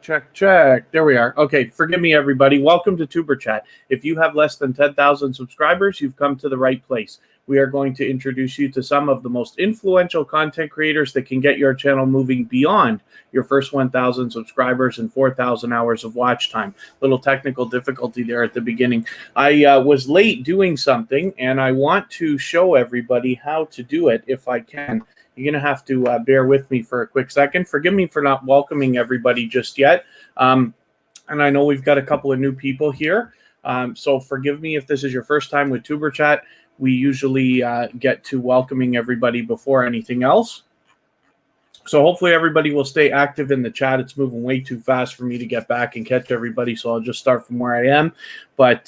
Check. There we are. Okay, forgive me, everybody. Welcome to tuberchat. If you have less than 10,000 subscribers, you've come to the right place. We are going to introduce you to some of the most influential content creators that can get your channel moving beyond your first 1,000 subscribers and 4,000 hours of watch time. Little technical difficulty there at the beginning. I was late doing something, and I want to show everybody how to do it if I can. You're going to have to bear with me for a quick second. Forgive me for not welcoming everybody just yet. And I know we've got a couple of new people here. So forgive me if this is your first time with tuberchat. We usually get to welcoming everybody before anything else. So hopefully everybody will stay active in the chat. It's moving way too fast for me to get back and catch everybody, so I'll just start from where I am. But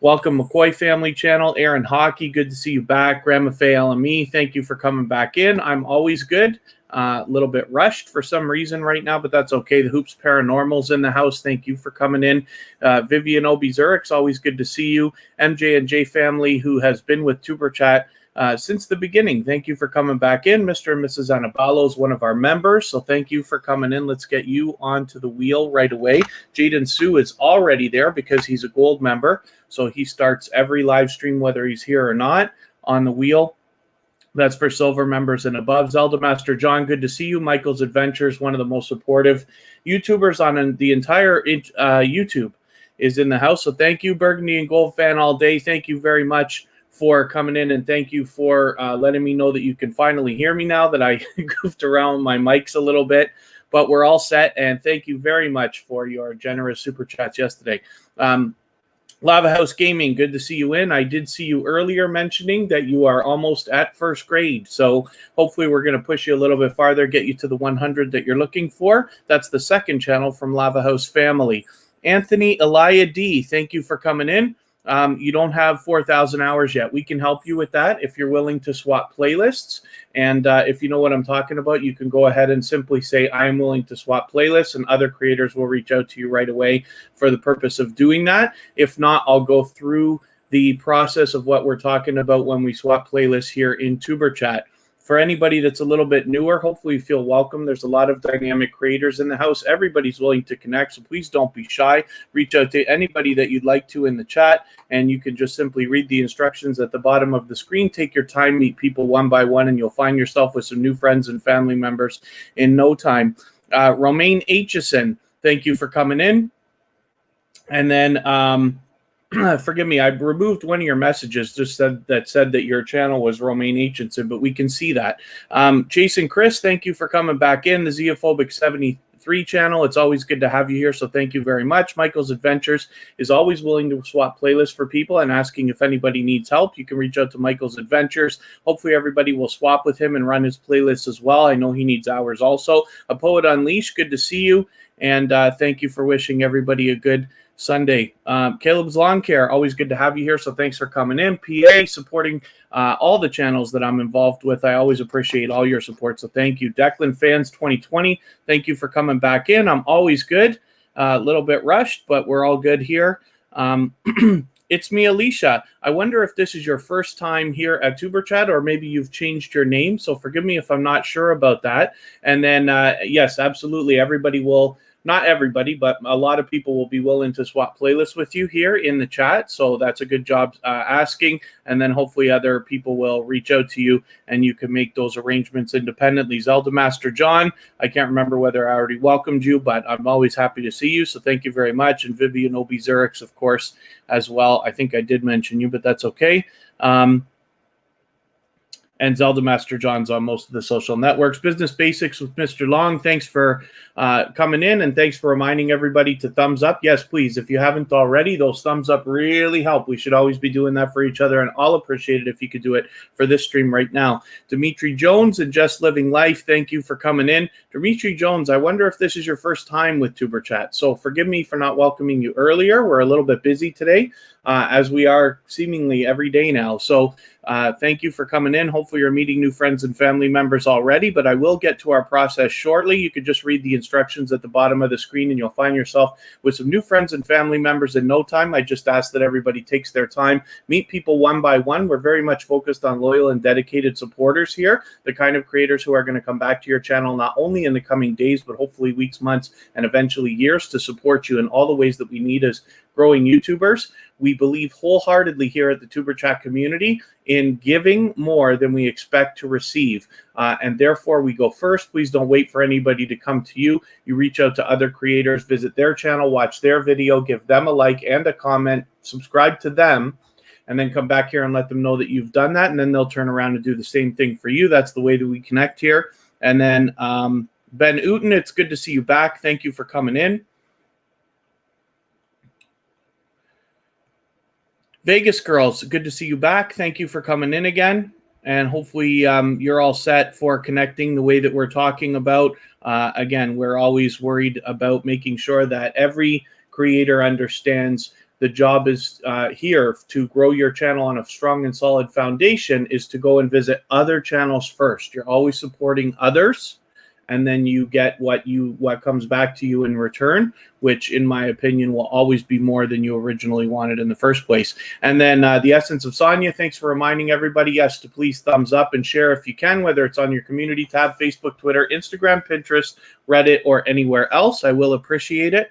welcome, McCoy Family Channel. Aaron Hockey, good to see you back. Grandma Faye LME, thank you for coming back in. I'm always good. A little bit rushed for some reason right now, but that's okay. The Hoops Paranormal's in the house. Thank you for coming in. Vivian Obi Zurich's always good to see you. MJ and J Family, who has been with tuberchat since the beginning. Thank you for coming back in. Mr. and Mrs. Anabalo is one of our members, so thank you for coming in. Let's get you onto the wheel right away. Jaden Sue is already there because he's a gold member, so he starts every live stream, whether he's here or not, on the wheel. That's for silver members and above. Zelda Master John, good to see you. Michael's Adventures, one of the most supportive YouTubers on the entire YouTube, is in the house. So thank you, Burgundy and Gold Fan all day. Thank you very much for coming in, and thank you for letting me know that you can finally hear me now that I goofed around my mics a little bit. But we're all set, and thank you very much for your generous super chats yesterday. Lava House Gaming, good to see you in. I did see you earlier mentioning that you are almost at first grade, so hopefully we're going to push you a little bit farther, get you to the 100 that you're looking for. That's the second channel from Lava House Family. Anthony Elia D, thank you for coming in. You don't have 4,000 hours yet. We can help you with that if you're willing to swap playlists. And if you know what I'm talking about, you can go ahead and simply say, I am willing to swap playlists, and other creators will reach out to you right away for the purpose of doing that. If not, I'll go through the process of what we're talking about when we swap playlists here in tuberchat. For anybody that's a little bit newer, hopefully you feel welcome. There's a lot of dynamic creators in the house. Everybody's willing to connect, so please don't be shy. Reach out to anybody that you'd like to in the chat, and you can just simply read the instructions at the bottom of the screen. Take your time, meet people one by one, and you'll find yourself with some new friends and family members in no time. Romaine Aitchison, thank you for coming in. And then forgive me, I removed one of your messages just said that your channel was Romaine Aitchison, but we can see that. Jason Chris, thank you for coming back in. The Xeophobic 73 channel, it's always good to have you here, so thank you very much. Michael's Adventures is always willing to swap playlists for people and asking if anybody needs help. You can reach out to Michael's Adventures. Hopefully everybody will swap with him and run his playlist as well. I know he needs hours also. A Poet Unleashed, good to see you, and thank you for wishing everybody a good Sunday. Caleb's Lawn Care, always good to have you here, so thanks for coming in. PA, supporting all the channels that I'm involved with. I always appreciate all your support, so thank you. Declan Fans 2020, thank you for coming back in. I'm always good. A little bit rushed, but we're all good here. It's me, Alicia. I wonder if this is your first time here at tuberchat, or maybe you've changed your name, so forgive me if I'm not sure about that. And then, yes, absolutely, everybody will... Not everybody, but a lot of people will be willing to swap playlists with you here in the chat. So that's a good job asking. And then hopefully other people will reach out to you and you can make those arrangements independently. Zelda Master John, I can't remember whether I already welcomed you, but I'm always happy to see you. So thank you very much. And Vivian Obi Zurich's, of course, as well. I think I did mention you, but that's okay. And Zelda Master John's on most of the social networks. Business Basics with Mr. Long, thanks for coming in, and thanks for reminding everybody to thumbs up. Yes, please, if you haven't already, those thumbs up really help. We should always be doing that for each other, and I'll appreciate it if you could do it for this stream right now. Dimitri Jones and Just Living Life, thank you for coming in. Dimitri Jones, I wonder if this is your first time with tuberchat, so forgive me for not welcoming you earlier. We're a little bit busy today. as we are seemingly every day now. So thank you for coming in. Hopefully you're meeting new friends and family members already, but I will get to our process shortly. You could just read the instructions at the bottom of the screen and you'll find yourself with some new friends and family members in no time. I just ask that everybody takes their time, meet people one by one. We're very much focused on loyal and dedicated supporters here, the kind of creators who are going to come back to your channel not only in the coming days, but hopefully weeks, months, and eventually years to support you in all the ways that we need as growing YouTubers. We believe wholeheartedly here at the TuberChat community in giving more than we expect to receive. And therefore, we go first. Please don't wait for anybody to come to you. You reach out to other creators, visit their channel, watch their video, give them a like and a comment, subscribe to them, and then come back here and let them know that you've done that. And then they'll turn around and do the same thing for you. That's the way that we connect here. And then Ben Uten, it's good to see you back. Thank you for coming in. Vegas Girls, good to see you back. Thank you for coming in again. And hopefully you're all set for connecting the way that we're talking about. Again, we're always worried about making sure that every creator understands the job is here to grow your channel on a strong and solid foundation is to go and visit other channels first. You're always supporting others, and then you get what comes back to you in return, which in my opinion will always be more than you originally wanted in the first place. And then the Essence of Sonia, thanks for reminding everybody, yes, to please thumbs up and share if you can, whether it's on your community tab, Facebook, Twitter, Instagram, Pinterest, Reddit, or anywhere else. I will appreciate it.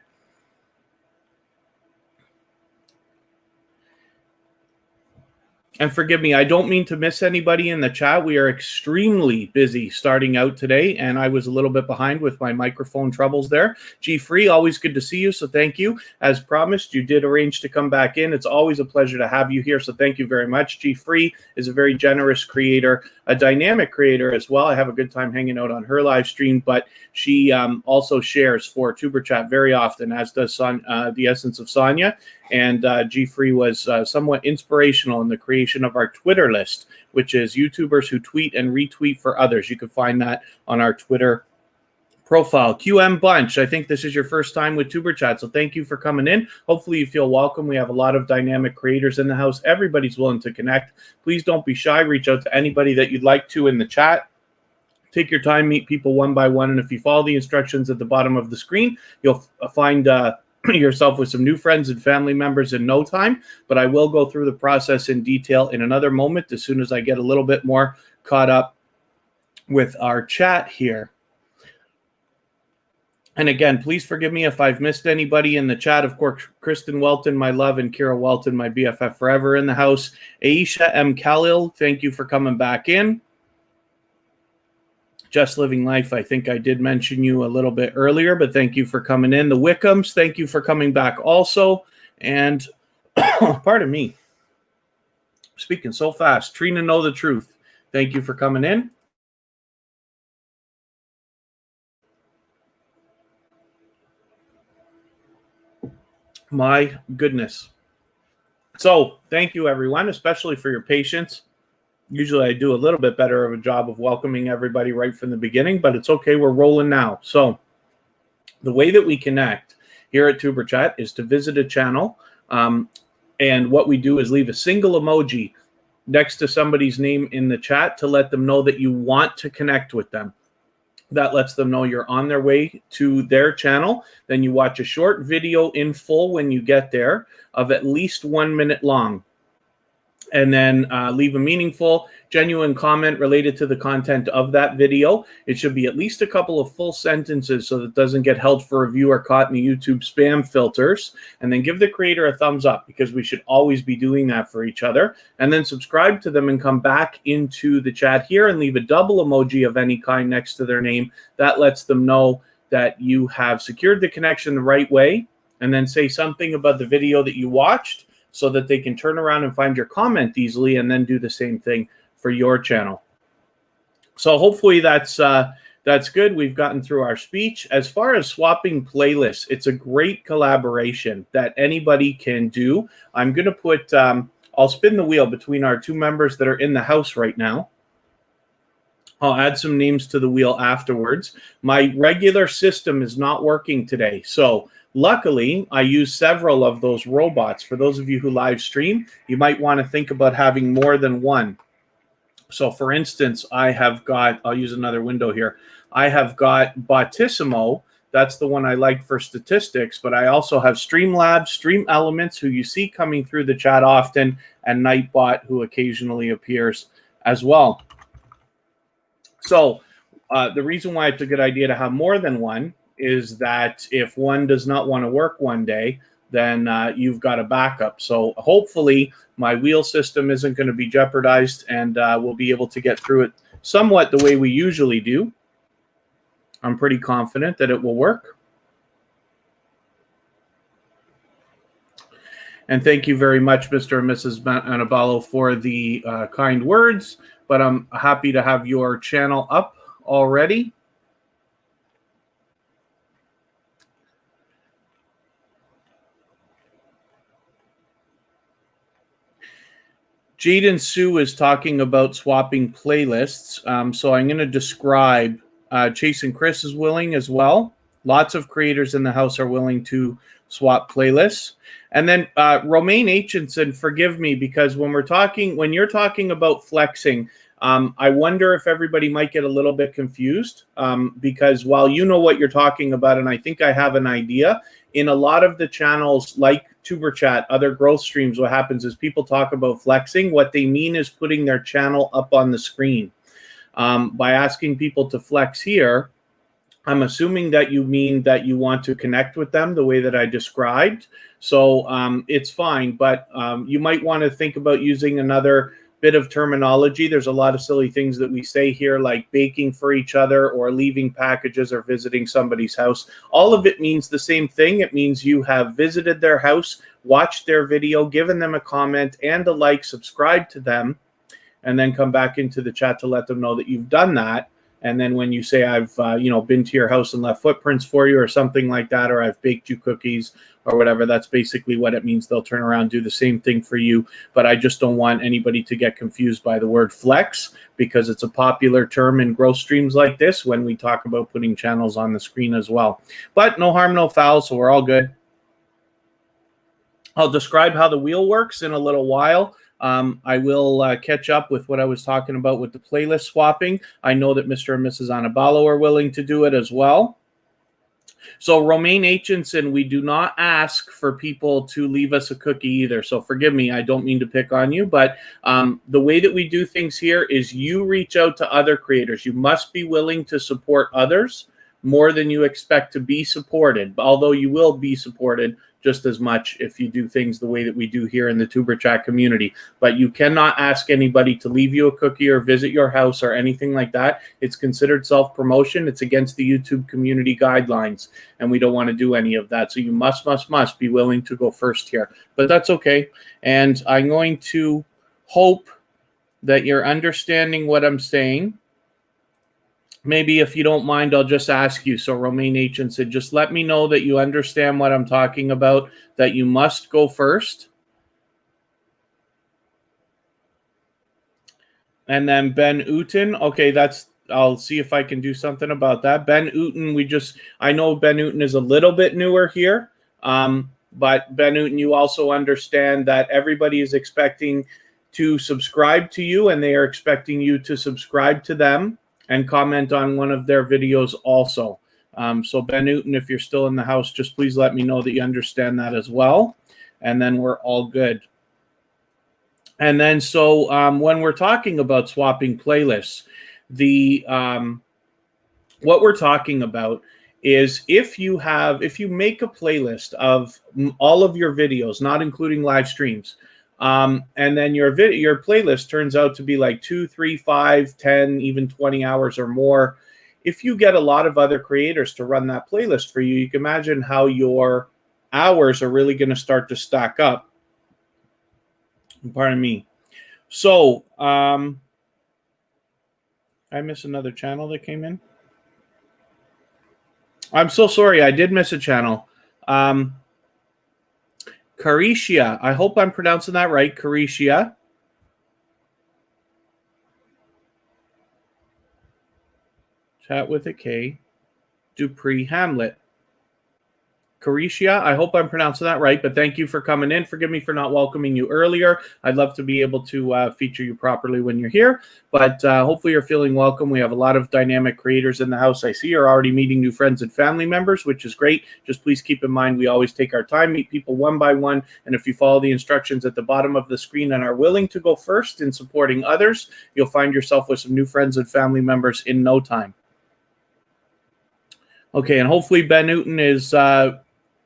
And forgive me, I don't mean to miss anybody in the chat. We are extremely busy starting out today, and I was a little bit behind with my microphone troubles there. G Free, always good to see you, so thank you. As promised, you did arrange to come back in. It's always a pleasure to have you here, so thank you very much. G Free is a very generous creator, a dynamic creator as well. I have a good time hanging out on her live stream, but she also shares for TuberChat very often, as does the Essence of Sonia. And G Free was somewhat inspirational in the creation of our Twitter list, which is YouTubers who tweet and retweet for others. You can find that on our Twitter profile. QM Bunch, I think this is your first time with TuberChat, so thank you for coming in. Hopefully you feel welcome. We have a lot of dynamic creators in the house. Everybody's willing to connect. Please don't be shy. Reach out to anybody that you'd like to in the chat. Take your time, meet people one by one, and if you follow the instructions at the bottom of the screen, you'll find yourself with some new friends and family members in no time. But I will go through the process in detail in another moment as soon as I get a little bit more caught up with our chat here. And again, please forgive me if I've missed anybody in the chat. Of course, Kristen Welton, my love, and Kira Welton, my BFF forever in the house. Aisha M. Khalil, thank you for coming back in. Just Living Life, I think I did mention you a little bit earlier, but thank you for coming in. The Wickhams, thank you for coming back also. And pardon me, speaking so fast. Trina Know the Truth, thank you for coming in. My goodness. So thank you, everyone, especially for your patience. Usually I do a little bit better of a job of welcoming everybody right from the beginning, but it's okay. We're rolling now. So the way that we connect here at TuberChat is to visit a channel. And what we do is leave a single emoji next to somebody's name in the chat to let them know that you want to connect with them. That lets them know you're on their way to their channel. Then you watch a short video in full when you get there of at least 1 minute long. And then leave a meaningful, genuine comment related to the content of that video. It should be at least a couple of full sentences so that it doesn't get held for review or caught in the YouTube spam filters. And then give the creator a thumbs up, because we should always be doing that for each other. And then subscribe to them and come back into the chat here and leave a double emoji of any kind next to their name. That lets them know that you have secured the connection the right way. And then say something about the video that you watched, so that they can turn around and find your comment easily and then do the same thing for your channel. So hopefully that's good. We've gotten through our speech. As far as swapping playlists, it's a great collaboration that anybody can do. I'm going to put, I'll spin the wheel between our two members that are in the house right now. I'll add some names to the wheel afterwards. My regular system is not working today, so Luckily, I use several of those robots. For those of you who live stream, you might want to think about having more than one. So for instance, I have got, I'll use another window here. I have got Bottissimo. That's the one I like for statistics, but I also have Streamlabs, Stream Elements, who you see coming through the chat often, and Nightbot, who occasionally appears as well. So the reason why it's a good idea to have more than one is that if one does not want to work one day, then you've got a backup. So hopefully my wheel system isn't going to be jeopardized, and we'll be able to get through it somewhat the way we usually do. I'm pretty confident that it will work. And thank you very much, Mr. and Mrs. Anabalo, for the kind words. But I'm happy to have your channel up already. Jaden Sue is talking about swapping playlists. So I'm going to describe. Chase and Chris is willing as well. Lots of creators in the house are willing to swap playlists. And then Romaine Aitchinson, forgive me, because when you're talking about flexing, I wonder if everybody might get a little bit confused, because while you know what you're talking about, and I think I have an idea, in a lot of the channels like TuberChat, other growth streams, what happens is people talk about flexing. What they mean is putting their channel up on the screen. By asking people to flex here, I'm assuming that you mean that you want to connect with them the way that I described. So it's fine, but you might want to think about using another bit of terminology. There's a lot of silly things that we say here, like baking for each other or leaving packages or visiting somebody's house. All of it means the same thing. It means you have visited their house, watched their video, given them a comment and a like, subscribed to them, and then come back into the chat to let them know that you've done that. And then when you say I've been to your house and left footprints for you or something like that, or I've baked you cookies or whatever, that's basically what it means. They'll turn around and do the same thing for you. But I just don't want anybody to get confused by the word flex, because it's a popular term in growth streams like this when we talk about putting channels on the screen as well. But no harm, no foul, so we're all good. I'll describe how the wheel works in a little while. I will catch up with what I was talking about with the playlist swapping. I know that Mr. and Mrs. Anabalo are willing to do it as well. So Romaine Aitchinson, we do not ask for people to leave us a cookie either. So forgive me, I don't mean to pick on you, but the way that we do things here is you reach out to other creators. You must be willing to support others more than you expect to be supported, although you will be supported just as much if you do things the way that we do here in the TuberChat community. But you cannot ask anybody to leave you a cookie or visit your house or anything like that. It's considered self-promotion. It's against the YouTube community guidelines, and we don't want to do any of that. So you must be willing to go first here. But that's okay. And I'm going to hope that you're understanding what I'm saying. Maybe if you don't mind, I'll just ask you. So Romaine Aitchinson, just let me know that you understand what I'm talking about, that you must go first. And then Ben Uten. Okay, I'll see if I can do something about that. Ben Uten, I know Ben Uten is a little bit newer here. But Ben Uten, you also understand that everybody is expecting to subscribe to you, and they are expecting you to subscribe to them and comment on one of their videos also. So Ben Newton, if you're still in the house, just please let me know that you understand that as well. And then we're all good. And then so when we're talking about swapping playlists, what we're talking about is if you make a playlist of all of your videos, not including live streams, and then your playlist turns out to be like 2, 3, 5, 10, even 20 hours or more. If you get a lot of other creators to run that playlist for you, you can imagine how your hours are really going to start to stack up. Pardon me. So I missed another channel that came in. I'm so sorry. I did miss a channel. Carisha. I hope I'm pronouncing that right. Carisha. Chat with a K. Dupree Hamlet. Caricia. I hope I'm pronouncing that right, but thank you for coming in. Forgive me for not welcoming you earlier. I'd love to be able to feature you properly when you're here, but hopefully you're feeling welcome. We have a lot of dynamic creators in the house. I see you're already meeting new friends and family members, which is great. Just please keep in mind, we always take our time, meet people one by one, and if you follow the instructions at the bottom of the screen and are willing to go first in supporting others, you'll find yourself with some new friends and family members in no time. Okay, and hopefully Ben Newton is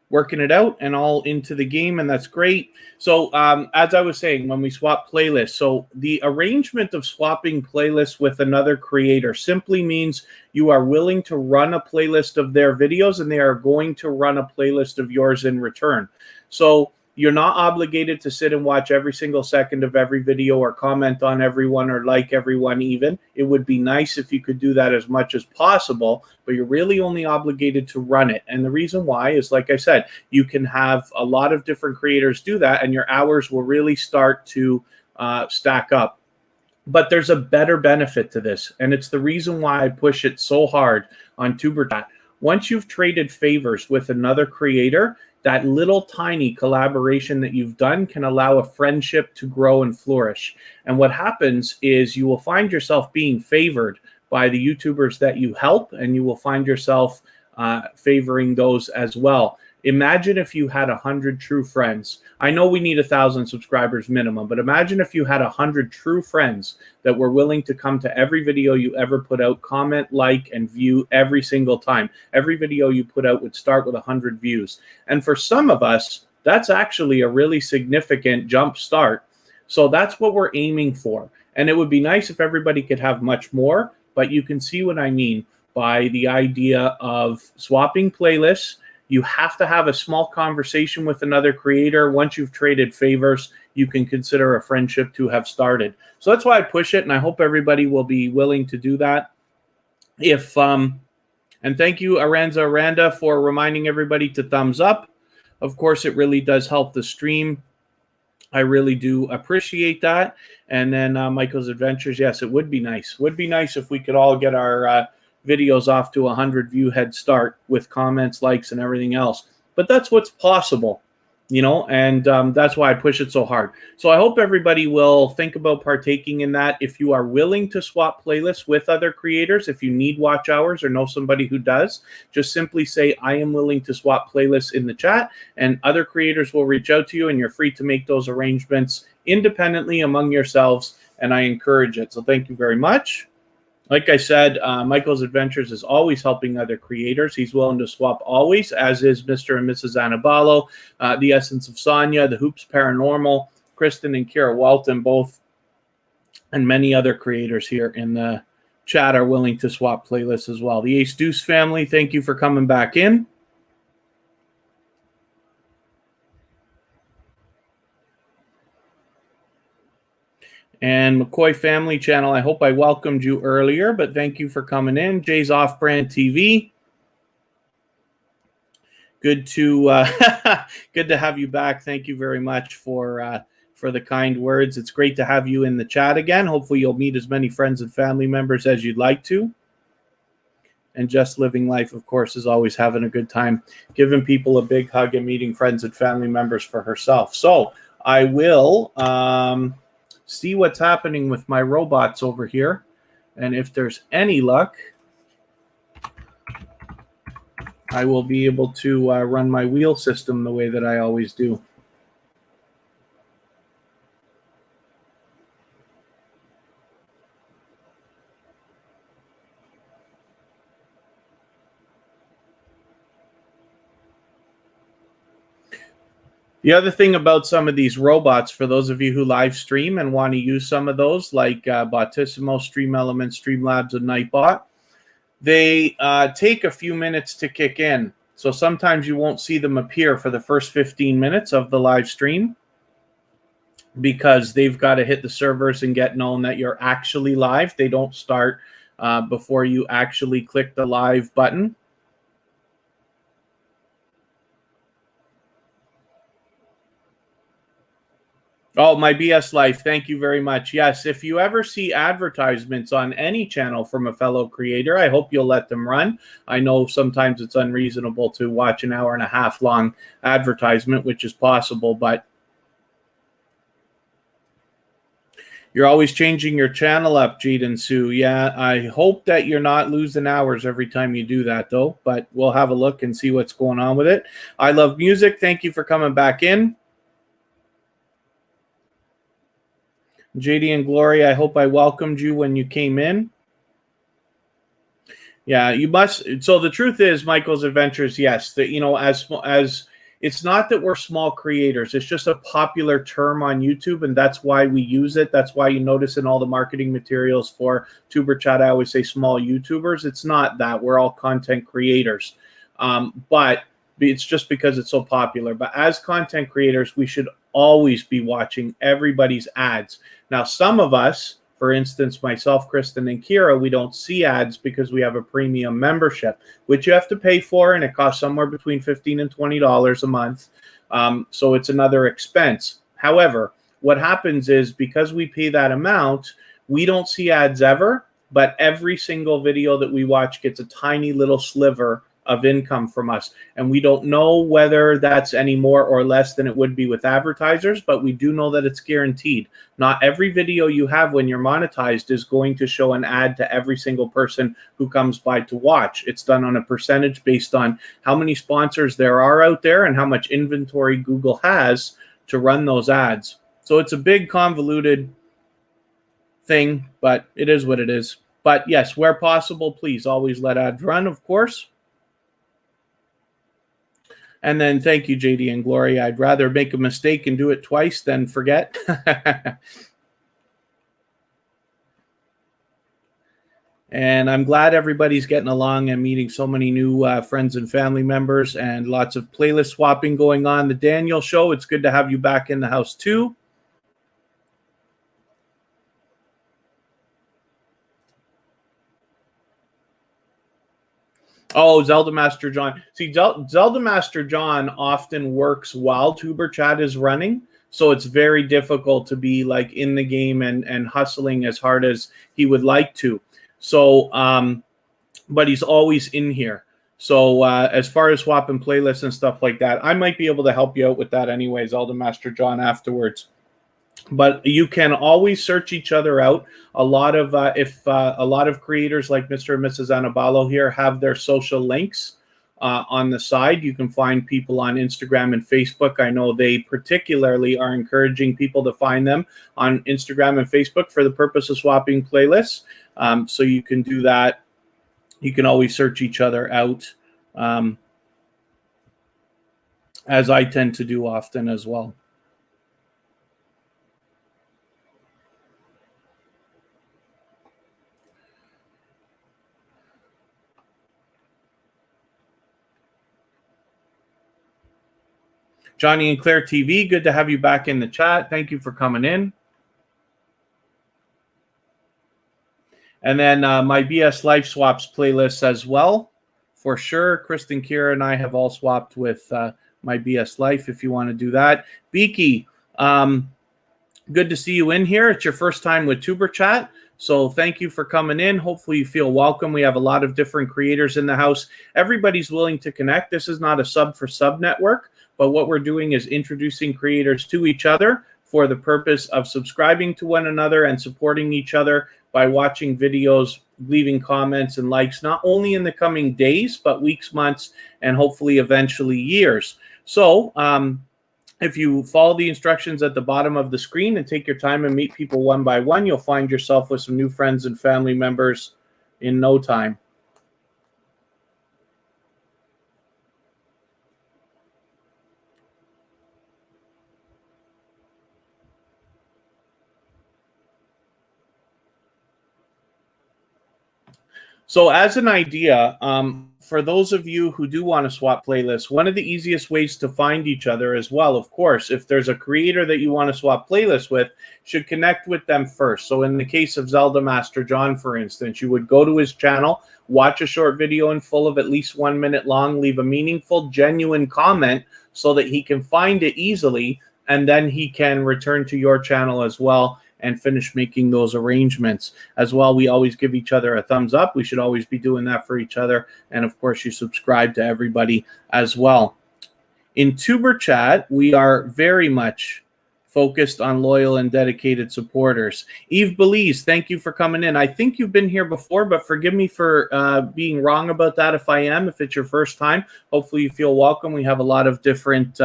working it out and all into the game, and that's great. So as I was saying, when we swap playlists, so the arrangement of swapping playlists with another creator simply means you are willing to run a playlist of their videos and they are going to run a playlist of yours in return. So you're not obligated to sit and watch every single second of every video or comment on everyone or like everyone even. It would be nice if you could do that as much as possible, but you're really only obligated to run it. And the reason why is, like I said, you can have a lot of different creators do that and your hours will really start to stack up. But there's a better benefit to this, and it's the reason why I push it so hard on tuberchat. Once you've traded favors with another creator, that little tiny collaboration that you've done can allow a friendship to grow and flourish. And what happens is you will find yourself being favored by the YouTubers that you help, and you will find yourself favoring those as well. Imagine if you had 100 true friends. I know we need 1,000 subscribers minimum, but imagine if you had 100 true friends that were willing to come to every video you ever put out, comment, like, and view every single time. Every video you put out would start with 100 views. And for some of us, that's actually a really significant jump start. So that's what we're aiming for. And it would be nice if everybody could have much more, but you can see what I mean by the idea of swapping playlists. You have to have a small conversation with another creator. Once you've traded favors, you can consider a friendship to have started. So that's why I push it, and I hope everybody will be willing to do that. And thank you, Aranda, for reminding everybody to thumbs up. Of course, it really does help the stream. I really do appreciate that. And then Michael's Adventures, yes, it would be nice. Would be nice if we could all get our videos off to 100 view head start with comments, likes, and everything else. But that's what's possible, you know, and that's why I push it so hard. So I hope everybody will think about partaking in that. If you are willing to swap playlists with other creators, if you need watch hours or know somebody who does, just simply say, I am willing to swap playlists in the chat, and other creators will reach out to you, and you're free to make those arrangements independently among yourselves, and I encourage it. So thank you very much. Like I said, Michael's Adventures is always helping other creators. He's willing to swap always, as is Mr. and Mrs. Annabalo, The Essence of Sonia, The Hoops Paranormal, Kristen and Kira Walton, both, and many other creators here in the chat are willing to swap playlists as well. The Ace Deuce family, thank you for coming back in. And McCoy Family Channel, I hope I welcomed you earlier, but thank you for coming in. Jay's Off-Brand TV. Good to have you back. Thank you very much for the kind words. It's great to have you in the chat again. Hopefully you'll meet as many friends and family members as you'd like to. And Just Living Life, of course, is always having a good time, giving people a big hug and meeting friends and family members for herself. So I will... see what's happening with my robots over here. And if there's any luck, I will be able to run my wheel system the way that I always do. The other thing about some of these robots, for those of you who live stream and want to use some of those, like Botissimo, Stream Elements, Streamlabs, and Nightbot, they take a few minutes to kick in. So sometimes you won't see them appear for the first 15 minutes of the live stream because they've got to hit the servers and get known that you're actually live. They don't start before you actually click the live button. Oh, my BS Life. Thank you very much. Yes, if you ever see advertisements on any channel from a fellow creator, I hope you'll let them run. I know sometimes it's unreasonable to watch an hour and a half long advertisement, which is possible, but you're always changing your channel up, Jaden Sue. Yeah, I hope that you're not losing hours every time you do that, though, but we'll have a look and see what's going on with it. I love music. Thank you for coming back in. JD and Gloria, I hope I welcomed you when you came in. Yeah, you must. So the truth is, Michael's Adventures, yes, that, you know, as it's not that we're small creators. It's just a popular term on YouTube, and that's why we use it. That's why you notice in all the marketing materials for TuberChat, I always say small YouTubers. It's not that. We're all content creators. But it's just because it's so popular. But as content creators, we should always be watching everybody's ads. Now, some of us, for instance, myself, Kristen, and Kira, we don't see ads because we have a premium membership, which you have to pay for, and it costs somewhere between $15 and $20 a month. So it's another expense. However, what happens is because we pay that amount, we don't see ads ever, but every single video that we watch gets a tiny little sliver of income from us. And we don't know whether that's any more or less than it would be with advertisers, but we do know that it's guaranteed. Not every video you have when you're monetized is going to show an ad to every single person who comes by to watch. It's done on a percentage based on how many sponsors there are out there and how much inventory Google has to run those ads. So it's a big convoluted thing, but it is what it is. But yes, where possible, please always let ads run, of course. And then thank you, JD and Gloria. I'd rather make a mistake and do it twice than forget. And I'm glad everybody's getting along and meeting so many new friends and family members, and lots of playlist swapping going on. The Daniel Show, it's good to have you back in the house too. Oh, Zelda Master John. See, Zelda Master John often works while TuberChat is running, so it's very difficult to be like in the game and hustling as hard as he would like to. So, but he's always in here. So as far as swapping playlists and stuff like that, I might be able to help you out with that anyway, Zelda Master John, afterwards. But you can always search each other out. A lot of a lot of creators like Mr. and Mrs. Anabalo here have their social links on the side. You can find people on Instagram and Facebook. I know they particularly are encouraging people to find them on Instagram and Facebook for the purpose of swapping playlists. So you can do that. You can always search each other out, as I tend to do often as well. Johnny and Claire TV, good to have you back in the chat. Thank you for coming in. And then my BS Life Swaps playlist as well, for sure. Kristen, Kira, and I have all swapped with my BS Life if you want to do that. Beaky, good to see you in here. It's your first time with TuberChat, so thank you for coming in. Hopefully you feel welcome. We have a lot of different creators in the house. Everybody's willing to connect. This is not a sub for sub network, but what we're doing is introducing creators to each other for the purpose of subscribing to one another and supporting each other by watching videos, leaving comments and likes, not only in the coming days, but weeks, months, and hopefully eventually years. So if you follow the instructions at the bottom of the screen and take your time and meet people one by one, you'll find yourself with some new friends and family members in no time. So as an idea, for those of you who do want to swap playlists, one of the easiest ways to find each other as well, of course, if there's a creator that you want to swap playlists with, should connect with them first. So in the case of Zelda Master John, for instance, you would go to his channel, watch a short video in full of at least 1 minute long, leave a meaningful, genuine comment so that he can find it easily, and then he can return to your channel as well and finish making those arrangements as well. We always give each other a thumbs up. We should always be doing that for each other. And of course, you subscribe to everybody as well. In TuberChat, we are very much focused on loyal and dedicated supporters. Eve Belize, thank you for coming in. I think you've been here before, but forgive me for being wrong about that if I am. If it's your first time, hopefully you feel welcome. We have a lot of different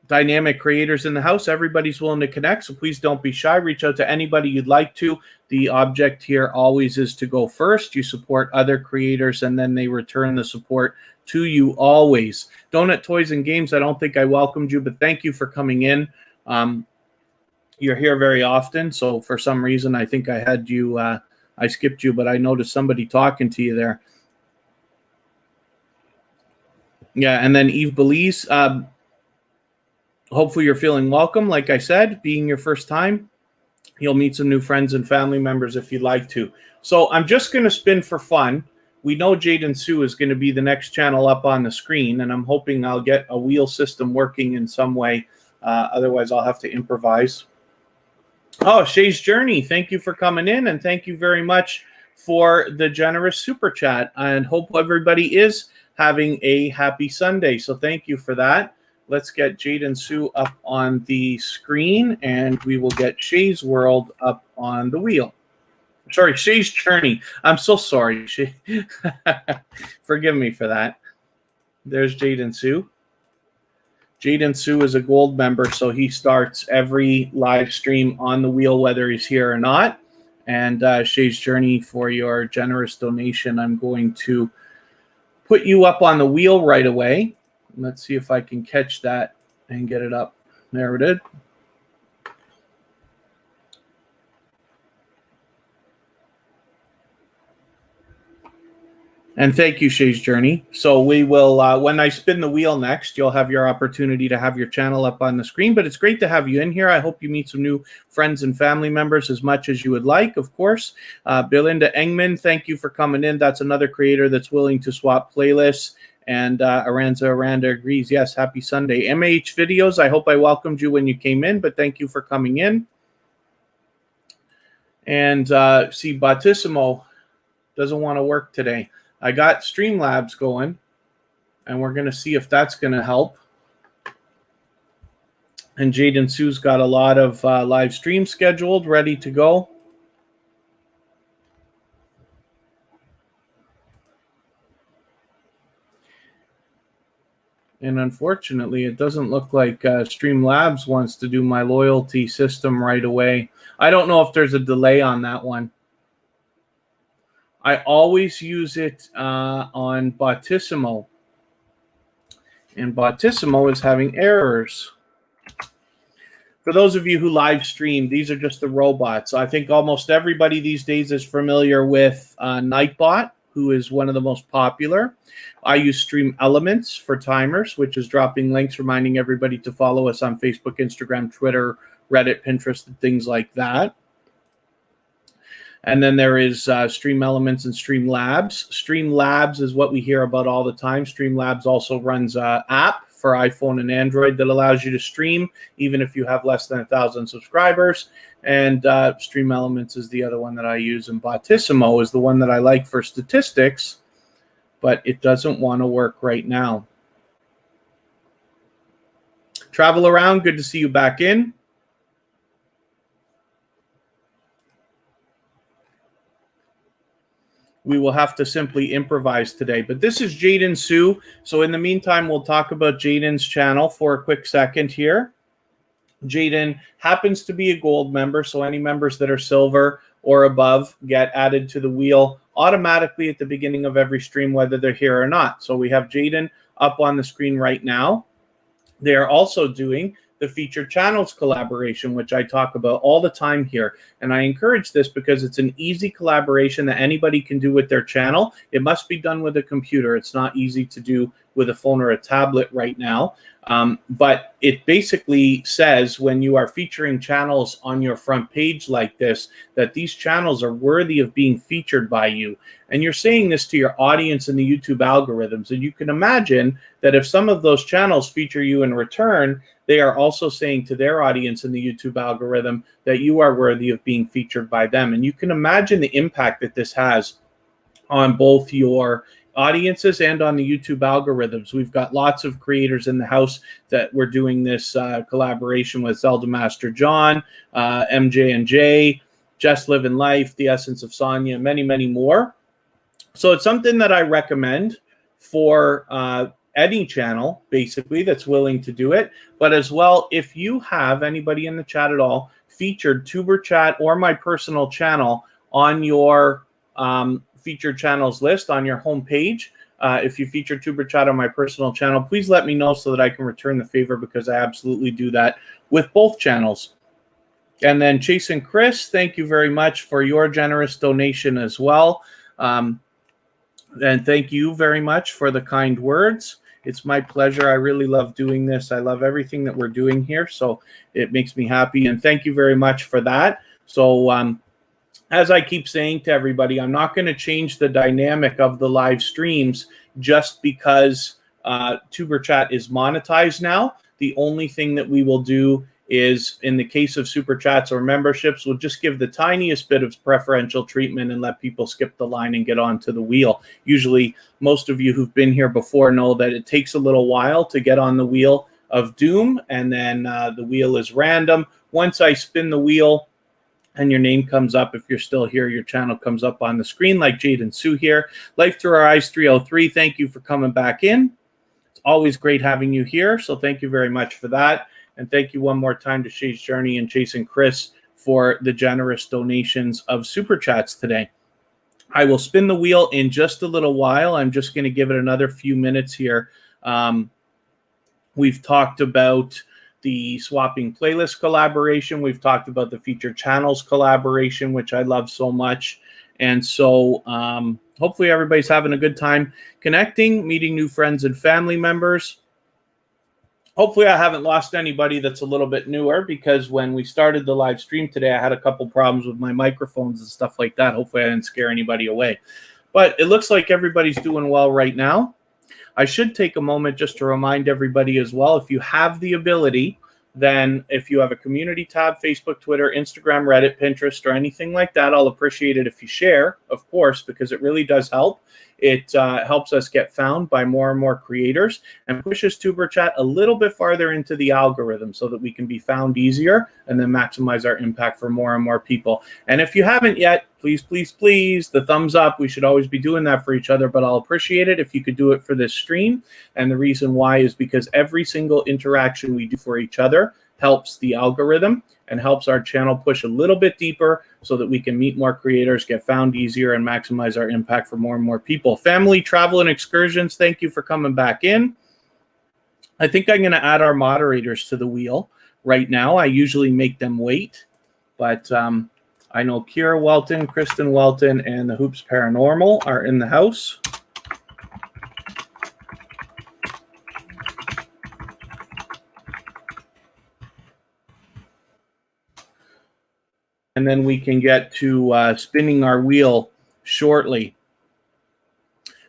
dynamic creators in the house. Everybody's willing to connect, so please don't be shy. Reach out to anybody you'd like to. The object here always is to go first. You support other creators, and then they return the support to you always. Donut Toys and Games, I don't think I welcomed you, but thank you for coming in. You're here very often, so for some reason I think I had you, I skipped you, but I noticed somebody talking to you there. Yeah, and then Eve Belize, hopefully you're feeling welcome. Like I said, being your first time, you'll meet some new friends and family members if you'd like to. So I'm just going to spin for fun. We know Jaden Sue is going to be the next channel up on the screen, and I'm hoping I'll get a wheel system working in some way. Otherwise, I'll have to improvise. Oh, Shay's Journey, thank you for coming in, and thank you very much for the generous super chat. And hope everybody is having a happy Sunday. So thank you for that. Let's get Jaden Sue up on the screen, and we will get Shay's World up on the wheel. Sorry, Shay's Journey. I'm so sorry, Shay. Forgive me for that. There's Jaden Sue. Jaden Sue is a gold member, so he starts every live stream on the wheel, whether he's here or not. And Shay's Journey, for your generous donation, I'm going to put you up on the wheel right away. Let's see if I can catch that and get it up. There it is. And thank you, Shay's Journey. So we will, when I spin the wheel next, you'll have your opportunity to have your channel up on the screen. But it's great to have you in here. I hope you meet some new friends and family members as much as you would like, of course. Belinda Engman, thank you for coming in. That's another creator that's willing to swap playlists. And Aranda agrees. Yes, happy Sunday. MH Videos, I hope I welcomed you when you came in, but thank you for coming in. And see, Bautissimo doesn't want to work today. I got Streamlabs going, and we're going to see if that's going to help. And Jaden Sue's got a lot of live streams scheduled, ready to go. And unfortunately, it doesn't look like Streamlabs wants to do my loyalty system right away. I don't know if there's a delay on that one. I always use it on Bautissimo. And Bautissimo is having errors. For those of you who live stream, these are just the robots. I think almost everybody these days is familiar with Nightbot, who is one of the most popular. I use Stream Elements for timers, which is dropping links, reminding everybody to follow us on Facebook, Instagram, Twitter, Reddit, Pinterest, and things like that. And then there is Stream Elements and Streamlabs. Streamlabs is what we hear about all the time. Streamlabs also runs an app for iPhone and Android that allows you to stream, even if you have less than 1,000 subscribers. And Stream Elements is the other one that I use. And Bautissimo is the one that I like for statistics, but it doesn't want to work right now. Travel Around, good to see you back in. We will have to simply improvise today. But this is Jaden Sue. So in the meantime, we'll talk about Jaden's channel for a quick second here. Jaden happens to be a gold member, so any members that are silver or above get added to the wheel automatically at the beginning of every stream, whether they're here or not. So we have Jaden up on the screen right now. They are also doing the featured channels collaboration, which I talk about all the time here. And I encourage this because it's an easy collaboration that anybody can do with their channel. It must be done with a computer. It's not easy to do with a phone or a tablet right now. But it basically says when you are featuring channels on your front page like this, that these channels are worthy of being featured by you. And you're saying this to your audience in the YouTube algorithms. And you can imagine that if some of those channels feature you in return, they are also saying to their audience in the YouTube algorithm that you are worthy of being featured by them. And you can imagine the impact that this has on both your audiences and on the YouTube algorithms. We've got lots of creators in the house that we're doing this collaboration with: Zelda Master John, MJ and J, Just Living Life, The Essence of Sonia, many, many more. So it's something that I recommend for any channel, basically, that's willing to do it. But as well, if you have anybody in the chat at all featured tuberchat or my personal channel on your featured channels list on your homepage, if you feature tuberchat on my personal channel, please let me know so that I can return the favor, because I absolutely do that with both channels. And then Chase and Chris, thank you very much for your generous donation as well. And thank you very much for the kind words. It's my pleasure. I really love doing this. I love everything that we're doing here, so it makes me happy. And thank you very much for that. So as I keep saying to everybody, I'm not going to change the dynamic of the live streams just because tuberchat is monetized now. The only thing that we will do is, in the case of super chats or memberships, we'll just give the tiniest bit of preferential treatment and let people skip the line and get onto the wheel. Usually, most of you who've been here before know that it takes a little while to get on the wheel of doom, and then the wheel is random. Once I spin the wheel and your name comes up, if you're still here, your channel comes up on the screen, like Jade and Sue here. Life Through Our Eyes 303, thank you for coming back in. It's always great having you here, so thank you very much for that. And thank you one more time to Shay's Journey and Chase and Chris for the generous donations of Super Chats today. I will spin the wheel in just a little while. I'm just going to give it another few minutes here. We've talked about the swapping playlist collaboration. We've talked about the featured channels collaboration, which I love so much. And so hopefully everybody's having a good time connecting, meeting new friends and family members. Hopefully I haven't lost anybody that's a little bit newer, because when we started the live stream today, I had a couple problems with my microphones and stuff like that. Hopefully I didn't scare anybody away. But it looks like everybody's doing well right now. I should take a moment just to remind everybody as well, if you have the ability, then if you have a community tab, Facebook, Twitter, Instagram, Reddit, Pinterest, or anything like that, I'll appreciate it if you share, of course, because it really does help. It helps us get found by more and more creators and pushes tuberchat a little bit farther into the algorithm so that we can be found easier and then maximize our impact for more and more people. And if you haven't yet, please, please, please, the thumbs up. We should always be doing that for each other, but I'll appreciate it if you could do it for this stream. And the reason why is because every single interaction we do for each other helps the algorithm and helps our channel push a little bit deeper so that we can meet more creators, get found easier, and maximize our impact for more and more people. Family, travel, and excursions, thank you for coming back in. I think I'm going to add our moderators to the wheel right now. I usually make them wait, but I know Kira Welton, Kristen Welton, and the Hoops Paranormal are in the house. And then we can get to spinning our wheel shortly.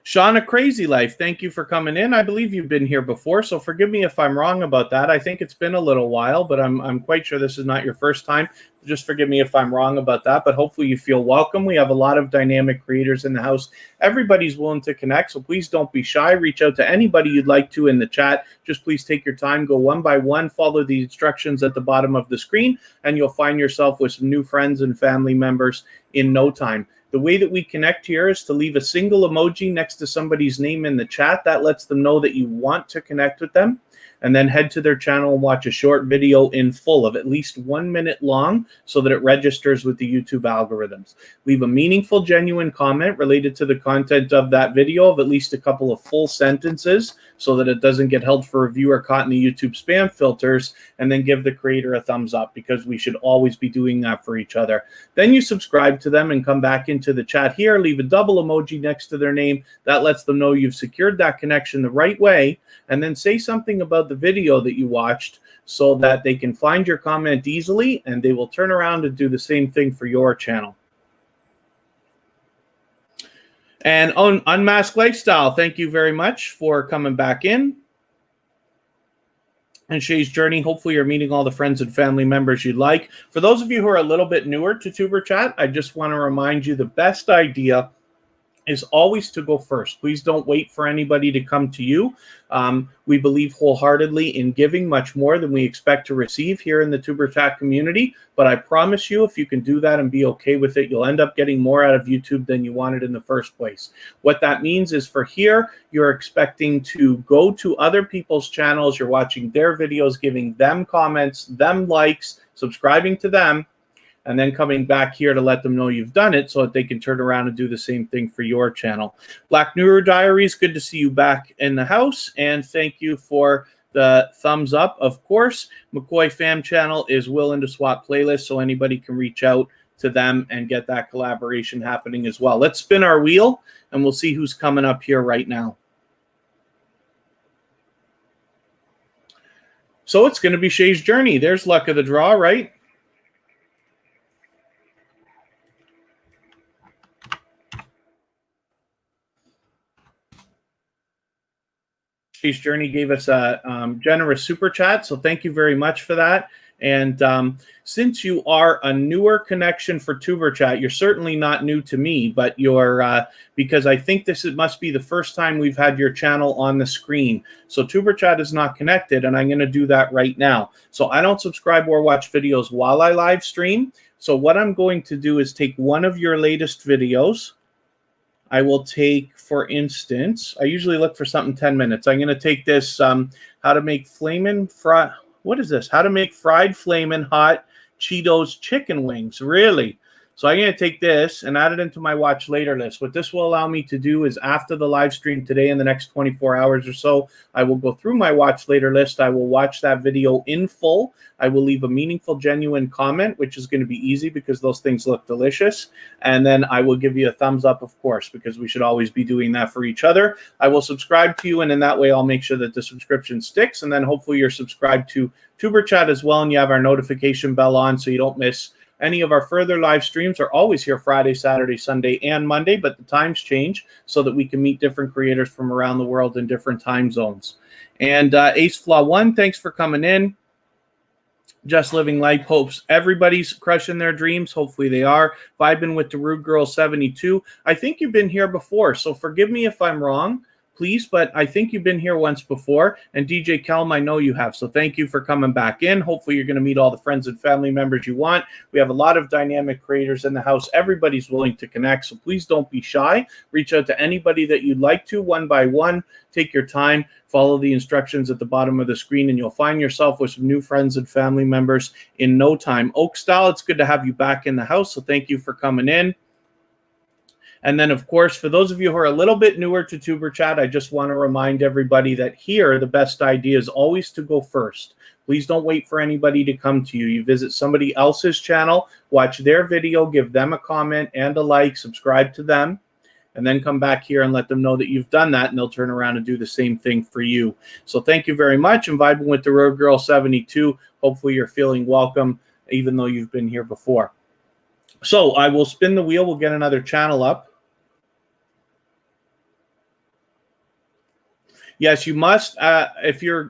Shauna Crazy Life, thank you for coming in. I believe you've been here before, so forgive me if I'm wrong about that. I think it's been a little while, but I'm quite sure this is not your first time. Just forgive me if I'm wrong about that, but hopefully you feel welcome. We have a lot of dynamic creators in the house. Everybody's willing to connect, so please don't be shy. Reach out to anybody you'd like to in the chat. Just please take your time, go one by one, follow the instructions at the bottom of the screen, and you'll find yourself with some new friends and family members in no time. The way that we connect here is to leave a single emoji next to somebody's name in the chat. That lets them know that you want to connect with them. and then head to their channel and watch a short video in full of at least 1 minute long so that it registers with the YouTube algorithms. Leave a meaningful, genuine comment related to the content of that video of at least a couple of full sentences so that it doesn't get held for review or caught in the YouTube spam filters, and then give the creator a thumbs up, because we should always be doing that for each other. Then you subscribe to them and come back into the chat here, leave a double emoji next to their name. That lets them know you've secured that connection the right way, and then say something about the video that you watched so that they can find your comment easily, and they will turn around and do the same thing for your channel. And on Unmasked Lifestyle, thank you very much for coming back in. And Shay's Journey, hopefully you're meeting all the friends and family members you'd like. For those of you who are a little bit newer to TuberChat, I just want to remind you the best idea is always to go first. Please don't wait for anybody to come to you. We believe wholeheartedly in giving much more than we expect to receive here in the TuberChat community. But I promise you, if you can do that and be okay with it, you'll end up getting more out of YouTube than you wanted in the first place. What that means is, for here, you're expecting to go to other people's channels. You're watching their videos, giving them comments, them likes, subscribing to them, and then coming back here to let them know you've done it so that they can turn around and do the same thing for your channel. Black Neuro Diaries, good to see you back in the house, and thank you for the thumbs up. Of course, McCoy Fam Channel is willing to swap playlists, so anybody can reach out to them and get that collaboration happening as well. Let's spin our wheel, and we'll see who's coming up here right now. So it's going to be Shay's Journey. There's luck of the draw, right? Shay's Journey gave us a generous super chat, so thank you very much for that. And since you are a newer connection for TuberChat, you're certainly not new to me, but you're because I think must be the first time we've had your channel on the screen. So TuberChat is not connected, and I'm going to do that right now. So I don't subscribe or watch videos while I live stream. So what I'm going to do is take one of your latest videos. I will take, for instance, I usually look for something 10 minutes. I'm going to take this, how to make what is this? How to make fried flamin' hot Cheetos chicken wings. Really? So I'm going to take this and add it into my watch later list. What this will allow me to do is, after the live stream today, in the next 24 hours or so, I will go through my watch later list. I will watch that video in full. I will leave a meaningful, genuine comment, which is going to be easy because those things look delicious. And then I will give you a thumbs up, of course, because we should always be doing that for each other. I will subscribe to you, and in that way, I'll make sure that the subscription sticks. And then hopefully you're subscribed to TuberChat as well, and you have our notification bell on so you don't miss any of our further live streams. Are always here Friday, Saturday, Sunday, and Monday, but the times change so that we can meet different creators from around the world in different time zones. And Ace Flaw 1, thanks for coming in. Just Living Life hopes everybody's crushing their dreams. Hopefully they are. Vibing with the Rude Girl 72. I think you've been here before, so forgive me if I'm wrong, please, but I think you've been here once before. And DJ Kelm, I know you have, so thank you for coming back in. Hopefully you're going to meet all the friends and family members you want. We have a lot of dynamic creators in the house. Everybody's willing to connect, so please don't be shy. Reach out to anybody that you'd like to, one by one. Take your time. Follow the instructions at the bottom of the screen, and you'll find yourself with some new friends and family members in no time. Oak Style, it's good to have you back in the house, so thank you for coming in. And then, of course, for those of you who are a little bit newer to TuberChat, I just want to remind everybody that here, the best idea is always to go first. Please don't wait for anybody to come to you. You visit somebody else's channel, watch their video, give them a comment and a like, subscribe to them, and then come back here and let them know that you've done that, and they'll turn around and do the same thing for you. So thank you very much. I'm vibing with the Road Girl 72. Hopefully you're feeling welcome, even though you've been here before. So I will spin the wheel. We'll get another channel up. Yes, you must.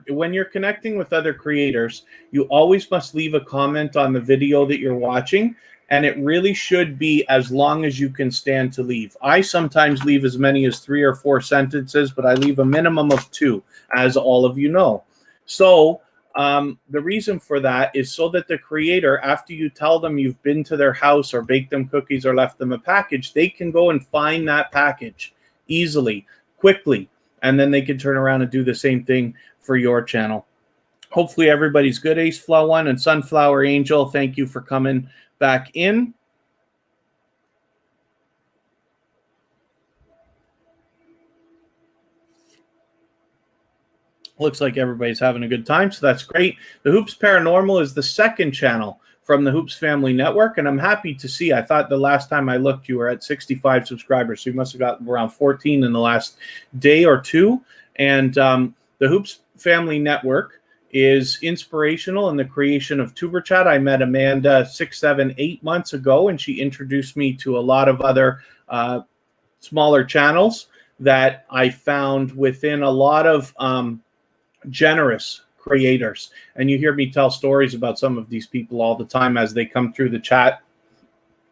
When you're connecting with other creators, you always must leave a comment on the video that you're watching, and it really should be as long as you can stand to leave. I sometimes leave as many as 3 or 4 sentences, but I leave a minimum of 2, as all of you know. So the reason for that is so that the creator, after you tell them you've been to their house or baked them cookies or left them a package, they can go and find that package easily, quickly. And then they can turn around and do the same thing for your channel. Hopefully everybody's good. Ace Flow One and Sunflower Angel, thank you for coming back in. Looks like everybody's having a good time, so that's great. The Hoops Paranormal is the second channel from the Hoops Family Network, and I'm happy to see. I thought the last time I looked, you were at 65 subscribers, so you must have gotten around 14 in the last day or two. And the Hoops Family Network is inspirational in the creation of tuberchat. I met Amanda 6, 7, 8 months ago, and she introduced me to a lot of other smaller channels that I found within a lot of generous creators. And you hear me tell stories about some of these people all the time as they come through the chat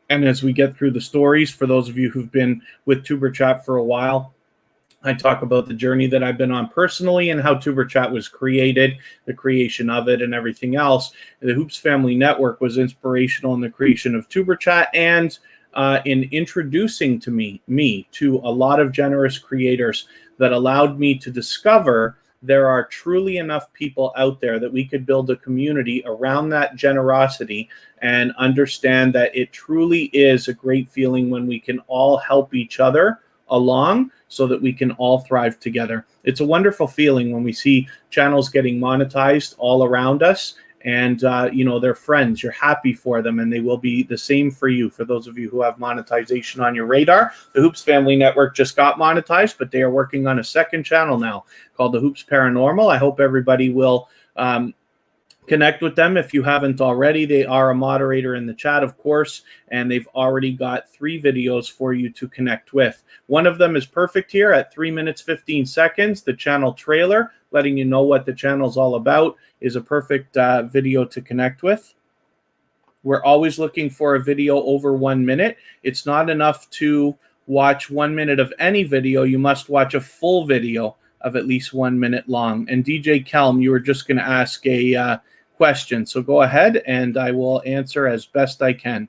and as we get through the stories. For those of you who've been with tuberchat for a while, I talk about the journey that I've been on personally and how tuberchat was created, the creation of it, and everything else. The Hoops Family Network was inspirational in the creation of tuberchat and in introducing to me to a lot of generous creators that allowed me to discover there are truly enough people out there that we could build a community around that generosity and understand that it truly is a great feeling when we can all help each other along so that we can all thrive together. It's a wonderful feeling when we see channels getting monetized all around us and you know, they're friends. You're happy for them, and they will be the same for you. For those of you who have monetization on your radar, the Hoops Family Network just got monetized, but they are working on a second channel now called the Hoops Paranormal. I hope everybody will connect with them if you haven't already. They are a moderator in the chat, of course, and they've already got 3 videos for you to connect with. One of them is perfect here at 3 minutes 15 seconds. The channel trailer, letting you know what the channel's all about, is a perfect video to connect with. We're always looking for a video over 1 minute. It's not enough to watch 1 minute of any video. You must watch a full video of at least 1 minute long. And DJ Kelm, you were just going to ask a question, so go ahead and I will answer as best I can.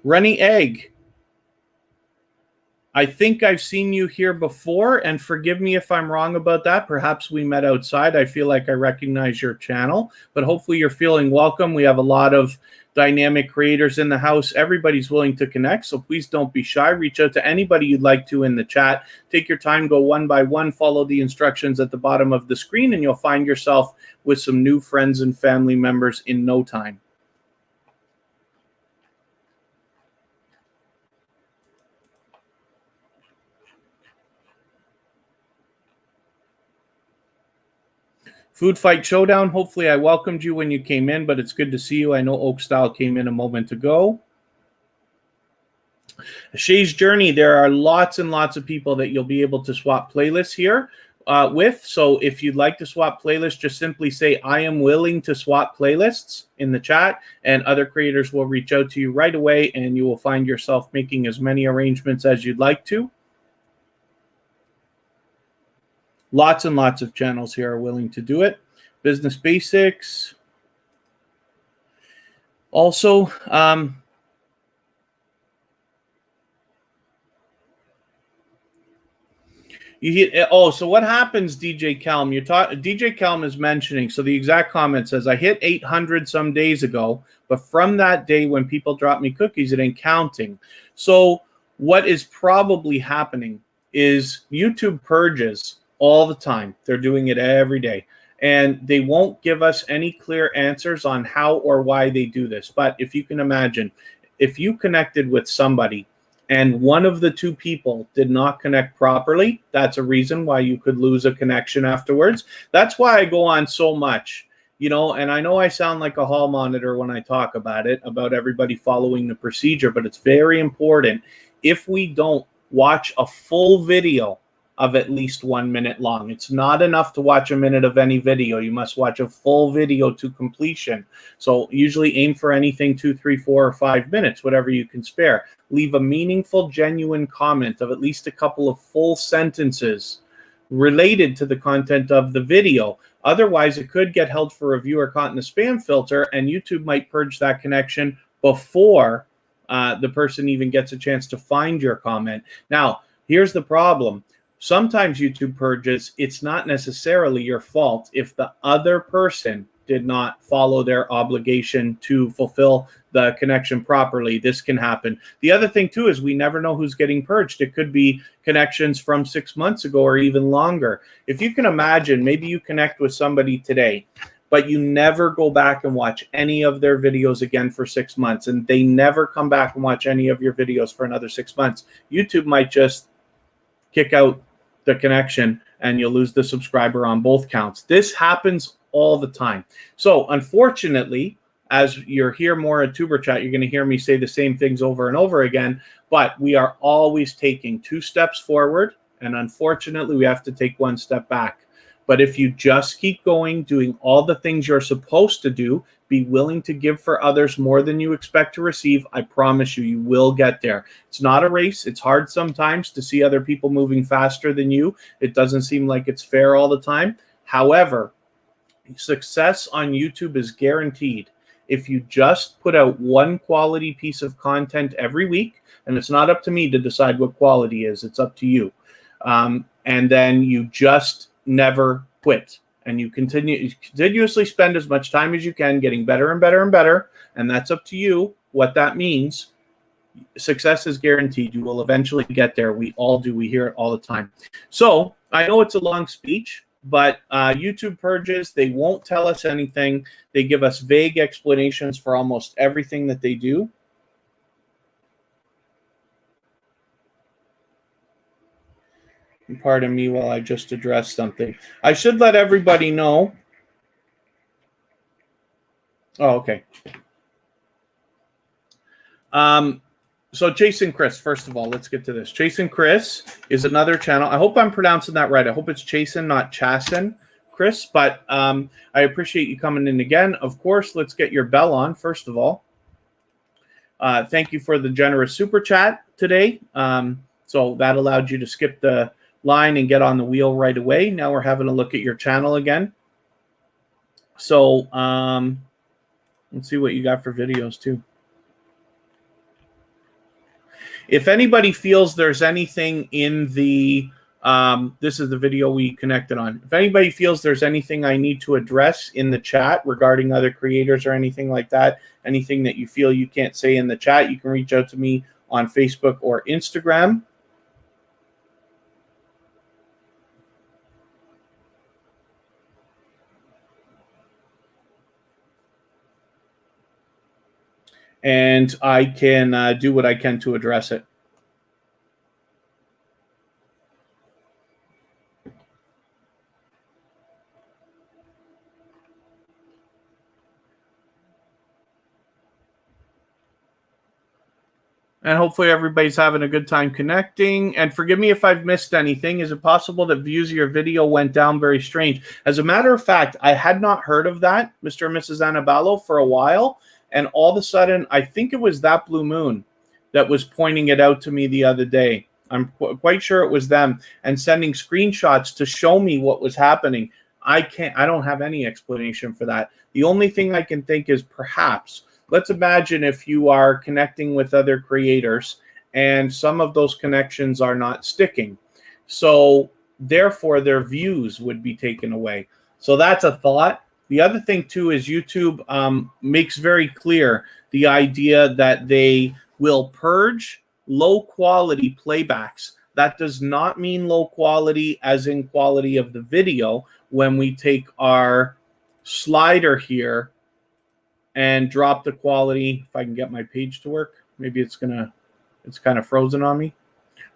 Runny Egg, I think I've seen you here before, and forgive me if I'm wrong about that. Perhaps we met outside. I feel like I recognize your channel, but hopefully you're feeling welcome. We have a lot of dynamic creators in the house. Everybody's willing to connect, so please don't be shy. Reach out to anybody you'd like to in the chat. Take your time, go one by one, follow the instructions at the bottom of the screen, and you'll find yourself with some new friends and family members in no time. Food Fight Showdown, hopefully I welcomed you when you came in, but it's good to see you. I know Oak Style came in a moment ago. Shay's Journey, there are lots and lots of people that you'll be able to swap playlists here with. So if you'd like to swap playlists, just simply say, I am willing to swap playlists in the chat, and other creators will reach out to you right away, and you will find yourself making as many arrangements as you'd like to. Lots and lots of channels here are willing to do it. Business Basics. Also, you hit, oh, so what happens, DJ Calm? DJ Calm is mentioning, so the exact comment says, I hit 800 some days ago, but from that day when people drop me cookies, it ain't counting. So what is probably happening is YouTube purges all the time. They're doing it every day. And they won't give us any clear answers on how or why they do this. But if you can imagine, if you connected with somebody and one of the 2 people did not connect properly, that's a reason why you could lose a connection afterwards. That's why I go on so much, you know, and I know I sound like a hall monitor when I talk about it, about everybody following the procedure, but it's very important. If we don't watch a full video of at least 1 minute long. It's not enough to watch a minute of any video. You must watch a full video to completion. So usually aim for anything 2, 3, 4, or 5 minutes, whatever you can spare. Leave a meaningful, genuine comment of at least a couple of full sentences related to the content of the video. Otherwise, it could get held for review or caught in the spam filter, and YouTube might purge that connection before the person even gets a chance to find your comment. Now, here's the problem. Sometimes YouTube purges, it's not necessarily your fault if the other person did not follow their obligation to fulfill the connection properly. This can happen. The other thing too is we never know who's getting purged. It could be connections from 6 months ago or even longer. If you can imagine, maybe you connect with somebody today, but you never go back and watch any of their videos again for 6 months, and they never come back and watch any of your videos for another 6 months. YouTube might just kick out the connection and you'll lose the subscriber on both counts. This happens all the time. So unfortunately, as you're here more at TuberChat, you're going to hear me say the same things over and over again, but we are always taking 2 steps forward, and unfortunately we have to take 1 step back. But if you just keep going, doing all the things you're supposed to do, be willing to give for others more than you expect to receive, I promise you, you will get there. It's not a race. It's hard sometimes to see other people moving faster than you. It doesn't seem like it's fair all the time. However, success on YouTube is guaranteed if you just put out 1 quality piece of content every week, and it's not up to me to decide what quality is. It's up to you. And then you just never quit, and you continuously spend as much time as you can getting better and better and better, and that's up to you what that means. Success is guaranteed. You will eventually get there. We all do. We hear it all the time. So I know it's a long speech, but YouTube purges, they won't tell us anything. They give us vague explanations for almost everything that they do. Pardon me while I just address something. I should let everybody know. Oh, okay. So Chasing Chris, first of all, let's get to this. Chasing Chris is another channel. I hope I'm pronouncing that right. I hope it's Chasin, not Chasin, Chris. But I appreciate you coming in again. Of course, let's get your bell on, first of all. Thank you for the generous super chat today. So that allowed you to skip the line and get on the wheel right away. Now we're having a look at your channel again. So let's see what you got for videos too. If anybody feels there's anything in the this is the video we connected on. If anybody feels there's anything I need to address in the chat regarding other creators or anything like that, anything that you feel you can't say in the chat, you can reach out to me on Facebook or Instagram. And I can do what I can to address it. And hopefully everybody's having a good time connecting. And forgive me if I've missed anything. Is it possible that views of your video went down? Very strange. As a matter of fact, I had not heard of that, Mr. and Mrs. Annabello, for a while. And all of a sudden, I think it was That Blue Moon that was pointing it out to me the other day. I'm quite sure it was them, and sending screenshots to show me what was happening. I don't have any explanation for that. The only thing I can think is perhaps, let's imagine if you are connecting with other creators and some of those connections are not sticking. So therefore, their views would be taken away. So that's a thought. The other thing, too, is YouTube makes very clear the idea that they will purge low-quality playbacks. That does not mean low quality as in quality of the video. When we take our slider here and drop the quality, if I can get my page to work, maybe it's kind of frozen on me.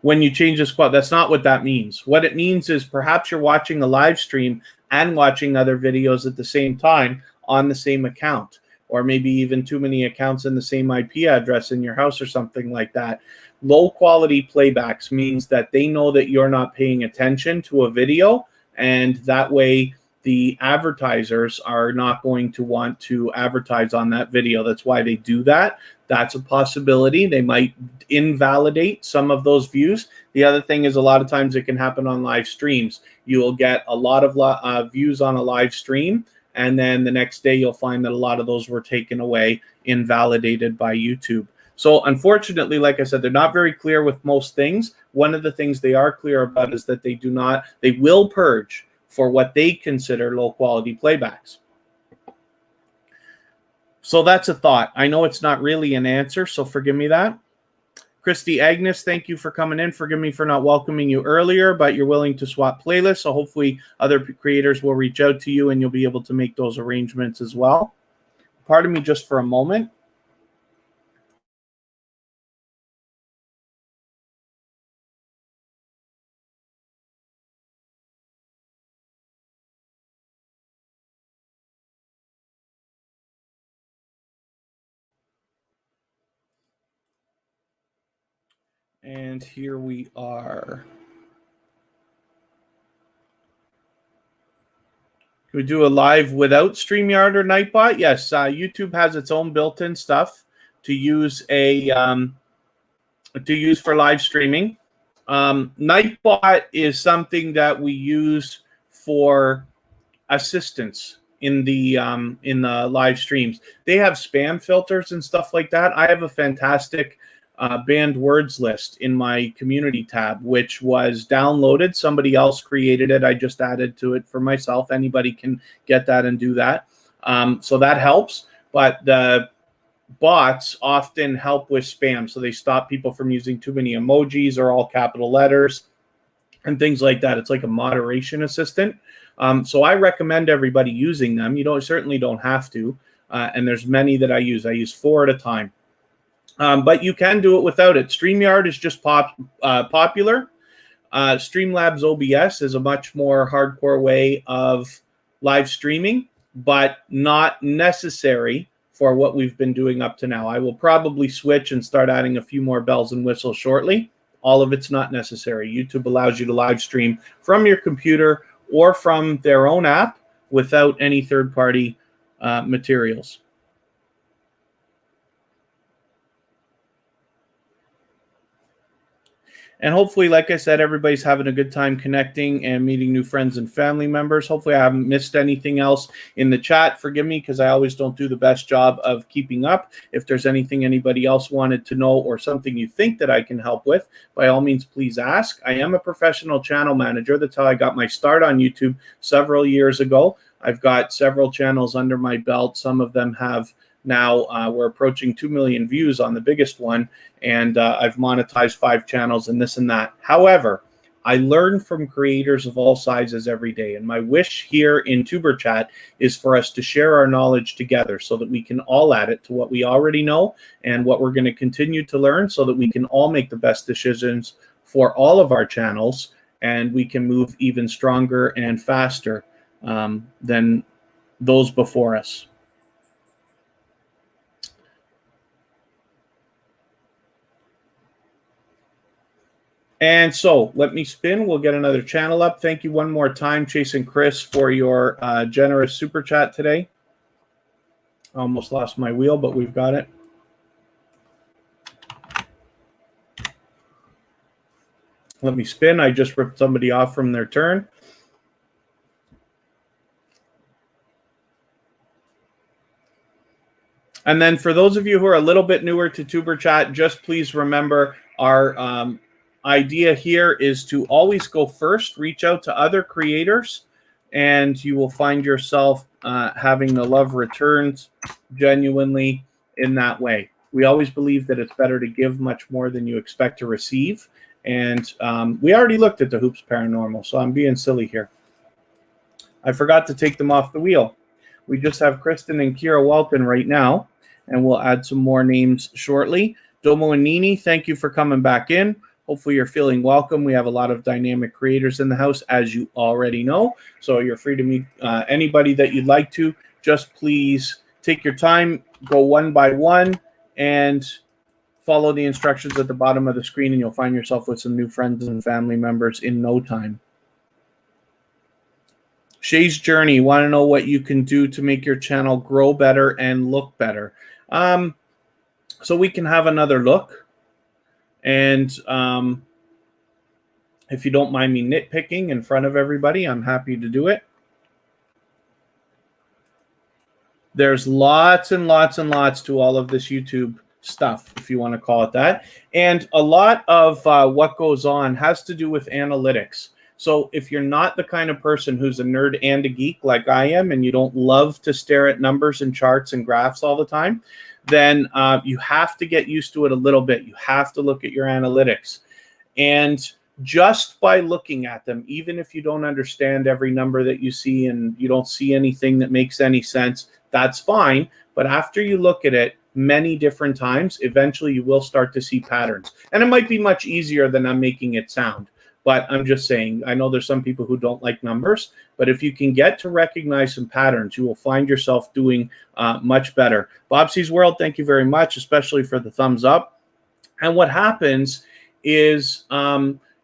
When you change this quality, that's not what that means. What it means is perhaps you're watching a live stream and watching other videos at the same time on the same account, or maybe even too many accounts in the same IP address in your house or something like that. Low quality playbacks means that they know that you're not paying attention to a video, and that way the advertisers are not going to want to advertise on that video. That's why they do that. That's a possibility. They might invalidate some of those views. The other thing is a lot of times it can happen on live streams. You will get a lot of views on a live stream, and then the next day you'll find that a lot of those were taken away, invalidated by YouTube. So unfortunately, like I said, they're not very clear with most things. One of the things they are clear about is that they will purge for what they consider low quality playbacks. So that's a thought. I know it's not really an answer, so forgive me that. Christy Agnes, thank you for coming in. Forgive me for not welcoming you earlier, but you're willing to swap playlists, so hopefully other creators will reach out to you and you'll be able to make those arrangements as well. Pardon me just for a moment. And here we are. Can we do a live without StreamYard or Nightbot? Yes, YouTube has its own built-in stuff to use for live streaming. Nightbot is something that we use for assistance in the live streams. They have spam filters and stuff like that. I have a fantastic banned words list in my community tab, which was downloaded. Somebody else created it. I just added to it for myself. Anybody can get that and do that. So that helps. But the bots often help with spam. So they stop people from using too many emojis or all capital letters and things like that. It's like a moderation assistant. So I recommend everybody using them. You certainly don't have to. And there's many that I use. I use 4 at a time. But you can do it without it. StreamYard is just popular. Streamlabs OBS is a much more hardcore way of live streaming, but not necessary for what we've been doing up to now. I will probably switch and start adding a few more bells and whistles shortly. All of it's not necessary. YouTube allows you to live stream from your computer or from their own app without any third-party materials. And hopefully, like I said, everybody's having a good time connecting and meeting new friends and family members. Hopefully, I haven't missed anything else in the chat. Forgive me, because I always don't do the best job of keeping up. If there's anything anybody else wanted to know or something you think that I can help with, by all means, please ask. I am a professional channel manager. That's how I got my start on YouTube several years ago. I've got several channels under my belt. Some of them have now, we're approaching 2 million views on the biggest one, and I've monetized 5 channels and this and that. However, I learn from creators of all sizes every day, and my wish here in TuberChat is for us to share our knowledge together so that we can all add it to what we already know and what we're going to continue to learn so that we can all make the best decisions for all of our channels, and we can move even stronger and faster than those before us. And so let me spin. We'll get another channel up. Thank you one more time, Chase and Chris, for your generous super chat today. Almost lost my wheel, but we've got it. Let me spin. I just ripped somebody off from their turn. And then for those of you who are a little bit newer to TuberChat, just please remember our idea here is to always go first, reach out to other creators, and you will find yourself having the love returned genuinely in that way. We always believe that it's better to give much more than you expect to receive. And we already looked at the Hoops Paranormal, so I'm being silly here. I forgot to take them off the wheel. We just have Kristen and Kira Walton right now, and we'll add some more names shortly. Domo and Nini, thank you for coming back in. Hopefully you're feeling welcome. We have a lot of dynamic creators in the house, as you already know. So you're free to meet anybody that you'd like to. Just please take your time, go one by one, and follow the instructions at the bottom of the screen, and you'll find yourself with some new friends and family members in no time. Shay's Journey, want to know what you can do to make your channel grow better and look better. So we can have another look. And if you don't mind me nitpicking in front of everybody, I'm happy to do it. There's lots and lots and lots to all of this YouTube stuff, if you want to call it that. And a lot of what goes on has to do with analytics. So if you're not the kind of person who's a nerd and a geek like I am, and you don't love to stare at numbers and charts and graphs all the time, then you have to get used to it a little bit. You have to look at your analytics. And just by looking at them, even if you don't understand every number that you see and you don't see anything that makes any sense, that's fine. But after you look at it many different times, eventually you will start to see patterns. And it might be much easier than I'm making it sound. But I'm just saying, I know there's some people who don't like numbers, but if you can get to recognize some patterns, you will find yourself doing much better. Bobsy's World, thank you very much, especially for the thumbs up. And what happens is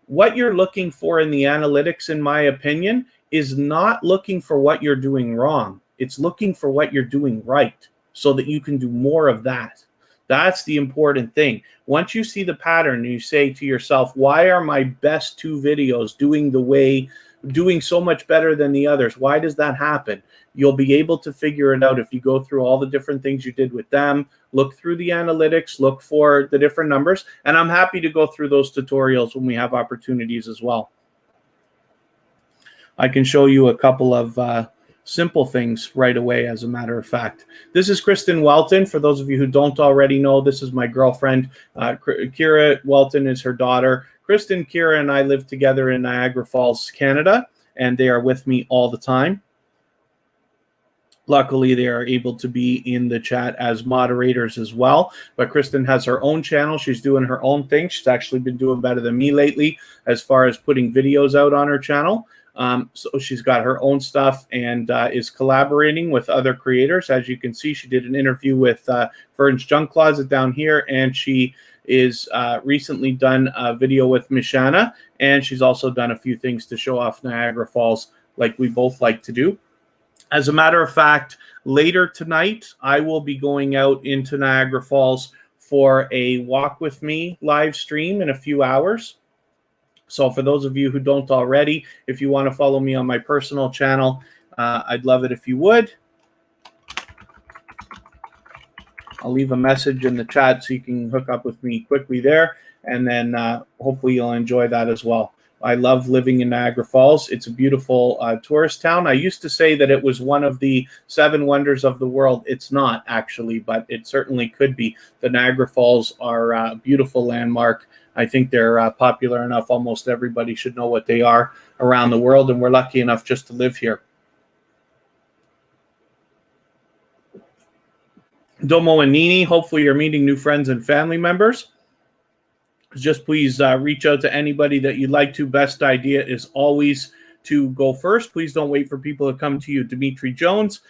what you're looking for in the analytics, in my opinion, is not looking for what you're doing wrong. It's looking for what you're doing right so that you can do more of that. That's the important thing. Once you see the pattern, you say to yourself, why are my best 2 videos doing so much better than the others? Why does that happen? You'll be able to figure it out if you go through all the different things you did with them, look through the analytics, look for the different numbers, and I'm happy to go through those tutorials when we have opportunities as well. I can show you a couple of simple things right away, as a matter of fact. This is Kristen Welton. For those of you who don't already know, this is my girlfriend. Kira Welton is her daughter. Kristen, Kira, and I live together in Niagara Falls, Canada, and they are with me all the time. Luckily, they are able to be in the chat as moderators as well. But Kristen has her own channel. She's doing her own thing. She's actually been doing better than me lately as far as putting videos out on her channel. So she's got her own stuff and is collaborating with other creators. As you can see, she did an interview with Vern's Junk Closet down here, and she is recently done a video with Mishana, and she's also done a few things to show off Niagara Falls like we both like to do. As a matter of fact, later tonight, I will be going out into Niagara Falls for a Walk With Me live stream in a few hours. So for those of you who don't already, if you want to follow me on my personal channel, I'd love it if you would. I'll leave a message in the chat so you can hook up with me quickly there, and then hopefully you'll enjoy that as well. I love living in Niagara Falls. It's a beautiful tourist town. I used to say that it was one of the 7 wonders of the world. It's not, actually, but it certainly could be. The Niagara Falls are a beautiful landmark. I think they're popular enough. Almost everybody should know what they are around the world, and we're lucky enough just to live here. Domo and Nini, hopefully you're meeting new friends and family members. Just please reach out to anybody that you'd like to. Best idea is always to go first. Please don't wait for people to come to you. Dimitri Jones,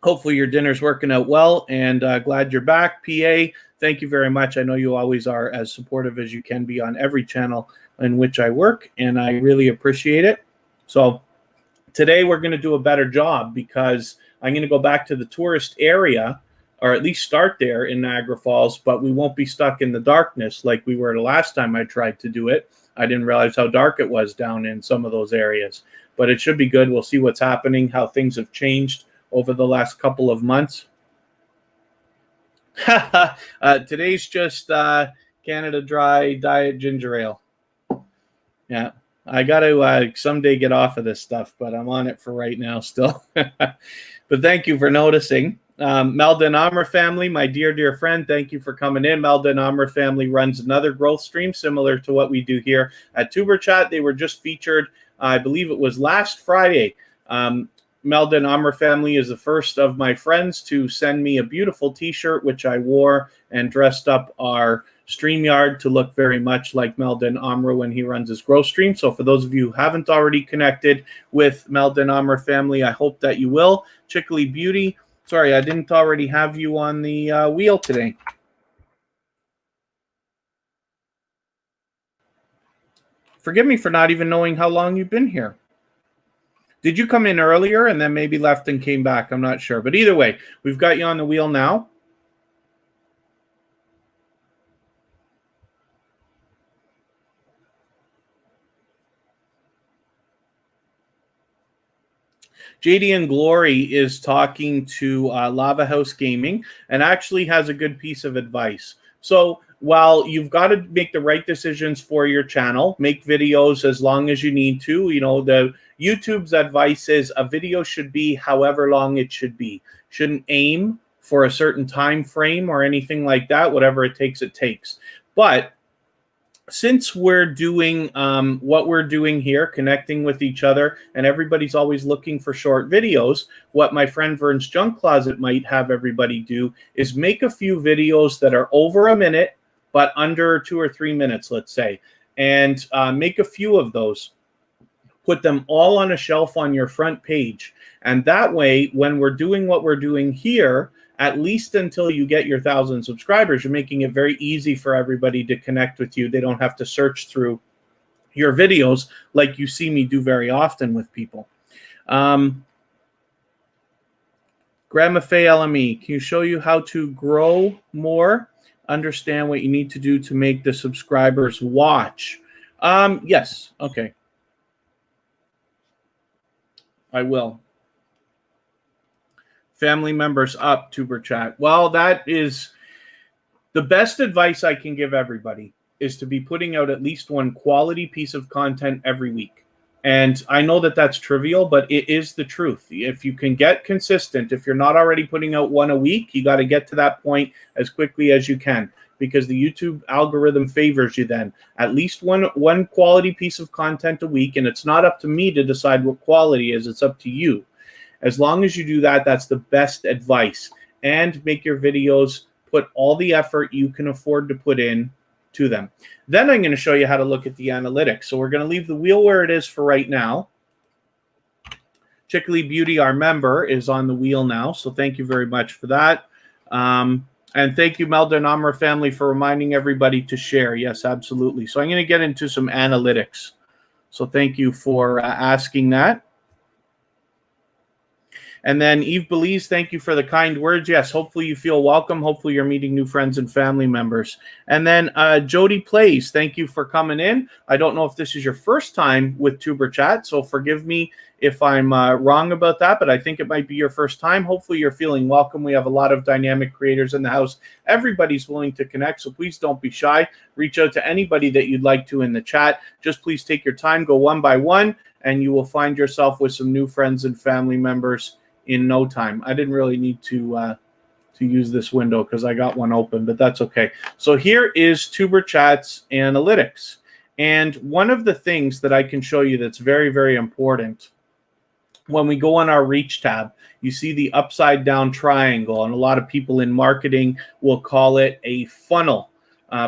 hopefully your dinner's working out well, and glad you're back. PA, thank you very much. I know you always are as supportive as you can be on every channel in which I work, and I really appreciate it. So today we're going to do a better job because I'm going to go back to the tourist area, or at least start there in Niagara Falls, but we won't be stuck in the darkness like we were the last time I tried to do it. I didn't realize how dark it was down in some of those areas, but it should be good. We'll see what's happening, how things have changed over the last couple of months. Today's just Canada Dry Diet Ginger Ale. Yeah, I got to someday get off of this stuff, but I'm on it for right now still. But thank you for noticing. Melda and Amr family, my dear friend, thank you for coming in. Melda and Amr family runs another growth stream similar to what we do here at TuberChat. They were just featured, I believe it was last Friday. Melda and Amr family is the first of my friends to send me a beautiful t-shirt, which I wore and dressed up our StreamYard to look very much like Melda and Amr when he runs his growth stream. So for those of you who haven't already connected with Melda and Amr family, I hope that you will. Chickly Beauty, sorry, I didn't already have you on the wheel today. Forgive me for not even knowing how long you've been here. Did you come in earlier and then maybe left and came back? I'm not sure. But either way, we've got you on the wheel now. JD and Glory is talking to Lava House Gaming and actually has a good piece of advice. So while you've got to make the right decisions for your channel, make videos as long as you need to, you know, the YouTube's advice is a video should be however long it should be. Shouldn't aim for a certain time frame or anything like that. Whatever it takes, it takes. But since we're doing what we're doing here, connecting with each other, and everybody's always looking for short videos, what my friend Vern's Junk Closet might have everybody do is make a few videos that are over a minute, but under 2 or 3 minutes, let's say, and make a few of those. Put them all on a shelf on your front page. And that way, when we're doing what we're doing here, at least until you get your 1,000 subscribers, you're making it very easy for everybody to connect with you. They don't have to search through your videos like you see me do very often with people. Grandma Faye LME, can you show you how to grow more? Understand what you need to do to make the subscribers watch. Yes, okay. I will. Family members up, tuberchat. Well, that is the best advice I can give everybody, is to be putting out at least one quality piece of content every week. And I know that that's trivial, but it is the truth. If you can get consistent, if you're not already putting out one a week, you got to get to that point as quickly as you can, because the YouTube algorithm favors you then. At least one quality piece of content a week, and it's not up to me to decide what quality is, it's up to you. As long as you do that, that's the best advice. And make your videos, put all the effort you can afford to put in to them. Then I'm going to show you how to look at the analytics. So we're going to leave the wheel where it is for right now. Chickly Beauty, our member, is on the wheel now. So thank you very much for that. And thank you, Melda and Amra family, for reminding everybody to share. Yes, absolutely. So I'm going to get into some analytics. So thank you for asking that. And then Eve Belize, thank you for the kind words. Yes, hopefully you feel welcome. Hopefully you're meeting new friends and family members. And then Jody Plays, thank you for coming in. I don't know if this is your first time with tuberchat, so forgive me if I'm wrong about that, but I think it might be your first time. Hopefully you're feeling welcome. We have a lot of dynamic creators in the house. Everybody's willing to connect, so please don't be shy. Reach out to anybody that you'd like to in the chat. Just please take your time, go one by one, and you will find yourself with some new friends and family members in no time. I didn't really need to use this window because I got one open, but that's okay. So here is tuberchat's analytics. And one of the things that I can show you that's very, very important, when we go on our reach tab, you see the upside down triangle, and a lot of people in marketing will call it a funnel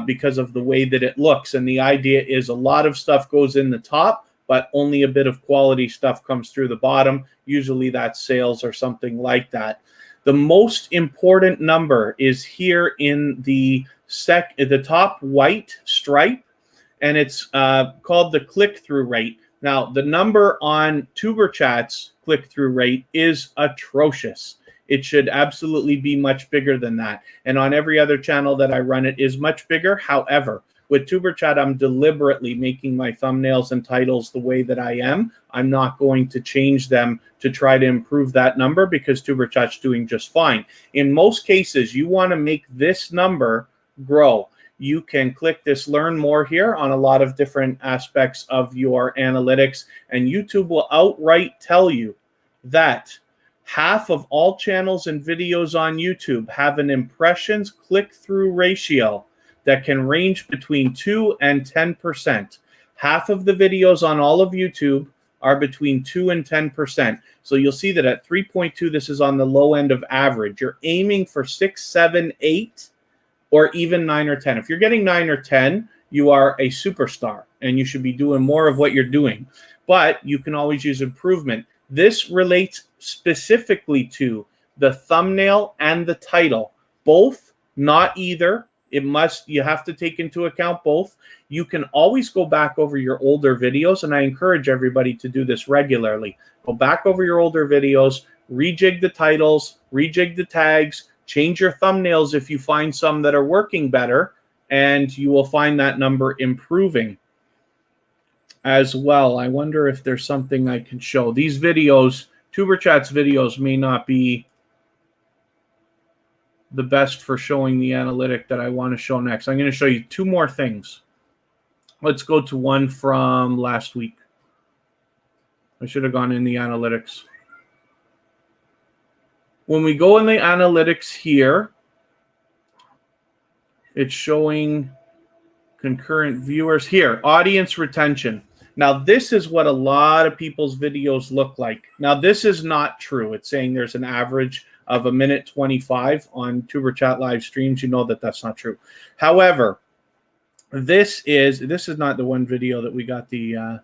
because of the way that it looks. And the idea is a lot of stuff goes in the top, but only a bit of quality stuff comes through the bottom. Usually that's sales or something like that. The most important number is here in the top white stripe, and it's called the click-through rate. Now, the number on tuberchat's click-through rate is atrocious. It should absolutely be much bigger than that. And on every other channel that I run, it is much bigger. However, with tuberchat, I'm deliberately making my thumbnails and titles the way that I am. I'm not going to change them to try to improve that number because tuberchat's doing just fine. In most cases, you want to make this number grow. You can click this learn more here on a lot of different aspects of your analytics, and YouTube will outright tell you that half of all channels and videos on YouTube have an impressions click-through ratio that can range between 2 and 10%. Half of the videos on all of YouTube are between 2 and 10%. So you'll see that at 3.2, this is on the low end of average. You're aiming for 6, 7, 8, or even 9 or 10. If you're getting 9 or 10, you are a superstar, and you should be doing more of what you're doing. But you can always use improvement. This relates specifically to the thumbnail and the title. Both, not either. You have to take into account both. You can always go back over your older videos, and I encourage everybody to do this regularly. Go back over your older videos, rejig the titles, rejig the tags, change your thumbnails if you find some that are working better, and you will find that number improving as well. I wonder if there's something I can show. These videos, TuberChat's videos may not be the best for showing the analytic that I want to show next. I'm going to show you two more things. Let's go to one from last week. I should have gone in the analytics. When we go in the analytics here, it's showing concurrent viewers here, audience retention. Now, this is what a lot of people's videos look like. Now, this is not true. It's saying there's an average of 1:25 on TuberChat live streams. You know that that's not true. However, this is not the one video that we got the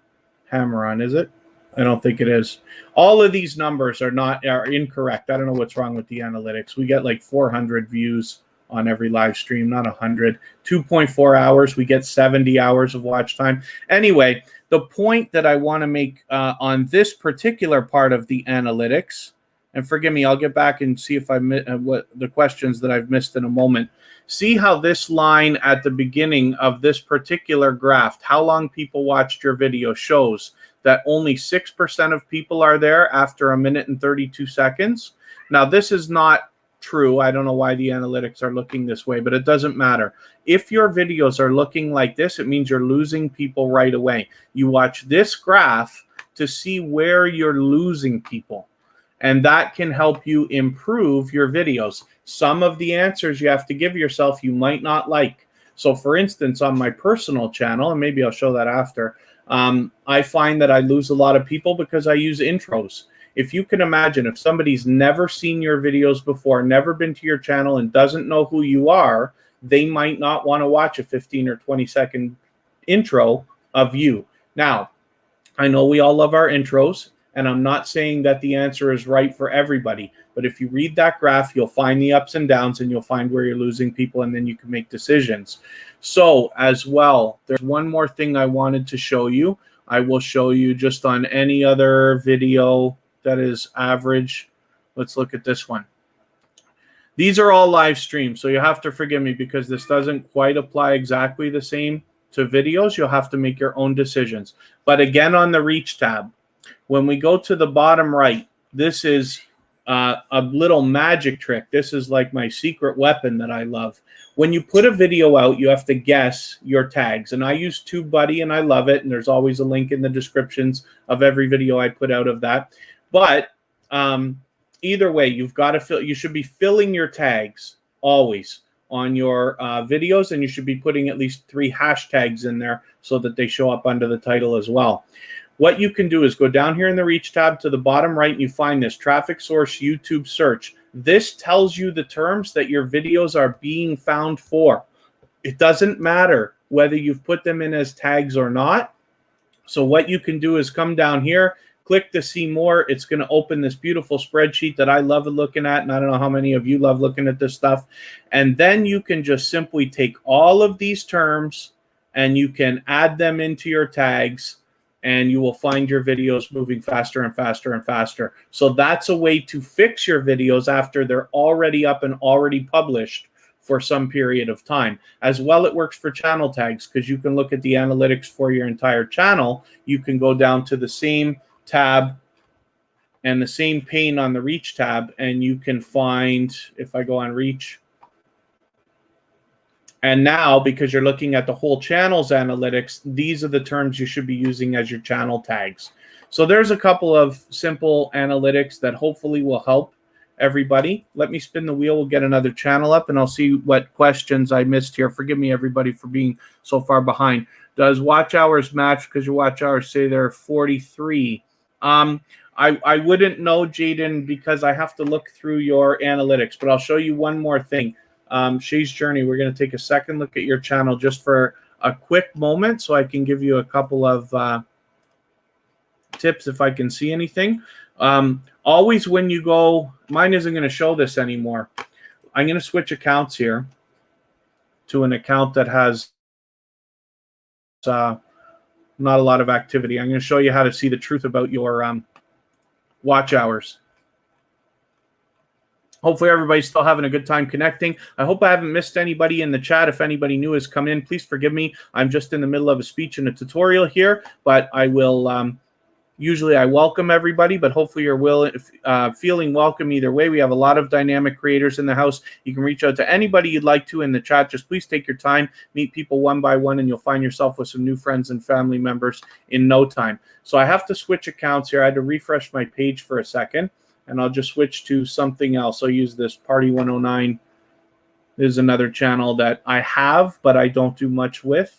hammer on, is it? I don't think it is. All of these numbers are incorrect. I don't know what's wrong with the analytics. We get like 400 views on every live stream, not 100. 2.4 hours. We get 70 hours of watch time. Anyway, the point that I want to make on this particular part of the analytics, and forgive me, I'll get back and see if I what the questions that I've missed in a moment. See how this line at the beginning of this particular graph, how long people watched your video, shows that only 6% of people are there after 1:32 seconds. Now, this is not true. I don't know why the analytics are looking this way, but it doesn't matter. If your videos are looking like this, it means you're losing people right away. You watch this graph to see where you're losing people, and that can help you improve your videos. Some of the answers you have to give yourself you might not like. So, for instance, on my personal channel, and maybe I'll show that after, I find that I lose a lot of people because I use intros. If you can imagine, if somebody's never seen your videos before, never been to your channel, and doesn't know who you are, they might not want to watch a 15 or 20-second intro of you. Now, I know we all love our intros, and I'm not saying that the answer is right for everybody. But if you read that graph, you'll find the ups and downs, and you'll find where you're losing people, and then you can make decisions. So as well, there's one more thing I wanted to show you. I will show you just on any other video that is average. Let's look at this one. These are all live streams, so you have to forgive me because this doesn't quite apply exactly the same to videos. You'll have to make your own decisions. But again, on the reach tab, when we go to the bottom right, this is a little magic trick. This is like my secret weapon that I love. When you put a video out, you have to guess your tags. And I use TubeBuddy, and I love it. And there's always a link in the descriptions of every video I put out of that. But either way, you've got to fill. You should be filling your tags always on your videos, and you should be putting at least 3 hashtags in there so that they show up under the title as well. What you can do is go down here in the reach tab to the bottom right, and you find this traffic source YouTube search. This tells you the terms that your videos are being found for. It doesn't matter whether you've put them in as tags or not. So what you can do is come down here, click to see more. It's going to open this beautiful spreadsheet that I love looking at, and I don't know how many of you love looking at this stuff. And then you can just simply take all of these terms and you can add them into your tags, and you will find your videos moving faster and faster and faster. So that's a way to fix your videos after they're already up and already published for some period of time. As well, it works for channel tags because you can look at the analytics for your entire channel. You can go down to the same tab and the same pane on the reach tab, and you can find, if I go on reach, and now, because you're looking at the whole channel's analytics, these are the terms you should be using as your channel tags. So there's a couple of simple analytics that hopefully will help everybody. Let me spin the wheel. We'll get another channel up, and I'll see what questions I missed here. Forgive me, everybody, for being so far behind. Does watch hours match? Because your watch hours say they're 43. I wouldn't know, Jaden, because I have to look through your analytics. But I'll show you one more thing. She's Journey, we're going to take a second look at your channel just for a quick moment so I can give you a couple of tips if I can see anything. Always when you go, mine isn't going to show this anymore. I'm going to switch accounts here to an account that has not a lot of activity. I'm going to show you how to see the truth about your watch hours. Hopefully everybody's still having a good time connecting. I hope I haven't missed anybody in the chat. If anybody new has come in, please forgive me. I'm just in the middle of a speech and a tutorial here, but I will Usually I welcome everybody, but hopefully you're feeling welcome either way. We have a lot of dynamic creators in the house. You can reach out to anybody you'd like to in the chat. Just please take your time, meet people one by one, and you'll find yourself with some new friends and family members in no time. So I have to switch accounts here. I had to refresh my page for a second, and I'll just switch to something else. I'll use this Party 109. This is another channel that I have, but I don't do much with.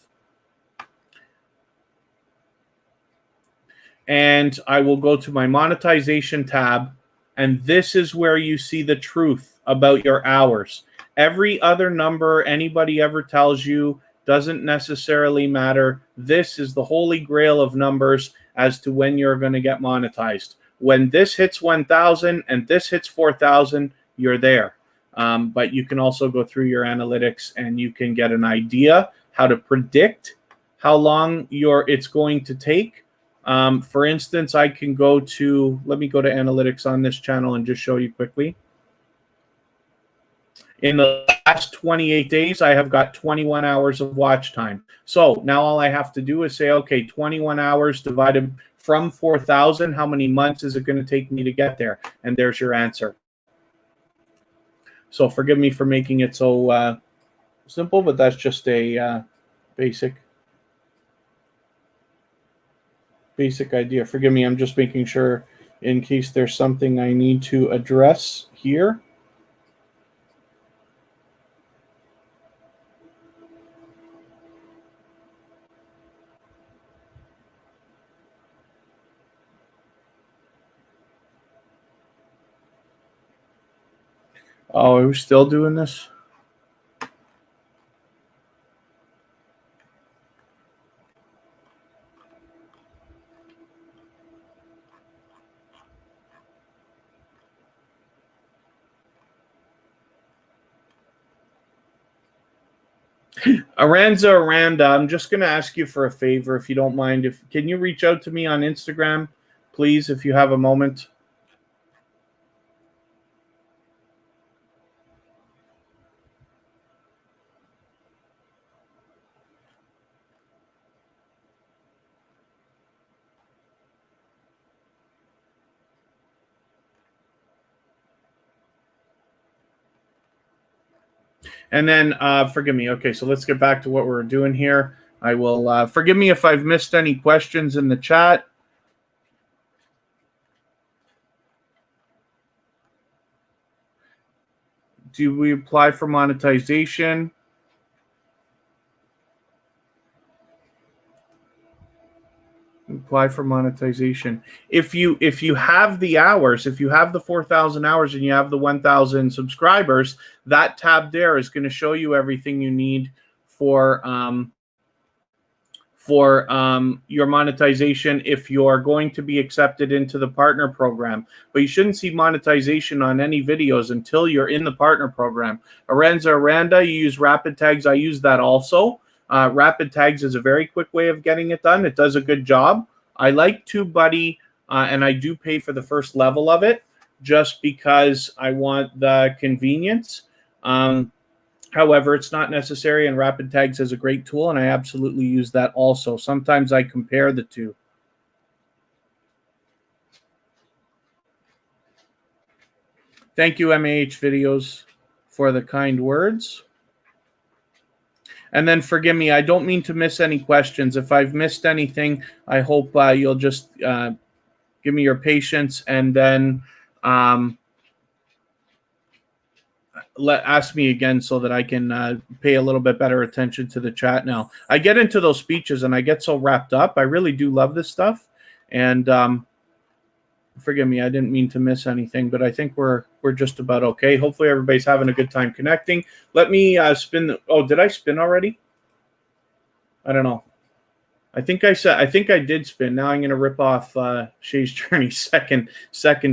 And I will go to my monetization tab, and this is where you see the truth about your hours. Every other number anybody ever tells you doesn't necessarily matter. This is the holy grail of numbers as to when you're going to get monetized. When this hits 1,000 and this hits 4,000, you're there. But you can also go through your analytics and you can get an idea how to predict how long it's going to take. For instance, I can go to, let me go to analytics on this channel and just show you quickly. In the last 28 days, I have got 21 hours of watch time. So now all I have to do is say, okay, 21 hours divided from 4,000, how many months is it going to take me to get there? And there's your answer. So forgive me for making it so simple, but that's just a basic idea. Forgive me, I'm just making sure in case there's something I need to address here. Oh, are we still doing this? Aranda, I'm just going to ask you for a favor, if you don't mind. Can you reach out to me on Instagram, please, if you have a moment? And then, forgive me. Okay, so let's get back to what we're doing here. I will, forgive me if I've missed any questions in the chat. Do we apply for monetization? Apply for monetization. If you have the hours, if you have the 4,000 hours and you have the 1,000 subscribers, that tab there is going to show you everything you need for your monetization if you're going to be accepted into the partner program. But you shouldn't see monetization on any videos until you're in the partner program. Aranda, you use rapid tags. I use that also. Rapid tags is a very quick way of getting it done. It does a good job. I like TubeBuddy, and I do pay for the first level of it just because I want the convenience. However, it's not necessary, and rapid tags is a great tool, and I absolutely use that also. Sometimes I compare the two. Thank you, MAH Videos, for the kind words. And then forgive me, I don't mean to miss any questions. If I've missed anything, I hope you'll just give me your patience and then ask me again so that I can pay a little bit better attention to the chat now. I get into those speeches and I get so wrapped up. I really do love this stuff. And forgive me, I didn't mean to miss anything, but I think we're just about okay. Hopefully everybody's having a good time connecting. Let me spin. Oh, did I spin already? I don't know. I think I did spin. Now I'm going to rip off Shay's Journey second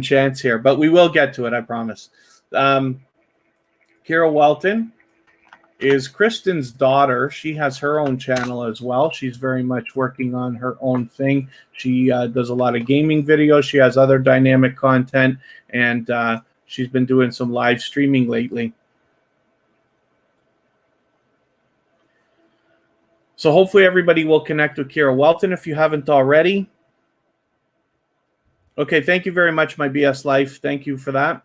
chance here, but we will get to it, I promise. Kira Welton is Kristen's daughter. She has her own channel as well. She's very much working on her own thing. She does a lot of gaming videos. She has other dynamic content, and she's been doing some live streaming lately. So hopefully everybody will connect with Kira Welton if you haven't already. Okay, thank you very much, my BS Life. Thank you for that.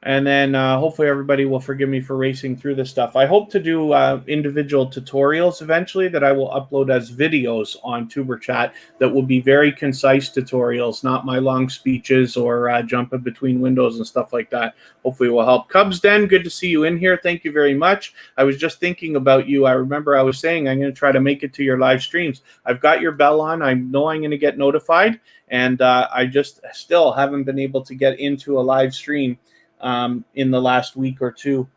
And then hopefully everybody will forgive me for racing through this stuff. I hope to do individual tutorials eventually that I will upload as videos on tuberchat that will be very concise tutorials, not my long speeches or jumping between windows and stuff like that. Hopefully it will help. Cubs Den, good to see you in here. Thank you very much. I was just thinking about you. I remember I was saying I'm going to try to make it to your live streams. I've got your bell on. I know I'm going to get notified. And I just still haven't been able to get into a live stream in the last week or two.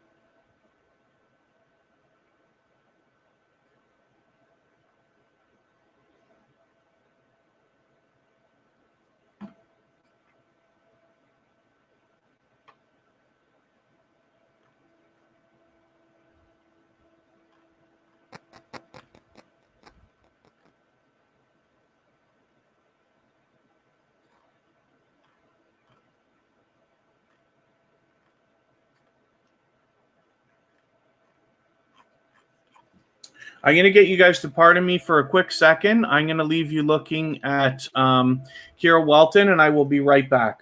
I'm going to get you guys to pardon me for a quick second. I'm going to leave you looking at Kira Welton, and I will be right back.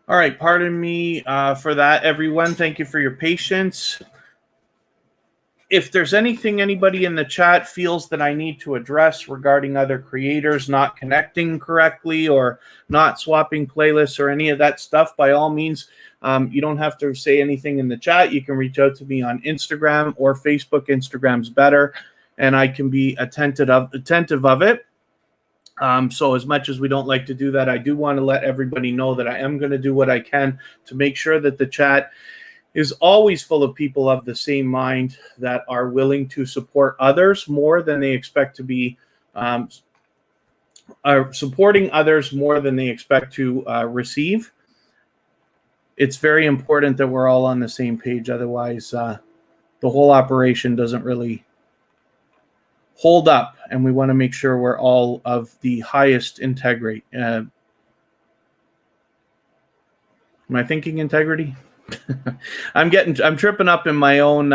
All right, pardon me for that, everyone. Thank you for your patience. If there's anything anybody in the chat feels that I need to address regarding other creators not connecting correctly or not swapping playlists or any of that stuff, by all means, you don't have to say anything in the chat. You can reach out to me on Instagram or Facebook. Instagram's better, and I can be attentive of it. So as much as we don't like to do that, I do want to let everybody know that I am going to do what I can to make sure that the chat is always full of people of the same mind that are willing to support others more than they expect to be, are supporting others more than they expect to receive. It's very important that we're all on the same page. Otherwise, the whole operation doesn't really hold up, and we want to make sure we're all of the highest integrity. Am I thinking integrity? I'm tripping up in my own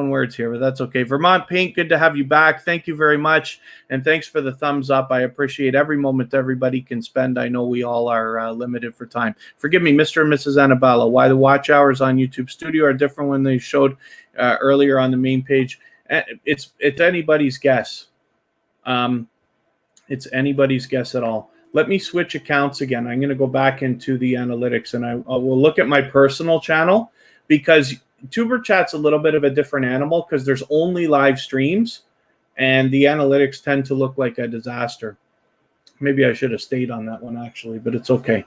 words here, but that's okay. Vermont Paint, good to have you back. Thank you very much, and thanks for the thumbs up. I appreciate every moment everybody can spend. I know we all are limited for time. Forgive me, Mr. and Mrs. Annabella. Why the watch hours on YouTube Studio are different when they showed earlier on the main page? It's anybody's guess. It's anybody's guess at all. Let me switch accounts again. I'm going to go back into the analytics, and I will look at my personal channel, because tuberchat's a little bit of a different animal because there's only live streams, and the analytics tend to look like a disaster. Maybe I should have stayed on that one, actually, but it's okay.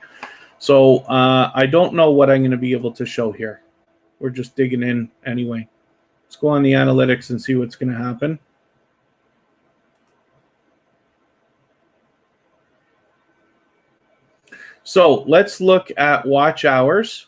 So I don't know what I'm going to be able to show here. We're just digging in anyway. Let's go on the analytics and see what's going to happen. So let's look at watch hours.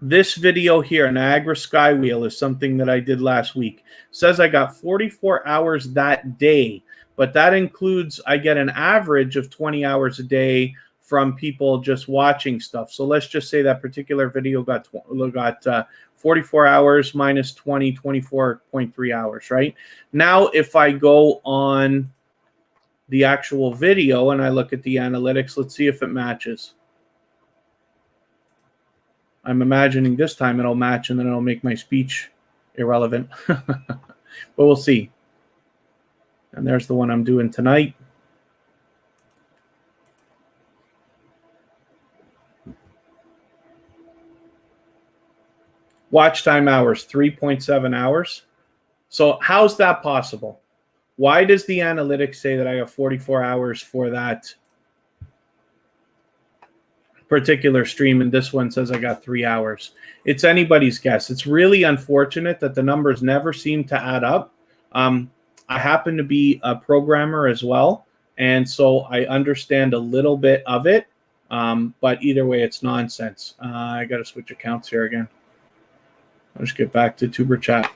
This video here, Niagara Sky Wheel, is something that I did last week. It says I got 44 hours that day, but that includes I get an average of 20 hours a day from people just watching stuff. So let's just say that particular video got 44 hours minus 20, 24.3 hours, right? Now, if I go on the actual video and I look at the analytics, let's see if it matches. I'm imagining this time it'll match and then it'll make my speech irrelevant. But we'll see. And there's the one I'm doing tonight. Watch time hours, 3.7 hours. So how's that possible? Why does the analytics say that I have 44 hours for that particular stream, and this one says I got 3 hours? It's anybody's guess. It's really unfortunate that the numbers never seem to add up. I happen to be a programmer as well, and so I understand a little bit of it, but either way, it's nonsense. I got to switch accounts here again. I'll just get back to TuberChat.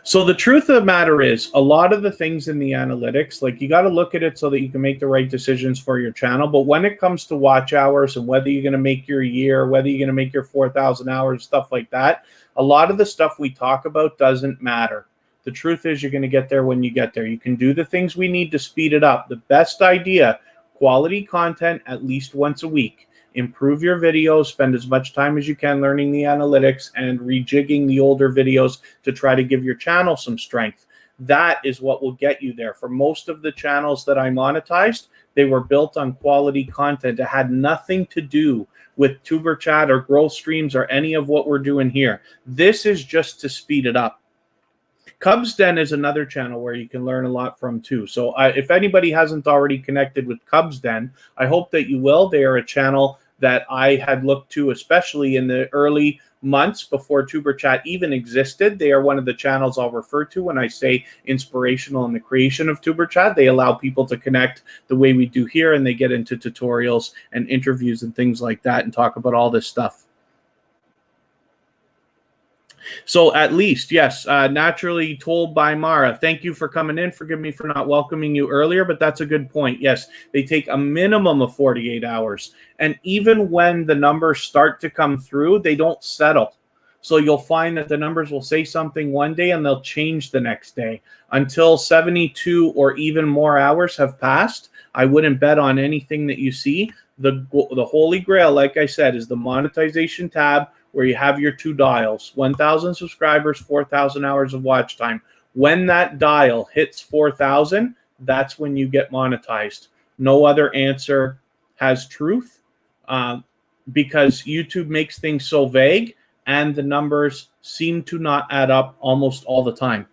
So the truth of the matter is, a lot of the things in the analytics, like, you got to look at it so that you can make the right decisions for your channel. But when it comes to watch hours and whether you're going to make your year, whether you're going to make your 4,000 hours, stuff like that, a lot of the stuff we talk about doesn't matter. The truth is, you're going to get there when you get there. You can do the things we need to speed it up. The best idea, quality content at least once a week. Improve your videos, spend as much time as you can learning the analytics and rejigging the older videos to try to give your channel some strength. That is what will get you there. For most of the channels that I monetized, they were built on quality content. It had nothing to do with TuberChat or growth streams or any of what we're doing here. This is just to speed it up. Cubs Den is another channel where you can learn a lot from too. So if anybody hasn't already connected with Cubs Den, I hope that you will. They are a channel that I had looked to, especially in the early months before TuberChat even existed. They are one of the channels I'll refer to when I say inspirational in the creation of TuberChat. They allow people to connect the way we do here, and they get into tutorials and interviews and things like that and talk about all this stuff. So at least, yes, naturally told by Mara. Thank you for coming in. Forgive me for not welcoming you earlier, but that's a good point. Yes, they take a minimum of 48 hours. And even when the numbers start to come through, they don't settle. So you'll find that the numbers will say something one day and they'll change the next day. Until 72 or even more hours have passed, I wouldn't bet on anything that you see. The holy grail, like I said, is the monetization tab, where you have your two dials, 1,000 subscribers, 4,000 hours of watch time. When that dial hits 4,000, that's when you get monetized. No other answer has truth, because YouTube makes things so vague and the numbers seem to not add up almost all the time.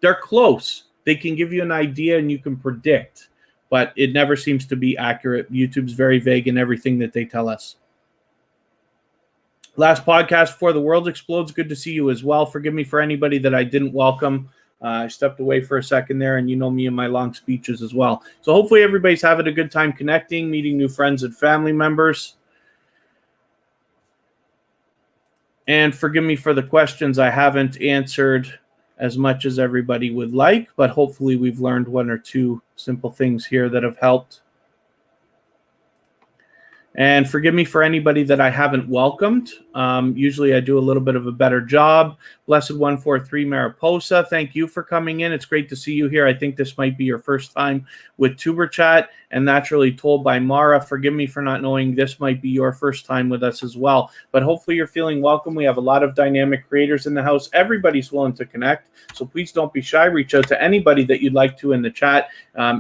They're close. They can give you an idea and you can predict, but it never seems to be accurate. YouTube's very vague in everything that they tell us. Last podcast before the world explodes. Good to see you as well. Forgive me for anybody that I didn't welcome. I stepped away for a second there, and you know me and my long speeches as well. So hopefully everybody's having a good time connecting, meeting new friends and family members. And forgive me for the questions I haven't answered as much as everybody would like, but hopefully we've learned one or two simple things here that have helped. And forgive me for anybody that I haven't welcomed. Usually I do a little bit of a better job. Blessed 143 Mariposa, thank you for coming in. It's great to see you here. I think this might be your first time with TuberChat. And naturally told by Mara, forgive me for not knowing this might be your first time with us as well. But hopefully you're feeling welcome. We have a lot of dynamic creators in the house. Everybody's willing to connect. So please don't be shy. Reach out to anybody that you'd like to in the chat.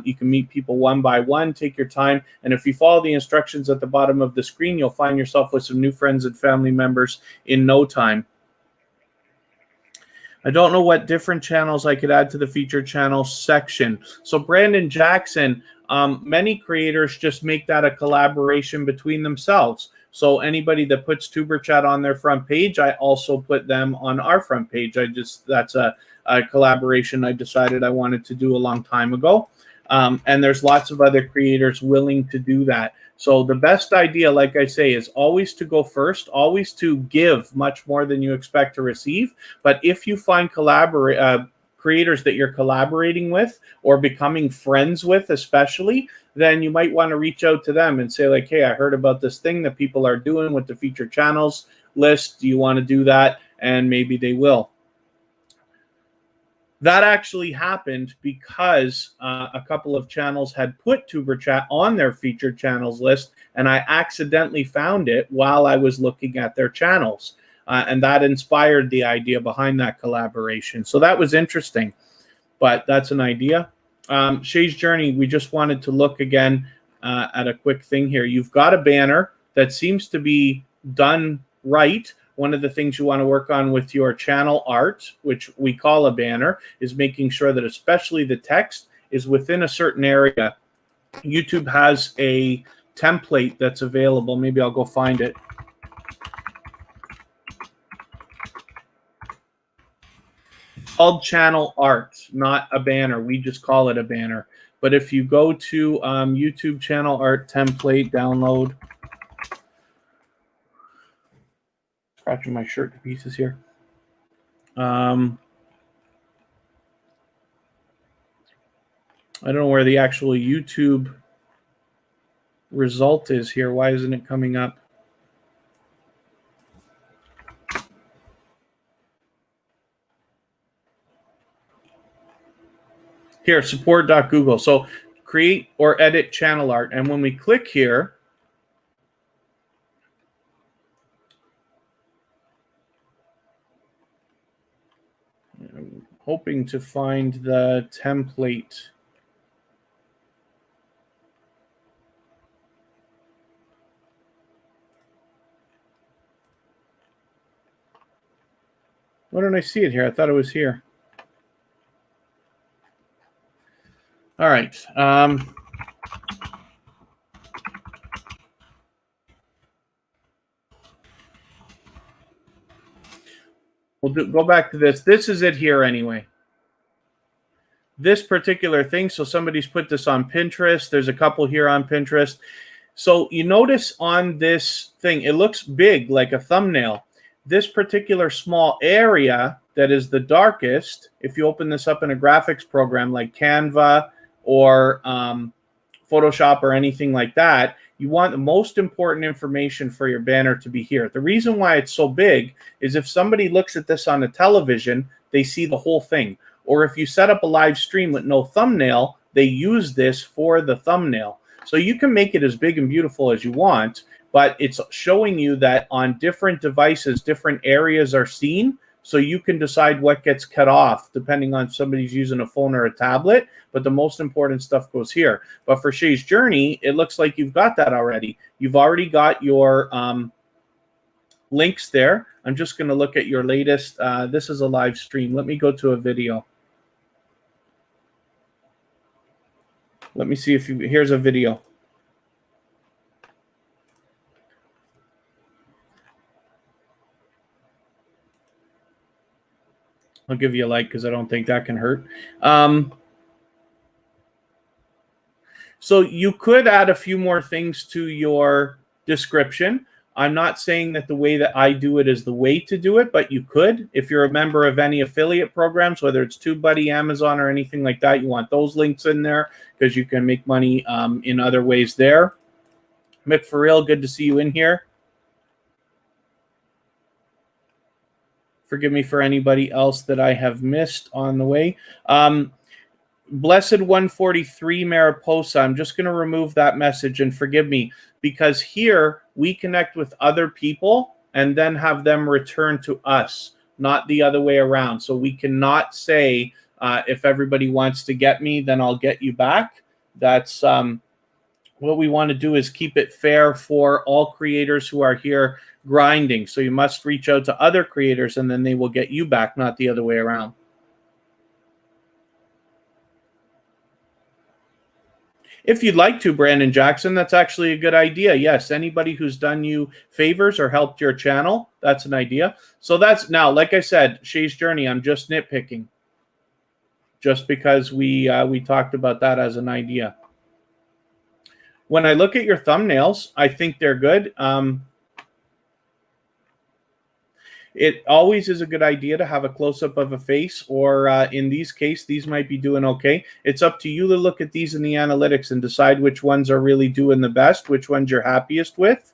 You can meet people one by one. Take your time. And if you follow the instructions at the bottom of the screen, you'll find yourself with some new friends and family members in no time. I don't know what different channels I could add to the featured channels section. So Brandon Jackson, many creators just make that a collaboration between themselves. So anybody that puts TuberChat on their front page, I also put them on our front page. That's a collaboration I decided I wanted to do a long time ago. And there's lots of other creators willing to do that. So the best idea, like I say, is always to go first, always to give much more than you expect to receive. But if you find creators that you're collaborating with or becoming friends with, especially, then you might want to reach out to them and say, like, hey, I heard about this thing that people are doing with the featured channels list. Do you want to do that? And maybe they will. That actually happened because a couple of channels had put tuberchat on their featured channels list, and I accidentally found it while I was looking at their channels. And that inspired the idea behind that collaboration. So that was interesting, but that's an idea. Shay's Journey, we just wanted to look again at a quick thing here. You've got a banner that seems to be done right. One of the things you want to work on with your channel art, which we call a banner, is making sure that especially the text is within a certain area. YouTube has a template that's available. Maybe I'll go find it. Called channel art, not a banner. We just call it a banner. But if you go to YouTube channel art template, download. Scratching my shirt to pieces here. I don't know where the actual YouTube result is here. Why isn't it coming up? Here, support.google. So create or edit channel art. And when we click here, I'm hoping to find the template. Why don't I see it here? I thought it was here. All right. We'll go back to this. This is it here anyway. This particular thing. So somebody's put this on Pinterest. There's a couple here on Pinterest. So you notice on this thing, it looks big, like a thumbnail. This particular small area that is the darkest, if you open this up in a graphics program like Canva or Photoshop or anything like that, you want the most important information for your banner to be here. The reason why it's so big is if somebody looks at this on a television, they see the whole thing. Or if you set up a live stream with no thumbnail, they use this for the thumbnail. So you can make it as big and beautiful as you want, but it's showing you that on different devices, different areas are seen. So you can decide what gets cut off depending on if somebody's using a phone or a tablet. But the most important stuff goes here. But for Shay's Journey, it looks like you've got that already. You've already got your links there. I'm just going to look at your latest. This is a live stream. Let me go to a video. Let me see if you, here's a video. I'll give you a like because I don't think that can hurt. So you could add a few more things to your description. I'm not saying that the way that I do it is the way to do it, but you could. If you're a member of any affiliate programs, whether it's TubeBuddy, Amazon, or anything like that, you want those links in there because you can make money in other ways there. Mick, for real, good to see you in here. Forgive me for anybody else that I have missed on the way. Blessed 143 Mariposa, I'm just going to remove that message and forgive me because here we connect with other people and then have them return to us, not the other way around. So we cannot say if everybody wants to get me, then I'll get you back. That's what we want to do is keep it fair for all creators who are here grinding. So you must reach out to other creators and then they will get you back, not the other way around. If you'd like to, Brandon Jackson, that's actually a good idea. Yes, anybody who's done you favors or helped your channel, that's an idea. So that's now, like I said, Shay's Journey, I'm just nitpicking. just because we talked about that as an idea. When I look at your thumbnails, I think they're good. It always is a good idea to have a close-up of a face, or in these cases, these might be doing okay. It's up to you to look at these in the analytics and decide which ones are really doing the best, which ones you're happiest with.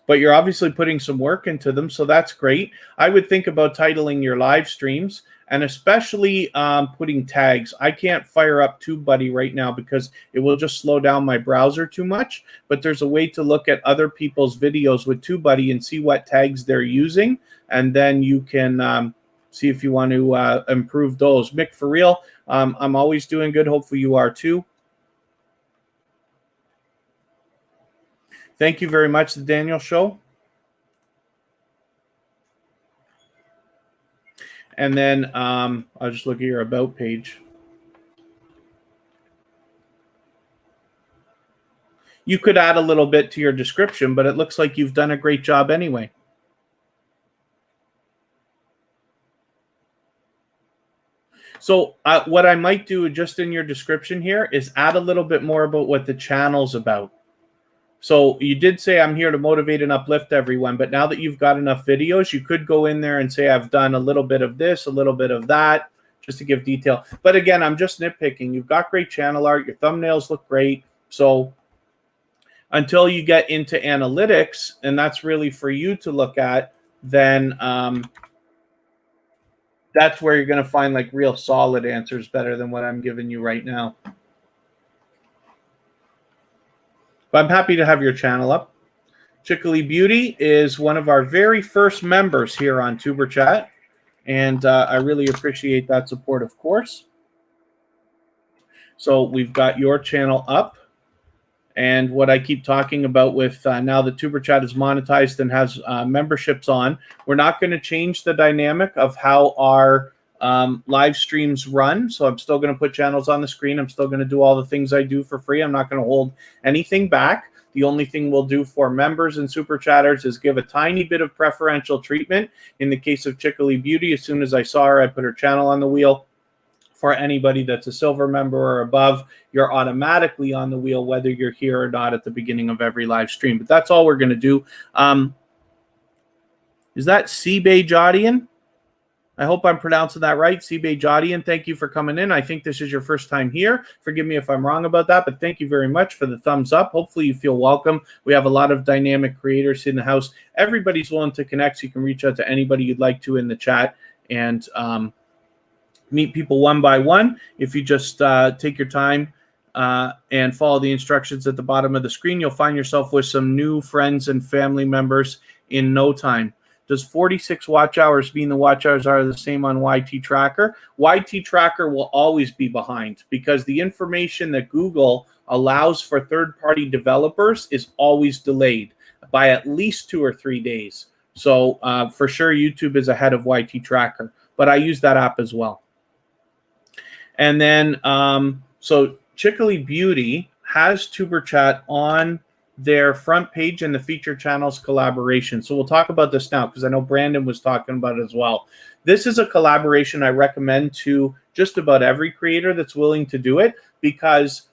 But you're obviously putting some work into them, so that's great. I would think about titling your live streams, and especially putting tags. I can't fire up TubeBuddy right now because it will just slow down my browser too much, but there's a way to look at other people's videos with TubeBuddy and see what tags they're using, and then you can see if you want to improve those. Mick, for real, I'm always doing good. Hopefully you are too. Thank you very much, The Daniel Show. And then I'll just look at your About page. You could add a little bit to your description, but it looks like you've done a great job anyway. So what I might do just in your description here is add a little bit more about what the channel's about. So you did say I'm here to motivate and uplift everyone, but now that you've got enough videos, you could go in there and say I've done a little bit of this, a little bit of that, just to give detail. But again, I'm just nitpicking. You've got great channel art. Your thumbnails look great. So until you get into analytics, and that's really for you to look at, then that's where you're going to find like real solid answers better than what I'm giving you right now. But I'm happy to have your channel up. Chickly Beauty is one of our very first members here on TuberChat, and I really appreciate that support, of course. So we've got your channel up, and what I keep talking about with now that TuberChat is monetized and has memberships on, we're not going to change the dynamic of how our live streams run. So I'm still going to put channels on the screen. I'm still going to do all the things I do for free. I'm not going to hold anything back. The only thing we'll do for members and super chatters is give a tiny bit of preferential treatment. In the case of Chickly Beauty, as soon as I saw her, I put her channel on the wheel. For anybody that's a silver member or above, you're automatically on the wheel, whether you're here or not at the beginning of every live stream. But that's all we're going to do. Is that Seabay Jodian? I hope I'm pronouncing that right. Seabay Jodian, thank you for coming in. I think this is your first time here. Forgive me if I'm wrong about that, but thank you very much for the thumbs up. Hopefully you feel welcome. We have a lot of dynamic creators in the house. Everybody's willing to connect, so you can reach out to anybody you'd like to in the chat and meet people one by one. If you just take your time and follow the instructions at the bottom of the screen, you'll find yourself with some new friends and family members in no time. Does 46 watch hours mean the watch hours are the same on YT Tracker? YT Tracker will always be behind because the information that Google allows for third-party developers is always delayed by at least 2 or 3 days. So for sure, YouTube is ahead of YT Tracker, but I use that app as well. And then, so Chickly Beauty has TuberChat on their front page in the feature channels collaboration. So we'll talk about this now because I know Brandon was talking about it as well. This is a collaboration I recommend to just about every creator that's willing to do it because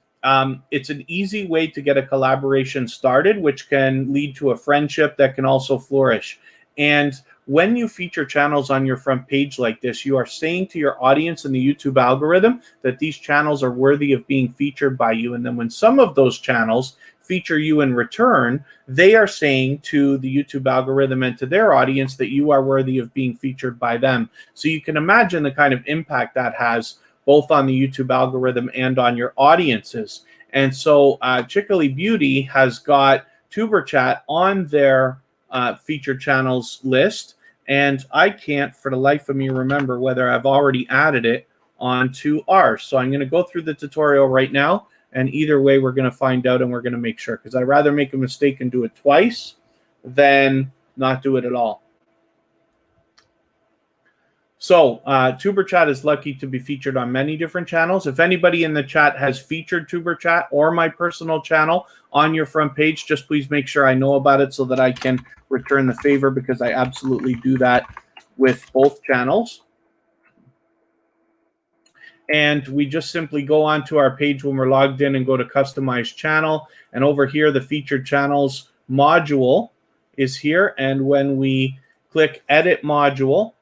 it's an easy way to get a collaboration started, which can lead to a friendship that can also flourish. And when you feature channels on your front page like this, you are saying to your audience in the YouTube algorithm that these channels are worthy of being featured by you. And then when some of those channels feature you in return, they are saying to the YouTube algorithm and to their audience that you are worthy of being featured by them. So you can imagine the kind of impact that has both on the YouTube algorithm and on your audiences. And so Chickly Beauty has got TuberChat on their featured channels list, and I can't for the life of me remember whether I've already added it onto ours. So I'm going to go through the tutorial right now, and either way we're going to find out and we're going to make sure, because I'd rather make a mistake and do it twice than not do it at all. So TuberChat is lucky to be featured on many different channels. If anybody in the chat has featured TuberChat or my personal channel on your front page, just please make sure I know about it so that I can return the favor, because I absolutely do that with both channels. And we just simply go onto our page when we're logged in and go to customize channel. And over here, the featured channels module is here. And when we click edit module,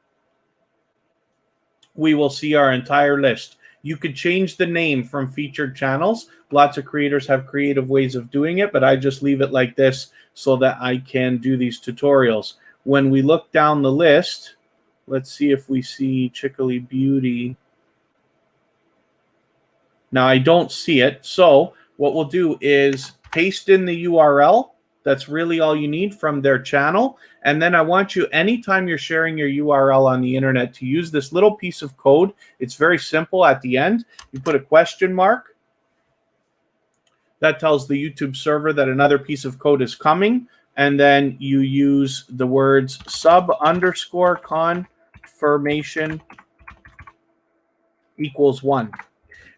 we will see our entire list. You could change the name from featured channels. Lots of creators have creative ways of doing it, but I just leave it like this so that I can do these tutorials. When we look down the list, let's see if we see Chickly Beauty. Now I don't see it. So what we'll do is paste in the URL. That's really all you need from their channel. And then I want you, anytime you're sharing your URL on the internet, to use this little piece of code. It's very simple. At the end, you put a question mark. That tells the YouTube server that another piece of code is coming. And then you use the words sub_confirmation equals 1.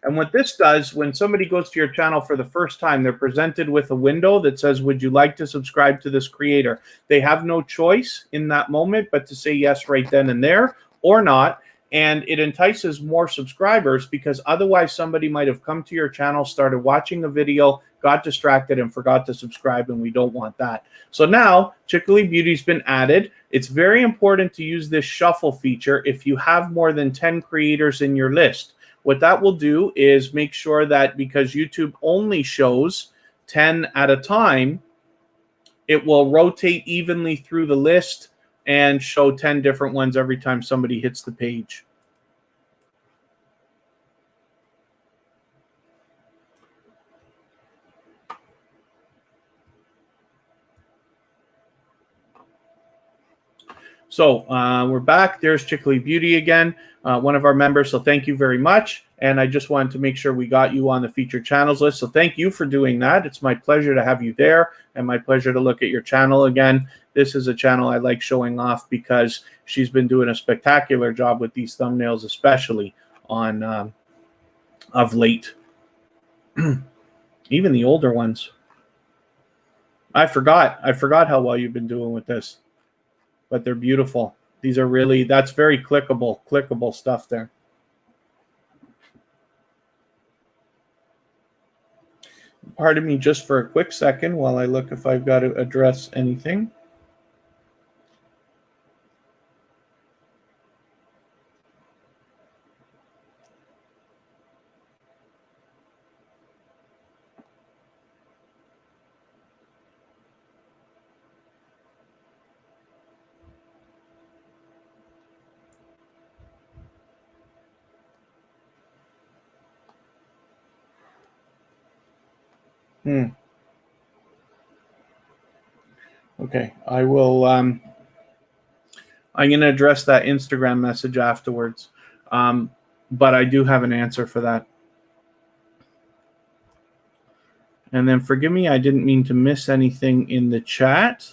And what this does, when somebody goes to your channel for the first time, they're presented with a window that says, would you like to subscribe to this creator? They have no choice in that moment but to say yes right then and there or not. And it entices more subscribers because otherwise somebody might have come to your channel, started watching a video, got distracted, and forgot to subscribe, and we don't want that. So now Chickly Beauty's been added. It's very important to use this shuffle feature if you have more than 10 creators in your list. What that will do is make sure that, because YouTube only shows 10 at a time, it will rotate evenly through the list and show 10 different ones every time somebody hits the page. So we're back. There's Chickly Beauty again, one of our members. So thank you very much. And I just wanted to make sure we got you on the featured channels list. So thank you for doing that. It's my pleasure to have you there and my pleasure to look at your channel again. This is a channel I like showing off because she's been doing a spectacular job with these thumbnails, especially on of late. Even the older ones. I forgot how well you've been doing with this. But they're beautiful. These are really, that's very clickable stuff there. Pardon me just for a quick second while I look if I've got to address anything. Okay, I will. I'm going to address that Instagram message afterwards, but I do have an answer for that. And then forgive me, I didn't mean to miss anything in the chat.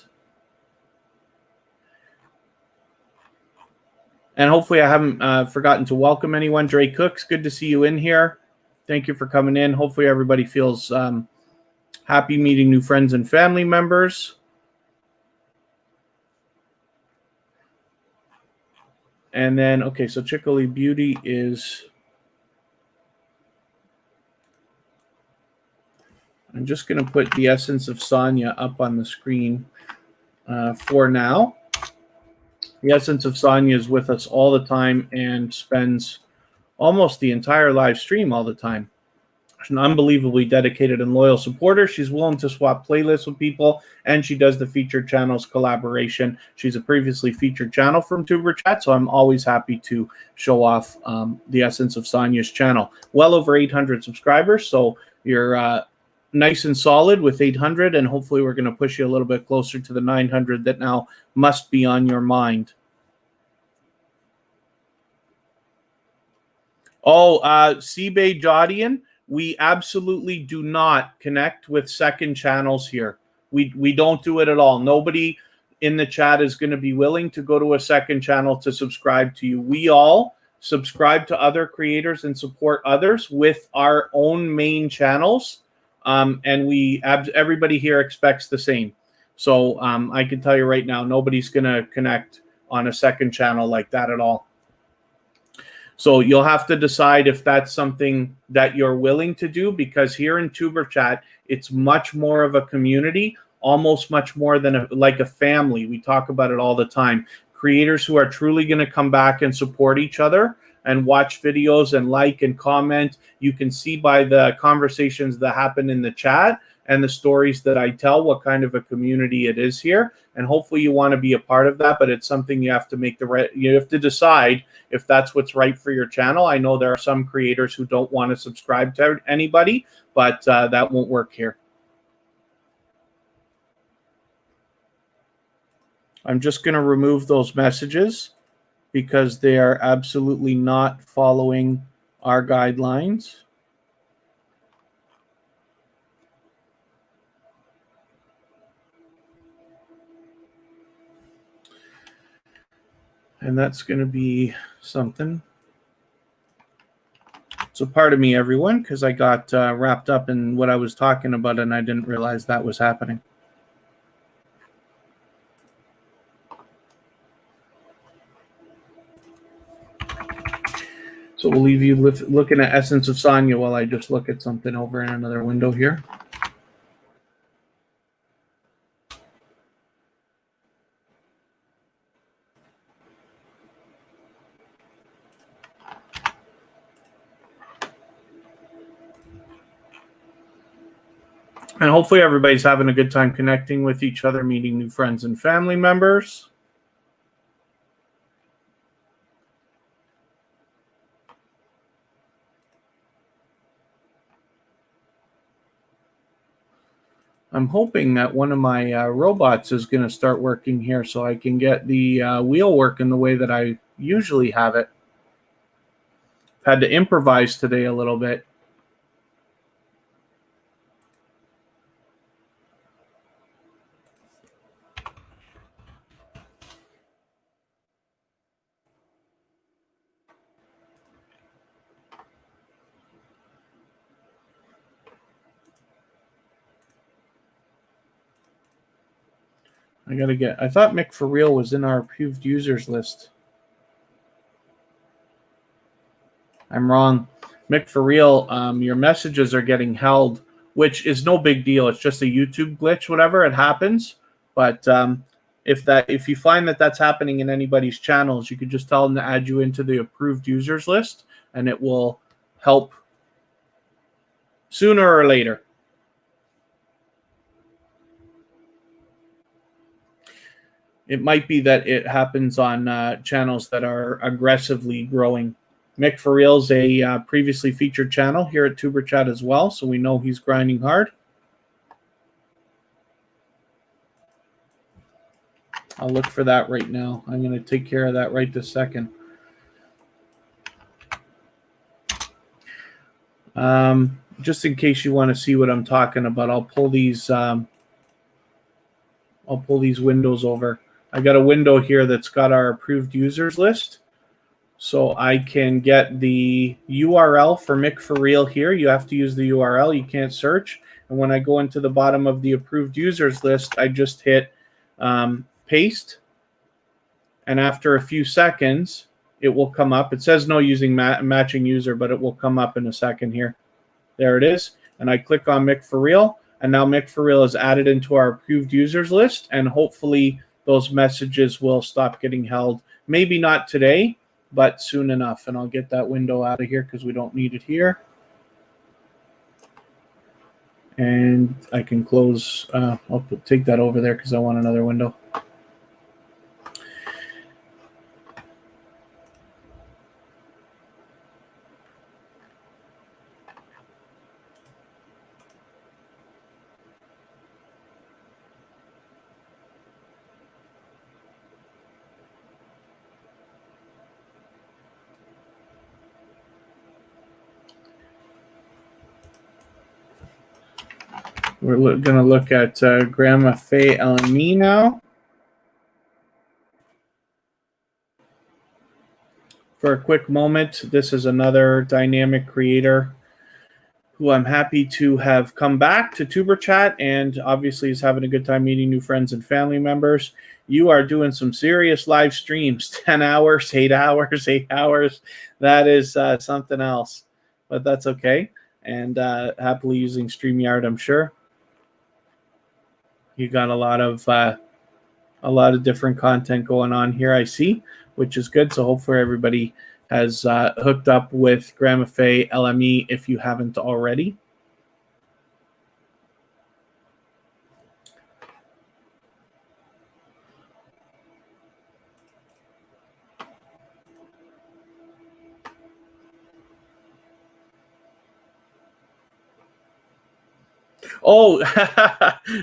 And hopefully I haven't forgotten to welcome anyone. Dre Cooks, good to see you in here. Thank you for coming in. Hopefully everybody feels happy meeting new friends and family members. And then, okay, so Chickly Beauty is... I'm just going to put the Essence of Sonia up on the screen for now. The Essence of Sonia is with us all the time and spends almost the entire live stream all the time. She's an unbelievably dedicated and loyal supporter. She's willing to swap playlists with people, and she does the featured channels collaboration. She's a previously featured channel from tuberchat, so I'm always happy to show off the Essence of Sonia's channel. Well over 800 subscribers, so you're nice and solid with 800, and hopefully we're going to push you a little bit closer to the 900 that now must be on your mind. Oh, Seabay Jodian, we absolutely do not connect with second channels here. We don't do it at all. Nobody in the chat is going to be willing to go to a second channel to subscribe to you. We all subscribe to other creators and support others with our own main channels. And everybody here expects the same. So I can tell you right now, nobody's going to connect on a second channel like that at all. So you'll have to decide if that's something that you're willing to do, because here in TuberChat, it's much more of a community, almost much more than like a family. We talk about it all the time. Creators who are truly going to come back and support each other and watch videos and like and comment. You can see by the conversations that happen in the chat and the stories that I tell what kind of a community it is here. And hopefully you want to be a part of that, but it's something you have to make you have to decide if that's what's right for your channel. I know there are some creators who don't want to subscribe to anybody, but that won't work here. I'm just going to remove those messages because they are absolutely not following our guidelines. And that's going to be something. So pardon me, everyone, because I got wrapped up in what I was talking about and I didn't realize that was happening. So we'll leave you looking at Essence of Sonya while I just look at something over in another window here. And hopefully everybody's having a good time connecting with each other, meeting new friends and family members. I'm hoping that one of my robots is going to start working here so I can get the wheel working the way that I usually have it. I've had to improvise today a little bit. I thought Mick for Real was in our approved users list. I'm wrong. Mick for Real, your messages are getting held, which is no big deal. It's just a YouTube glitch, whatever, it happens. But if you find that that's happening in anybody's channels, you could just tell them to add you into the approved users list, and it will help sooner or later. It might be that it happens on channels that are aggressively growing. Mick for Real's a previously featured channel here at TuberChat as well, so we know he's grinding hard. I'll look for that right now. I'm going to take care of that right this second. Just in case you want to see what I'm talking about, I'll pull these windows over. I got a window here that's got our approved users list. So I can get the URL for Mick for Real here. You have to use the URL. You can't search. And when I go into the bottom of the approved users list, I just hit paste. And after a few seconds, it will come up. It says no using matching user, but it will come up in a second here. There it is. And I click on Mick for Real. And now Mick for Real is added into our approved users list. And hopefully those messages will stop getting held. Maybe not today, but soon enough. And I'll get that window out of here because we don't need it here. And I can close. I'll take that over there because I want another window. We're going to look at Grandma Faye LME now. For a quick moment, this is another dynamic creator who I'm happy to have come back to TuberChat and obviously is having a good time meeting new friends and family members. You are doing some serious live streams, 10 hours, 8 hours, 8 hours. That is something else, but that's okay. And happily using StreamYard, I'm sure. You got a lot of different content going on here, I see, which is good. So hopefully everybody has hooked up with Gramafe LME if you haven't already. Oh,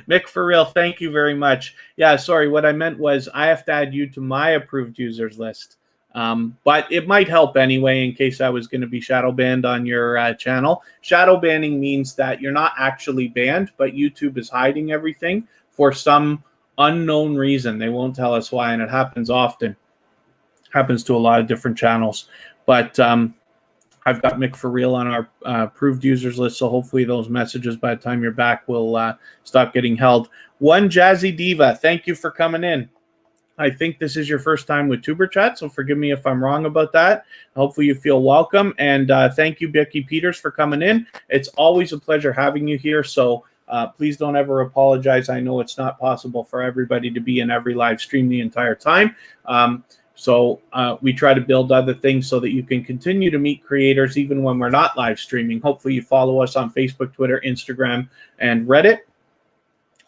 Mick, for real, thank you very much. Yeah, sorry, what I meant was I have to add you to my approved users list. But it might help anyway in case I was going to be shadow banned on your channel. Shadow banning means that you're not actually banned, but YouTube is hiding everything for some unknown reason. They won't tell us why, and it happens often. Happens to a lot of different channels. But I've got Mick for real on our approved users list, so hopefully those messages by the time you're back will stop getting held. One Jazzy Diva, thank you for coming in. I think this is your first time with TuberChat, so forgive me if I'm wrong about that. Hopefully you feel welcome, and thank you, Becky Peters, for coming in. It's always a pleasure having you here, so please don't ever apologize. I know it's not possible for everybody to be in every live stream the entire time. So we try to build other things so that you can continue to meet creators even when we're not live streaming. Hopefully you follow us on Facebook, Twitter, Instagram, and Reddit.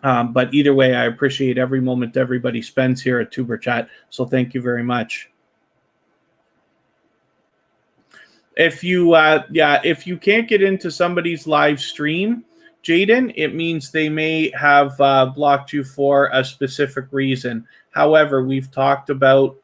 But either way, I appreciate every moment everybody spends here at TuberChat. So thank you very much. If you can't get into somebody's live stream, Jaden, it means they may have blocked you for a specific reason. However, we've talked about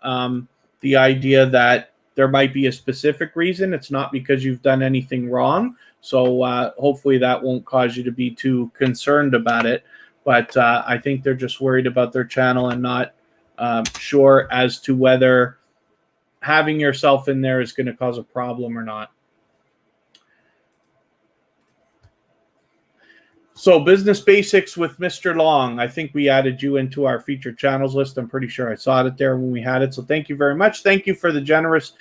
the idea that there might be a specific reason. It's not because you've done anything wrong. So hopefully that won't cause you to be too concerned about it. But I think they're just worried about their channel and not sure as to whether having yourself in there is going to cause a problem or not. So Business Basics with Mr. Long. I think we added you into our featured channels list. I'm pretty sure I saw it there when we had it. So thank you very much. Thank you for the generous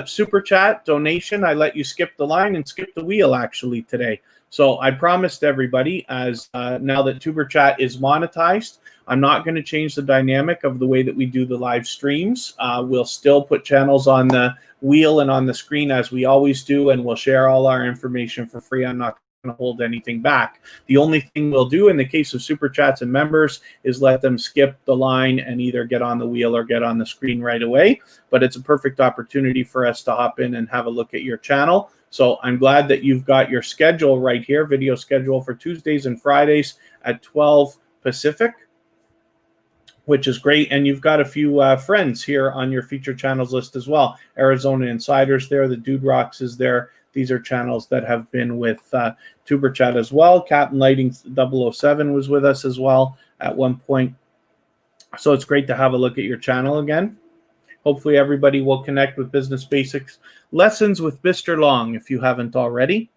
super chat donation. I let you skip the line and skip the wheel actually today. So I promised everybody, as now that TuberChat is monetized, I'm not going to change the dynamic of the way that we do the live streams. We'll still put channels on the wheel and on the screen as we always do, and we'll share all our information for free. I'm not going to hold anything back. The only thing we'll do in the case of super chats and members is let them skip the line and either get on the wheel or get on the screen right away. But it's a perfect opportunity for us to hop in and have a look at your channel. So I'm glad that you've got your schedule right here, video schedule for Tuesdays and Fridays at 12 Pacific, which is great. And you've got a few friends here on your featured channels list as well. Arizona Insiders there, the Dude Rocks is there. These are channels that have been with TuberChat as well. Captain Lighting 007 was with us as well at one point. So it's great to have a look at your channel again. Hopefully everybody will connect with Business Basics Lessons with Mr. Long if you haven't already.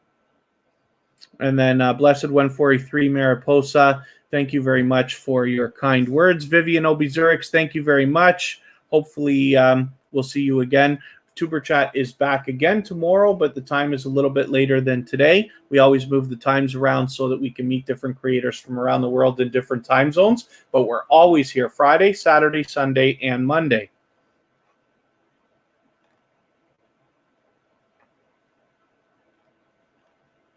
And then Blessed 143 Mariposa, thank you very much for your kind words. Vivian Obizurix, thank you very much. Hopefully we'll see you again. TuberChat is back again tomorrow, but the time is a little bit later than today. We always move the times around so that we can meet different creators from around the world in different time zones. But we're always here Friday, Saturday, Sunday, and Monday.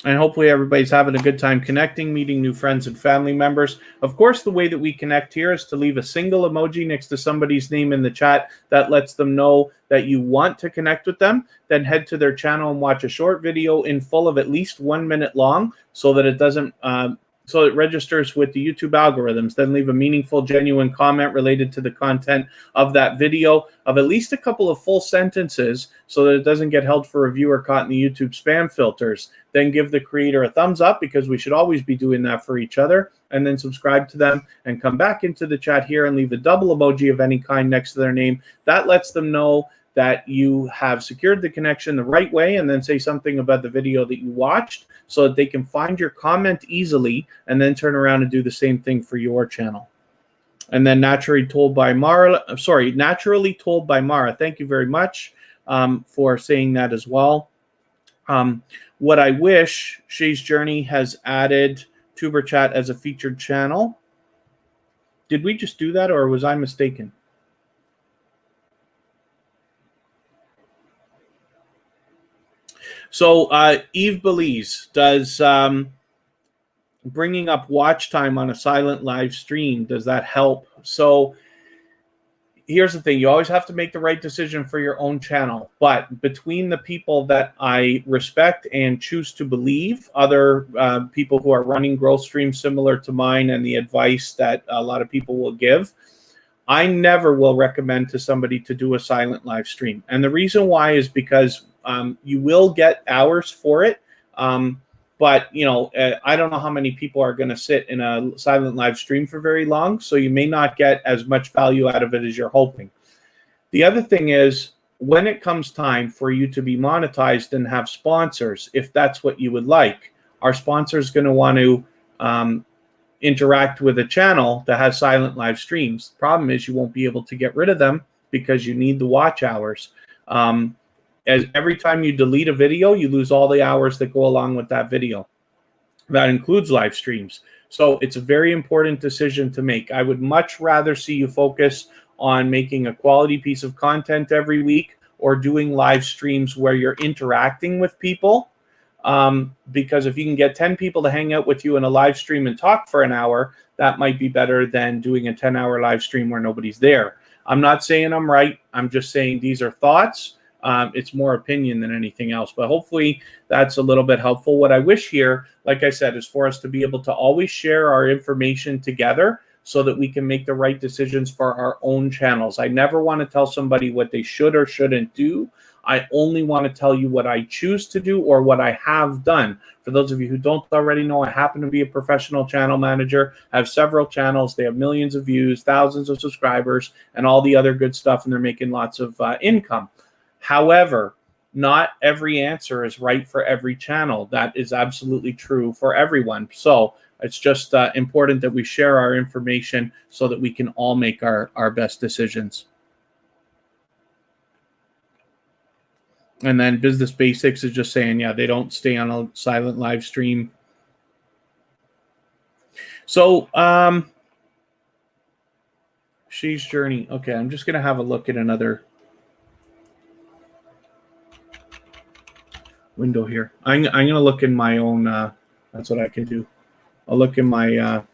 And hopefully everybody's having a good time connecting, meeting new friends and family members. Of course, the way that we connect here is to leave a single emoji next to somebody's name in the chat. That lets them know that you want to connect with them. Then head to their channel and watch a short video in full of at least 1 minute long so that it doesn't... so it registers with the YouTube algorithms. Then leave a meaningful, genuine comment related to the content of that video of at least a couple of full sentences so that it doesn't get held for review or caught in the YouTube spam filters. Then give the creator a thumbs up because we should always be doing that for each other. And then subscribe to them and come back into the chat here and leave a double emoji of any kind next to their name. That lets them know that you have secured the connection the right way, and then say something about the video that you watched so that they can find your comment easily and then turn around and do the same thing for your channel. And then naturally told by Mara, thank you very much for saying that as well. What I wish, Shay's Journey has added tuberchat as a featured channel. Did we just do that, or was I mistaken? So Eve Belize does bringing up watch time on a silent live stream, does that help? So here's the thing. You always have to make the right decision for your own channel. But between the people that I respect and choose to believe, other people who are running growth streams similar to mine, and the advice that a lot of people will give, I never will recommend to somebody to do a silent live stream. And the reason why is because you will get hours for it. But, you know, I don't know how many people are going to sit in a silent live stream for very long, so you may not get as much value out of it as you're hoping. The other thing is, when it comes time for you to be monetized and have sponsors, if that's what you would like, our sponsor is going to want to interact with a channel that has silent live streams. The problem is you won't be able to get rid of them because you need the watch hours. As every time you delete a video, you lose all the hours that go along with that video. That includes live streams. So it's a very important decision to make. I would much rather see you focus on making a quality piece of content every week, or doing live streams where you're interacting with people. Because if you can get 10 people to hang out with you in a live stream and talk for an hour, that might be better than doing a 10-hour live stream where nobody's there. I'm not saying I'm right. I'm just saying these are thoughts. It's more opinion than anything else, but hopefully that's a little bit helpful. What I wish here, like I said, is for us to be able to always share our information together so that we can make the right decisions for our own channels. I never want to tell somebody what they should or shouldn't do. I only want to tell you what I choose to do or what I have done. For those of you who don't already know, I happen to be a professional channel manager. I have several channels. They have millions of views, thousands of subscribers, and all the other good stuff, and they're making lots of income. However, not every answer is right for every channel. That is absolutely true for everyone. So it's just important that we share our information so that we can all make our best decisions. And then Business Basics is just saying, yeah, they don't stay on a silent live stream. So She's Journey. Okay, I'm just going to have a look at another window here. I'm going to look in my own, that's what I can do. I'll look in my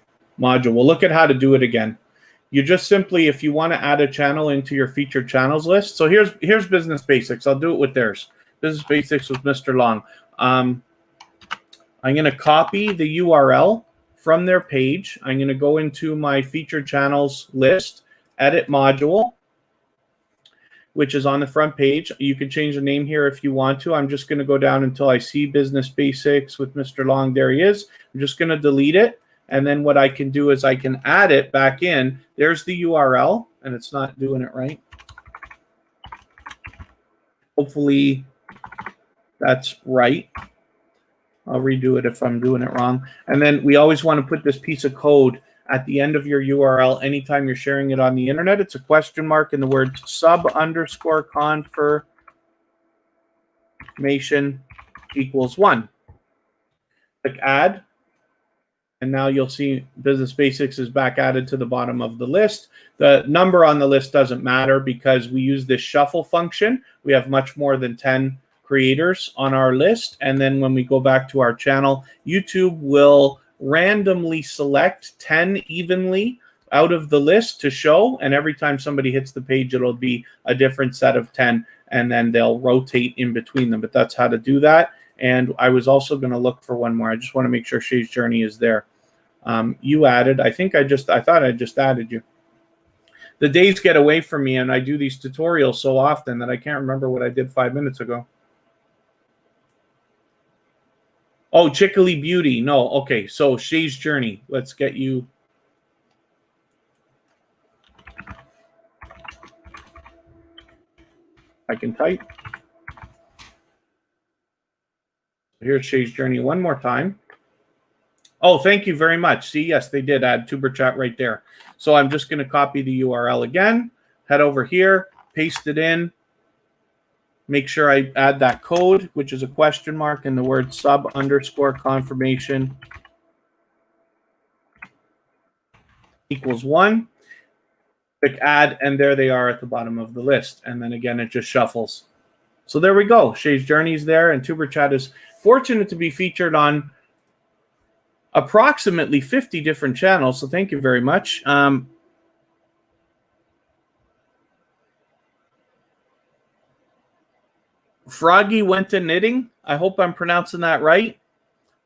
module. We'll look at how to do it again. You just simply, if you want to add a channel into your featured channels list. So here's Business Basics. I'll do it with theirs. Business Basics with Mr. Long. I'm going to copy the URL from their page. I'm going to go into my featured channels list, edit module, which is on the front page. You can change the name here if you want to. I'm just going to go down until I see Business Basics with Mr. Long. There he is. I'm just going to delete it. And then what I can do is I can add it back in. There's the URL, and it's not doing it right. Hopefully that's right. I'll redo it if I'm doing it wrong. And then we always want to put this piece of code at the end of your URL anytime you're sharing it on the internet. It's a question mark in the word sub_confirmation equals 1. Click add. And now you'll see Business Basics is back added to the bottom of the list. The number on the list doesn't matter because we use this shuffle function. We have much more than 10 creators on our list. And then when we go back to our channel, YouTube will randomly select 10 evenly out of the list to show. And every time somebody hits the page, it'll be a different set of 10. And then they'll rotate in between them. But that's how to do that. And I was also going to look for one more. I just want to make sure Shay's Journey is there. You added. I thought I just added you. The days get away from me, and I do these tutorials so often that I can't remember what I did 5 minutes ago. Oh, Chickly Beauty. No, okay. So Shay's Journey. Let's get you. I can type. Here's Shay's Journey one more time. Oh, thank you very much. See, yes, they did add tuberchat right there. So I'm just going to copy the URL again, head over here, paste it in, make sure I add that code, which is a question mark, and the word sub_confirmation equals 1. Click add, and there they are at the bottom of the list. And then again, it just shuffles. So there we go. Shay's Journey is there, and tuberchat is fortunate to be featured on approximately 50 different channels. So thank you very much. Froggy went to knitting. I hope I'm pronouncing that right.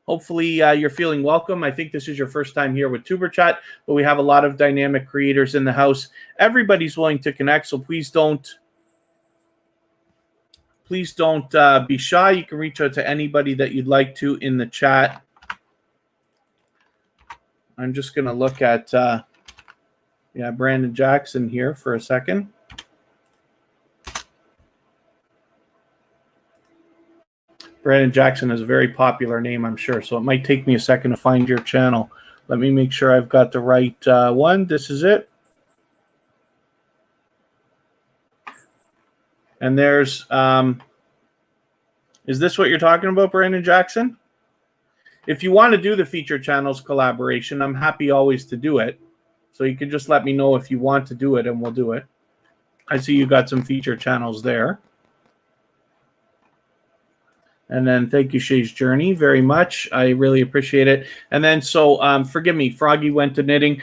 Hopefully you're feeling welcome. I think this is your first time here with tuberchat, but we have a lot of dynamic creators in the house. Everybody's willing to connect, so please don't be shy. You can reach out to anybody that you'd like to in the chat. I'm just going to look at Brandon Jackson here for a second. Brandon Jackson is a very popular name, I'm sure, so it might take me a second to find your channel. Let me make sure I've got the right one. This is it. And there's, is this what you're talking about, Brandon Jackson? If you want to do the feature channels collaboration, I'm happy always to do it. So you can just let me know if you want to do it, and we'll do it. I see you got some feature channels there. And then thank you, Shay's Journey, very much. I really appreciate it. And then, so forgive me, Froggy went to knitting.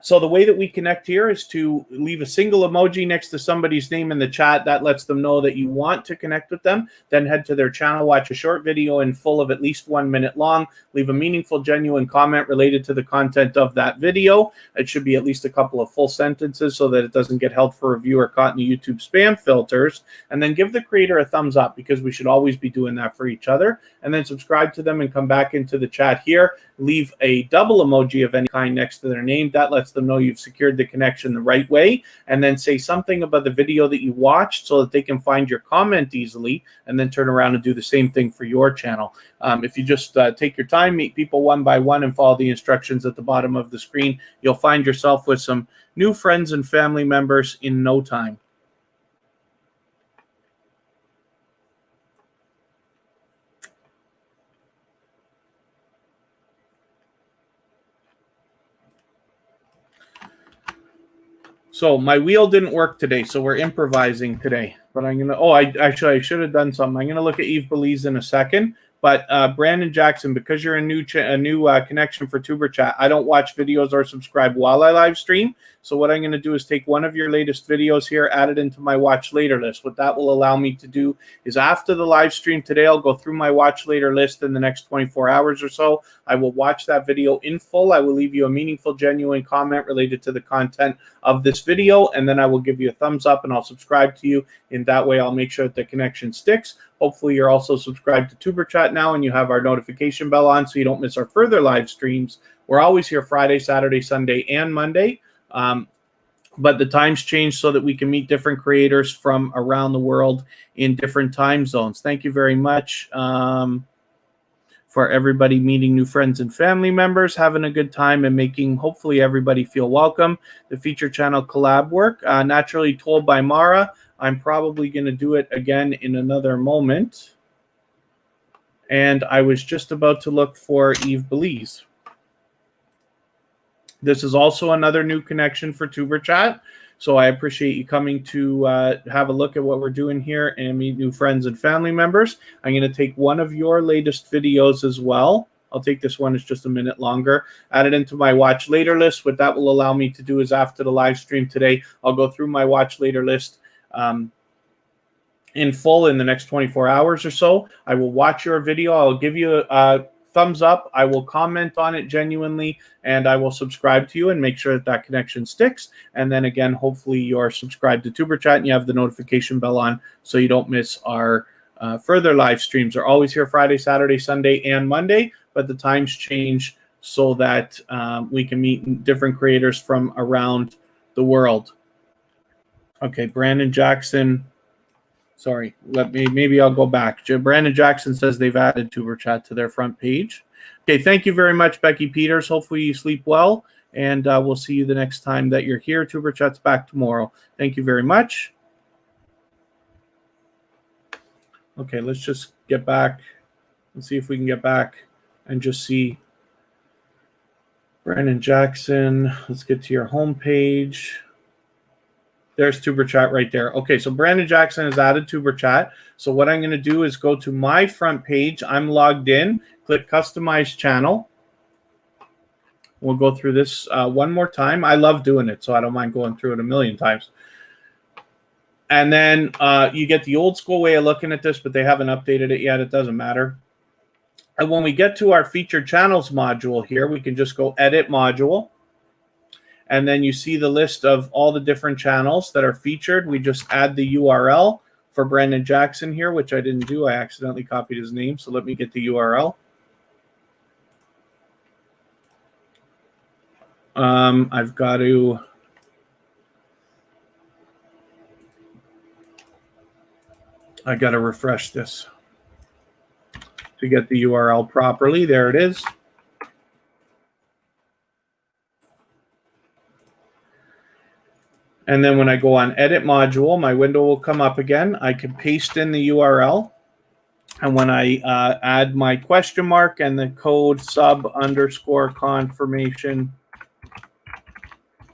So the way that we connect here is to leave a single emoji next to somebody's name in the chat. That lets them know that you want to connect with them. Then head to their channel, watch a short video in full of at least 1 minute long. Leave a meaningful, genuine comment related to the content of that video. It should be at least a couple of full sentences so that it doesn't get held for review or caught in the YouTube spam filters. And then give the creator a thumbs up, because we should always be doing that for each other. And then subscribe to them and come back into the chat here. Leave a double emoji of any kind next to their name. That lets them know you've secured the connection the right way. And then say something about the video that you watched so that they can find your comment easily, and then turn around and do the same thing for your channel. If you just take your time, meet people one by one, and follow the instructions at the bottom of the screen, you'll find yourself with some new friends and family members in no time. So my wheel didn't work today, so we're improvising today. But I'm going to, I should have done something. I'm going to look at Eve Belize in a second. But Brandon Jackson, because you're a new connection for tuberchat, I don't watch videos or subscribe while I live stream. So what I'm going to do is take one of your latest videos here, add it into my watch later list. What that will allow me to do is, after the live stream today, I'll go through my watch later list in the next 24 hours or so. I will watch that video in full. I will leave you a meaningful, genuine comment related to the content of this video, and then I will give you a thumbs up, and I'll subscribe to you. In that way, I'll make sure that the connection sticks. Hopefully, you're also subscribed to tuberchat now, and you have our notification bell on so you don't miss our further live streams. We're always here Friday, Saturday, Sunday, and Monday. But the times change so that we can meet different creators from around the world in different time zones. Thank you very much for everybody meeting new friends and family members, having a good time, and making hopefully everybody feel welcome. The feature channel collab work, naturally told by Mara. I'm probably going to do it again in another moment. And I was just about to look for Eve Belize. This is also another new connection for tuberchat. So I appreciate you coming to have a look at what we're doing here and meet new friends and family members. I'm going to take one of your latest videos as well. I'll take this one. It's just a minute longer. Add it into my watch later list. What that will allow me to do is, after the live stream today, I'll go through my watch later list in full in the next 24 hours or so. I will watch your video. I'll give you a thumbs up. I will comment on it genuinely, and I will subscribe to you and make sure that that connection sticks. And then again, hopefully you're subscribed to tuberchat and you have the notification bell on so you don't miss our further live streams. They're always here Friday, Saturday, Sunday, and Monday, but the times change so that we can meet different creators from around the world. Okay, Brandon Jackson. Sorry, maybe I'll go back. Brandon Jackson says they've added TuberChat to their front page. Okay, thank you very much, Becky Peters. Hopefully you sleep well, and we'll see you the next time that you're here. TuberChat's back tomorrow. Thank you very much. Okay, let's just get back. Let's see if we can get back and just see Brandon Jackson. Let's get to your home page. There's TuberChat right there. Okay, so Brandon Jackson has added TuberChat. So what I'm going to do is go to my front page. I'm logged in. Click Customize Channel. We'll go through this one more time. I love doing it, so I don't mind going through it a million times. And then you get the old school way of looking at this, but they haven't updated it yet. It doesn't matter. And when we get to our featured channels module here, we can just go Edit Module. And then you see the list of all the different channels that are featured. We just add the URL for Brandon Jackson here, which I didn't do. I accidentally copied his name, so let me get the URL. I've got to... I got to refresh this to get the URL properly. There it is. And then when I go on Edit Module, my window will come up again. I can paste in the URL. And when I add my question mark and the code sub_confirmation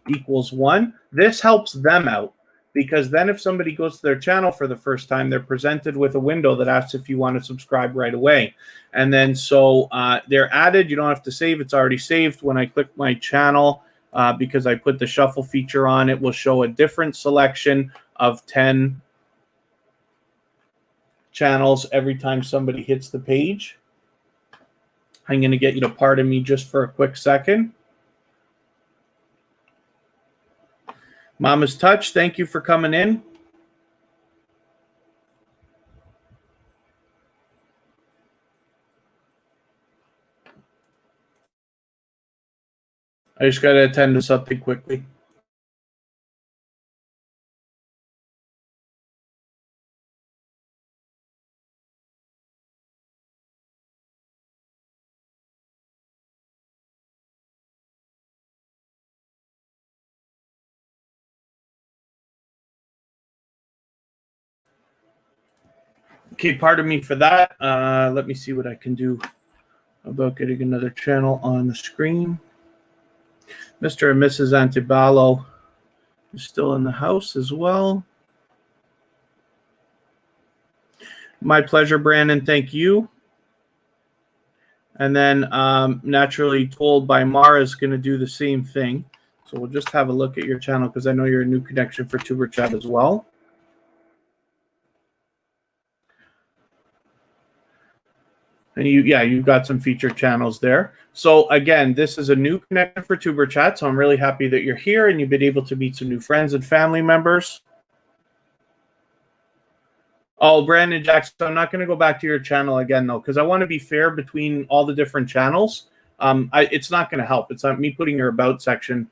equals 1, this helps them out. Because then if somebody goes to their channel for the first time, they're presented with a window that asks if you want to subscribe right away. And then so they're added. You don't have to save. It's already saved. When I click my channel, because I put the shuffle feature on, it will show a different selection of 10 channels every time somebody hits the page. I'm going to get you to pardon me just for a quick second. Mama's Touch, thank you for coming in. I just got to attend to something quickly. Okay, pardon me for that. Let me see what I can do about getting another channel on the screen. Mr. and Mrs. Antibalo is still in the house as well. My pleasure, Brandon. Thank you. And then Naturally Told by Mara is going to do the same thing. So we'll just have a look at your channel because I know you're a new connection for TuberChat as well. And you've got some featured channels there. So again, this is a new connection for TuberChat. So I'm really happy that you're here and you've been able to meet some new friends and family members. Oh, Brandon Jackson, I'm not going to go back to your channel again, though, because I want to be fair between all the different channels. It's not going to help. It's not me putting your about section.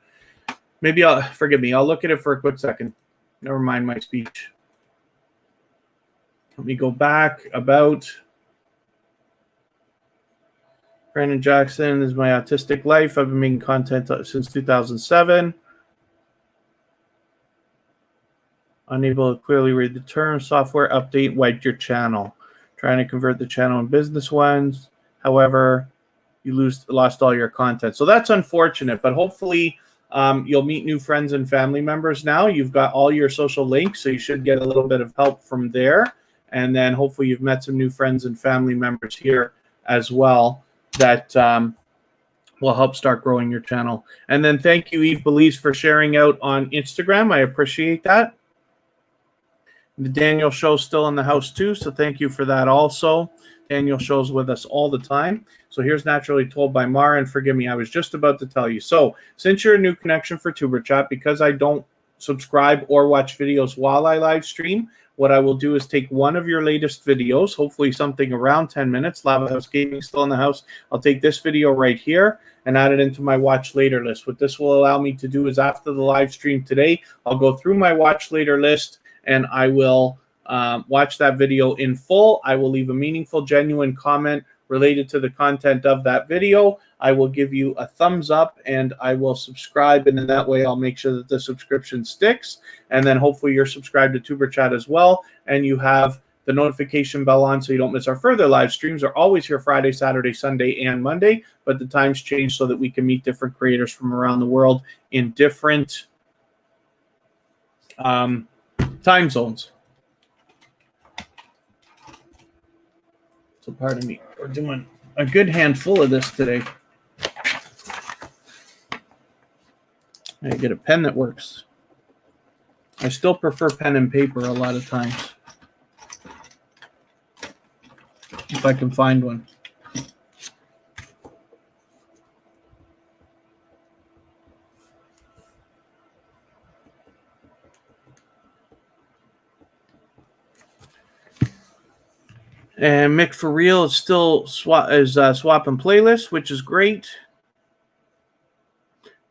Maybe forgive me. I'll look at it for a quick second. Never mind my speech. Let me go back. About. Brandon Jackson, this is my autistic life. I've been making content since 2007. Unable to clearly read the term. Software update wiped your channel. Trying to convert the channel in business ones. However, you lost all your content. So that's unfortunate, but hopefully you'll meet new friends and family members now. You've got all your social links, so you should get a little bit of help from there. And then hopefully you've met some new friends and family members here as well that will help start growing your channel. And then thank you, Eve Belize, for sharing out on Instagram. I appreciate that. The Daniel Show's still in the house too, so thank you for that also. Daniel Show's with us all the time. So here's Naturally Told by Mara, and forgive me, I was just about to tell you. So since you're a new connection for TuberChat, because I don't subscribe or watch videos while I live stream, what I will do is take one of your latest videos, hopefully something around 10 minutes, Lava House Gaming still in the house. I'll take this video right here and add it into my watch later list. What this will allow me to do is after the live stream today, I'll go through my watch later list and I will watch that video in full. I will leave a meaningful, genuine comment related to the content of that video. I will give you a thumbs up and I will subscribe, and in that way I'll make sure that the subscription sticks. And then hopefully you're subscribed to TuberChat as well, and you have the notification bell on so you don't miss our further live streams. Are always here Friday, Saturday, Sunday, and Monday, but the times change so that we can meet different creators from around the world in different time zones. So pardon me, we're doing a good handful of this today. I get a pen that works. I still prefer pen and paper a lot of times, if I can find one. And Mick for real is still swapping playlists, which is great.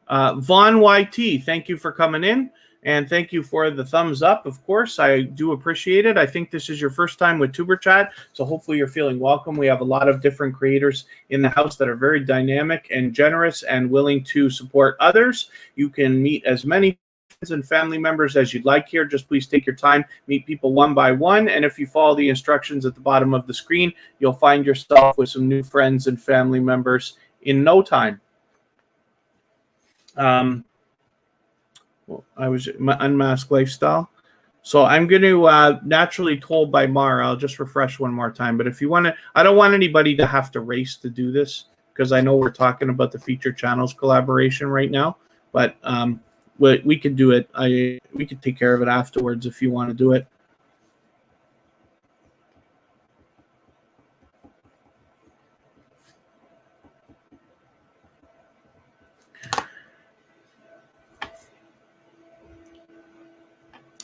Vaughn YT, thank you for coming in, and thank you for the thumbs up. Of course, I do appreciate it. I think this is your first time with TuberChat, so hopefully you're feeling welcome. We have a lot of different creators in the house that are very dynamic and generous and willing to support others. You can meet as many and family members as you'd like here. Just please take your time, meet people one by one, and if you follow the instructions at the bottom of the screen, you'll find yourself with some new friends and family members in no time. I was my unmasked lifestyle. So I'm going to naturally told by Mara. I'll just refresh one more time. But if you want to, I don't want anybody to have to race to do this because I know we're talking about the featured channels collaboration right now. But we could do it. We could take care of it afterwards if you want to do it.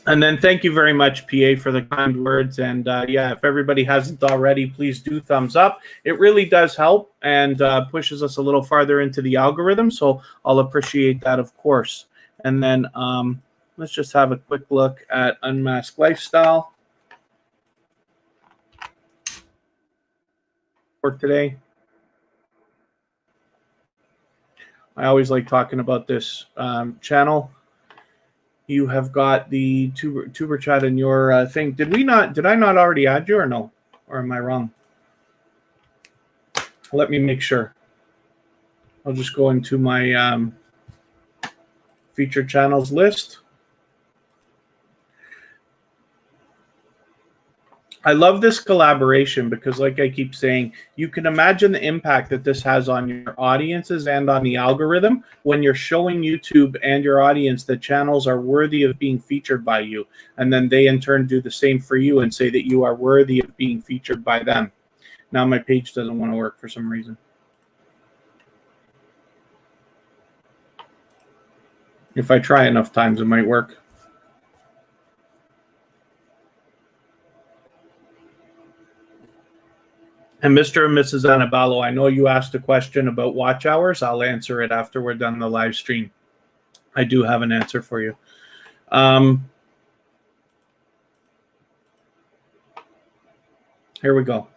And then thank you very much, PA, for the kind words. And yeah, if everybody hasn't already, please do thumbs up. It really does help and pushes us a little farther into the algorithm. So I'll appreciate that, of course. And then let's just have a quick look at Unmasked Lifestyle for today. I always like talking about this channel. You have got the TuberChat in your thing. Did I not already add you or no? Or am I wrong? Let me make sure. I'll just go into my featured channels list. I love this collaboration because, like I keep saying, you can imagine the impact that this has on your audiences and on the algorithm when you're showing YouTube and your audience that channels are worthy of being featured by you. And then they, in turn, do the same for you and say that you are worthy of being featured by them. Now my page doesn't want to work for some reason. If I try enough times, it might work. And Mr. and Mrs. Annabello, I know you asked a question about watch hours. I'll answer it after we're done the live stream. I do have an answer for you. Here we go.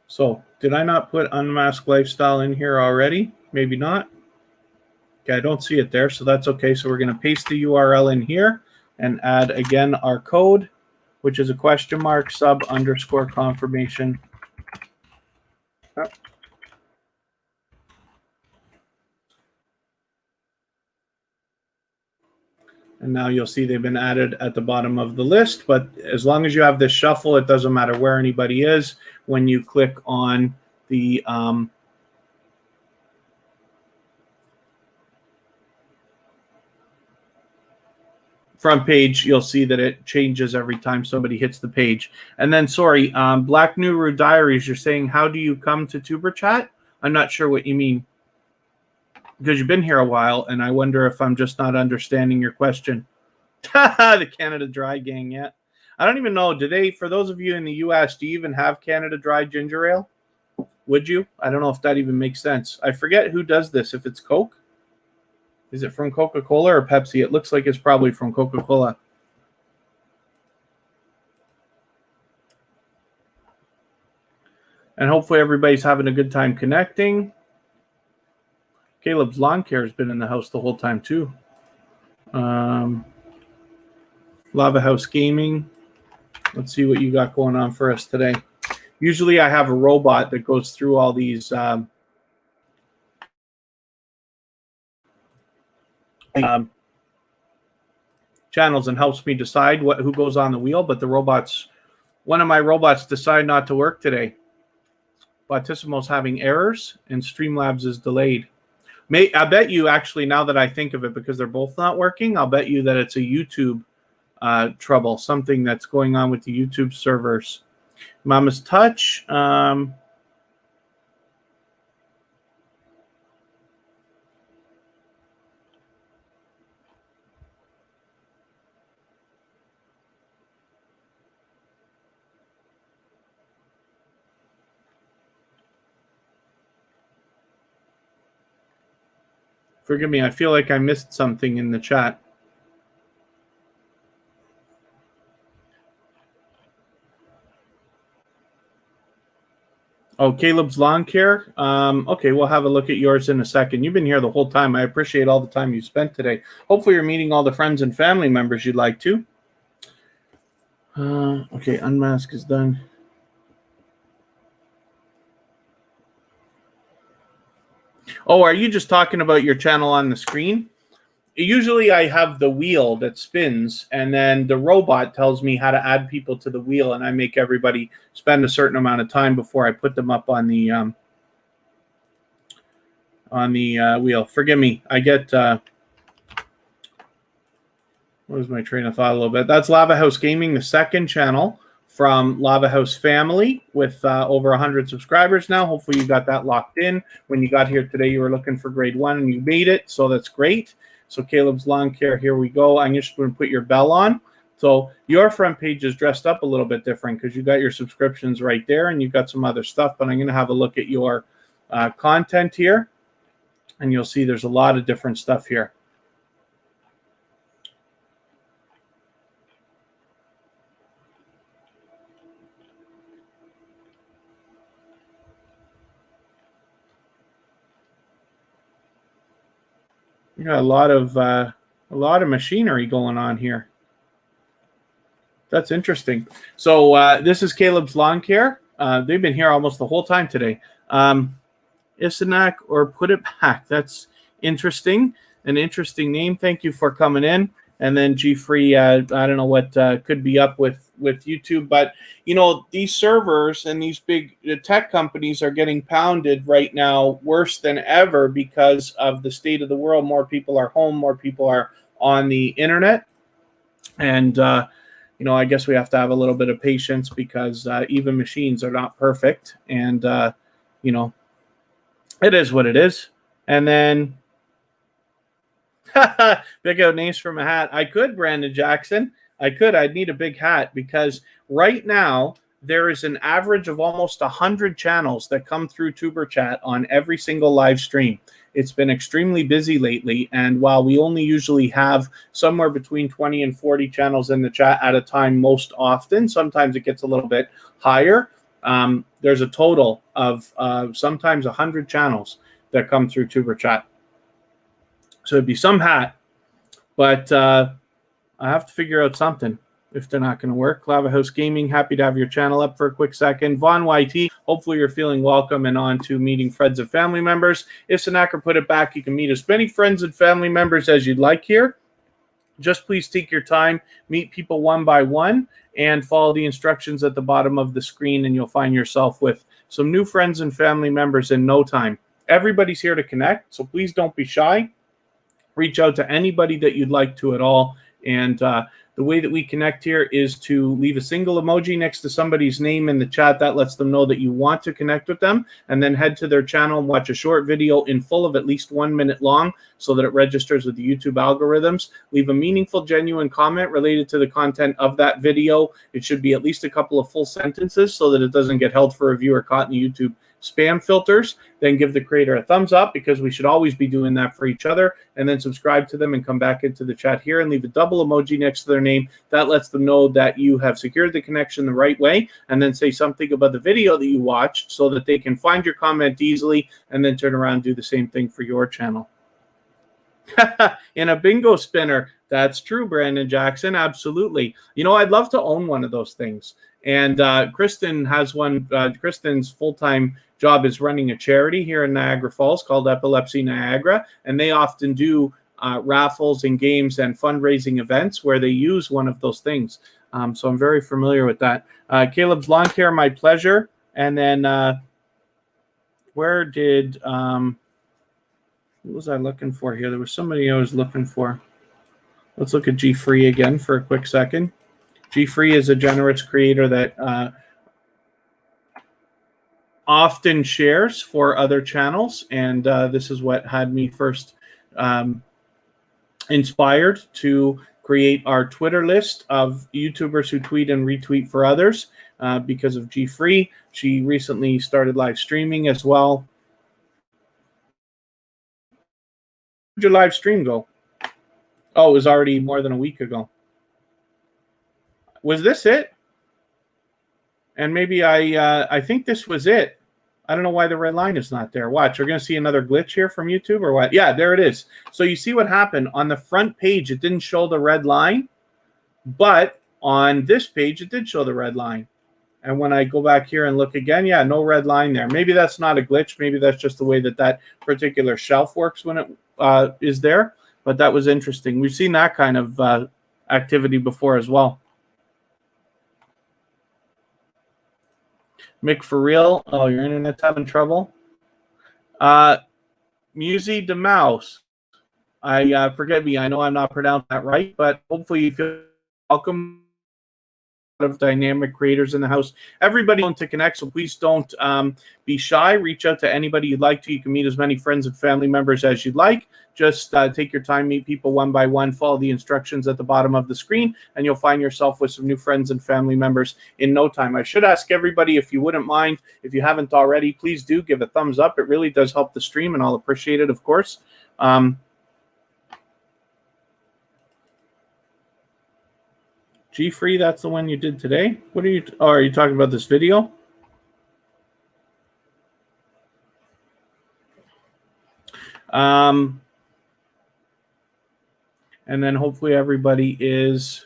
So did I not put Unmasked Lifestyle in here already? Maybe not. Okay, I don't see it there, so that's okay. So we're going to paste the URL in here and add, again, our code, which is a question mark sub_confirmation. And now you'll see they've been added at the bottom of the list. But as long as you have this shuffle, it doesn't matter where anybody is. When you click on the front page, you'll see that it changes every time somebody hits the page. And then, sorry, Black Nuru Diaries, you're saying, how do you come to TuberChat? I'm not sure what you mean, because you've been here a while, and I wonder if I'm just not understanding your question. The Canada Dry Gang, yeah. I don't even know. Do they, for those of you in the US, do you even have Canada Dry Ginger Ale? Would you? I don't know if that even makes sense. I forget who does this, if it's Coke. Is it from Coca-Cola or Pepsi? It looks like it's probably from Coca-Cola. And hopefully everybody's having a good time connecting. Caleb's Lawn Care has been in the house the whole time too. Lava House Gaming. Let's see what you got going on for us today. Usually I have a robot that goes through all these channels and helps me decide who goes on the wheel, but one of my robots decided not to work today. Bautissimo's having errors and Streamlabs is delayed. I bet you, actually, now that I think of it, because they're both not working, I'll bet you that it's a YouTube trouble, something that's going on with the YouTube servers. Mama's Touch. Forgive me, I feel like I missed something in the chat. Oh, Caleb's Lawn Care. Okay, we'll have a look at yours in a second. You've been here the whole time. I appreciate all the time you spent today. Hopefully you're meeting all the friends and family members you'd like to. Okay, unmask is done. Oh, are you just talking about your channel on the screen? Usually I have the wheel that spins, and then the robot tells me how to add people to the wheel, and I make everybody spend a certain amount of time before I put them up on the wheel. Forgive me. I get what was my train of thought a little bit? That's Lava House Gaming, the second channel from Lava House Family with over 100 subscribers now. Hopefully you got that locked in. When you got here today, you were looking for grade 1 and you made it, so that's great. So Caleb's Lawn Care, here we go. I'm just going to put your bell on. So your front page is dressed up a little bit different because you got your subscriptions right there and you've got some other stuff. But I'm going to have a look at your content here, and you'll see there's a lot of different stuff here. You got a lot of machinery going on here. That's interesting. So this is Caleb's Lawn Care. They've been here almost the whole time today. Isanak or Put It Back. That's interesting. An interesting name. Thank you for coming in. And then G-Free, I don't know what could be up with YouTube. But, you know, these servers and these big tech companies are getting pounded right now worse than ever because of the state of the world. More people are home. More people are on the internet. And, you know, I guess we have to have a little bit of patience because even machines are not perfect. And, you know, it is what it is. And then... Big out names from a hat. I could, Brandon Jackson. I could. I'd need a big hat because right now there is an average of almost 100 channels that come through tuberchat on every single live stream. It's been extremely busy lately, and while we only usually have somewhere between 20 and 40 channels in the chat at a time most often, sometimes it gets a little bit higher. There's a total of sometimes 100 channels that come through tuberchat. So it'd be some hat, but I have to figure out something if they're not going to work. Lava House Gaming, happy to have your channel up for a quick second. Vaughn YT, hopefully you're feeling welcome and on to meeting friends and family members. If Sanacker Put It Back, you can meet as many friends and family members as you'd like here. Just please take your time, meet people one by one, and follow the instructions at the bottom of the screen, and you'll find yourself with some new friends and family members in no time. Everybody's here to connect, so please don't be shy. Reach out to anybody that you'd like to at all. And The way that we connect here is to leave a single emoji next to somebody's name in the chat. That lets them know that you want to connect with them, and then head to their channel and watch a short video in full of at least 1 minute long so that it registers with the YouTube algorithms. Leave a meaningful, genuine comment related to the content of that video. It should be at least a couple of full sentences so that it doesn't get held for review or caught in the YouTube spam filters. Then give the creator a thumbs up, because we should always be doing that for each other, and then subscribe to them and come back into the chat here and leave a double emoji next to their name. That lets them know that you have secured the connection the right way, and then say something about the video that you watched so that they can find your comment easily and then turn around and do the same thing for your channel. In a bingo spinner. That's true, Brandon Jackson. Absolutely. You know, I'd love to own one of those things. And Kristen has one. Kristen's full-time job is running a charity here in Niagara Falls called Epilepsy Niagara, and they often do raffles and games and fundraising events where they use one of those things. So I'm very familiar with that. Caleb's Lawn Care, my pleasure. And then where did what was I looking for here? There was somebody I was looking for. Let's look at G Free again for a quick second. G Free is a generous creator that often shares for other channels, and this is what had me first inspired to create our Twitter list of YouTubers who tweet and retweet for others because of G Free. She recently started live streaming as well. Where'd your live stream go? Oh, it was already more than a week ago. Was this it? And maybe I think this was it. I don't know why the red line is not there. Watch, we're going to see another glitch here from YouTube or what? Yeah, there it is. So you see what happened. On the front page, it didn't show the red line, but on this page, it did show the red line. And when I go back here and look again, yeah, no red line there. Maybe that's not a glitch. Maybe that's just the way that that particular shelf works when it is there. But that was interesting. We've seen that kind of activity before as well. Mick, for real? Oh, your internet's having trouble? Musi de Mouse. Forget me. I know I'm not pronouncing that right, but hopefully you feel welcome. Of dynamic creators in the house. Everybody wants to connect, so please don't be shy. Reach out to anybody you'd like to. You can meet as many friends and family members as you'd like. Just take your time, meet people one by one, follow the instructions at the bottom of the screen, and you'll find yourself with some new friends and family members in no time. I should ask everybody, if you wouldn't mind, if you haven't already, please do give a thumbs up. It really does help the stream, and I'll appreciate it, of course. G Free, that's the one you did today. What are you? Oh, are you talking about this video? And then hopefully everybody is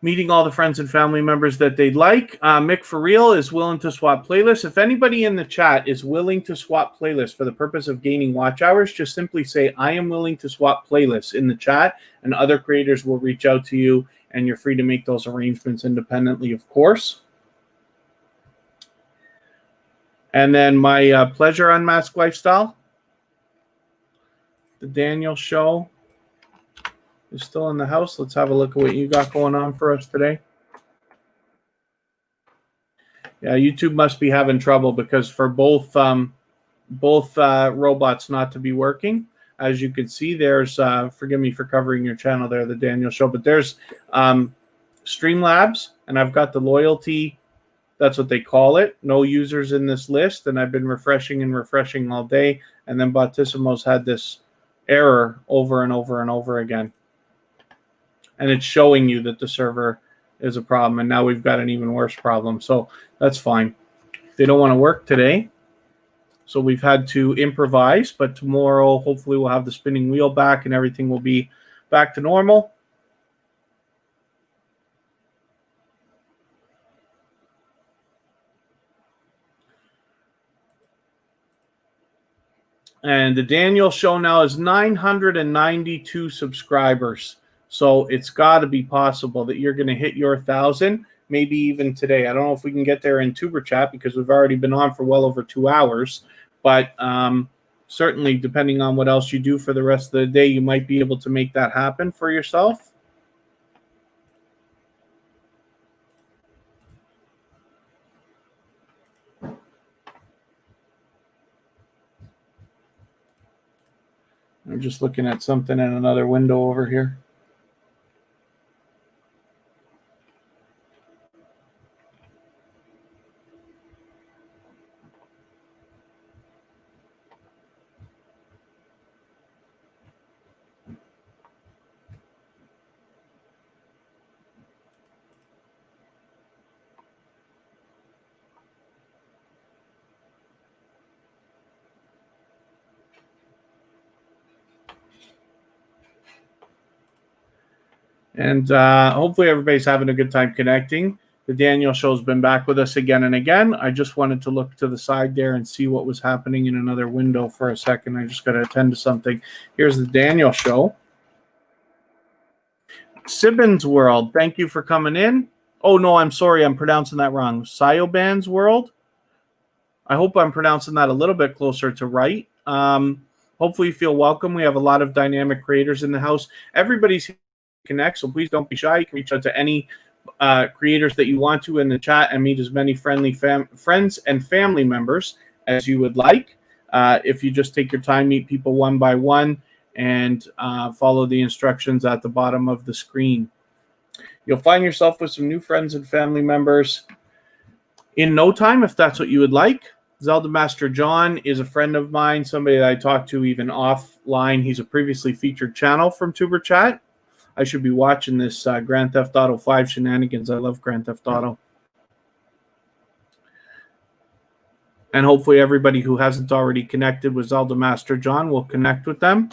meeting all the friends and family members that they'd like. Mick for real is willing to swap playlists. If anybody in the chat is willing to swap playlists for the purpose of gaining watch hours, just simply say, I am willing to swap playlists in the chat, and other creators will reach out to you, and you're free to make those arrangements independently, of course. And then my Pleasure Unmasked Lifestyle, the Daniel Show, is still in the house. Let's have a look at what you got going on for us today. Yeah, YouTube must be having trouble, because for both robots not to be working, as you can see, there's forgive me for covering your channel there, the Daniel Show, but there's Streamlabs, and I've got the loyalty. That's what they call it. No users in this list, and I've been refreshing and refreshing all day, and then Bautissimo's had this error over and over and over again. And it's showing you that the server is a problem, and now we've got an even worse problem. So that's fine. They don't want to work today, so we've had to improvise. But tomorrow, hopefully, we'll have the spinning wheel back, and everything will be back to normal. And the Daniel Show now is 992 subscribers. So it's got to be possible that you're going to hit your 1,000, maybe even today. I don't know if we can get there in TuberChat, because we've already been on for well over 2 hours. But certainly, depending on what else you do for the rest of the day, you might be able to make that happen for yourself. I'm just looking at something in another window over here. And hopefully everybody's having a good time connecting. The Daniel Show's been back with us again and again. I just wanted to look to the side there and see what was happening in another window for a second. I just got to attend to something. Here's the Daniel Show. Sibbins World, thank you for coming in. Oh, no, I'm sorry. I'm pronouncing that wrong. Sioban's World. I hope I'm pronouncing that a little bit closer to right. Hopefully you feel welcome. We have a lot of dynamic creators in the house. Everybody's here to connect, so please don't be shy. You can reach out to any creators that you want to in the chat and meet as many friends and family members as you would like. If you just take your time, meet people one by one, and follow the instructions at the bottom of the screen. You'll find yourself with some new friends and family members in no time, if that's what you would like. Zelda Master John is a friend of mine, somebody that I talked to even offline. He's a previously featured channel from tuberchat. I should be watching this Grand Theft Auto 5 shenanigans. I love Grand Theft Auto. And hopefully everybody who hasn't already connected with Zelda Master John will connect with them.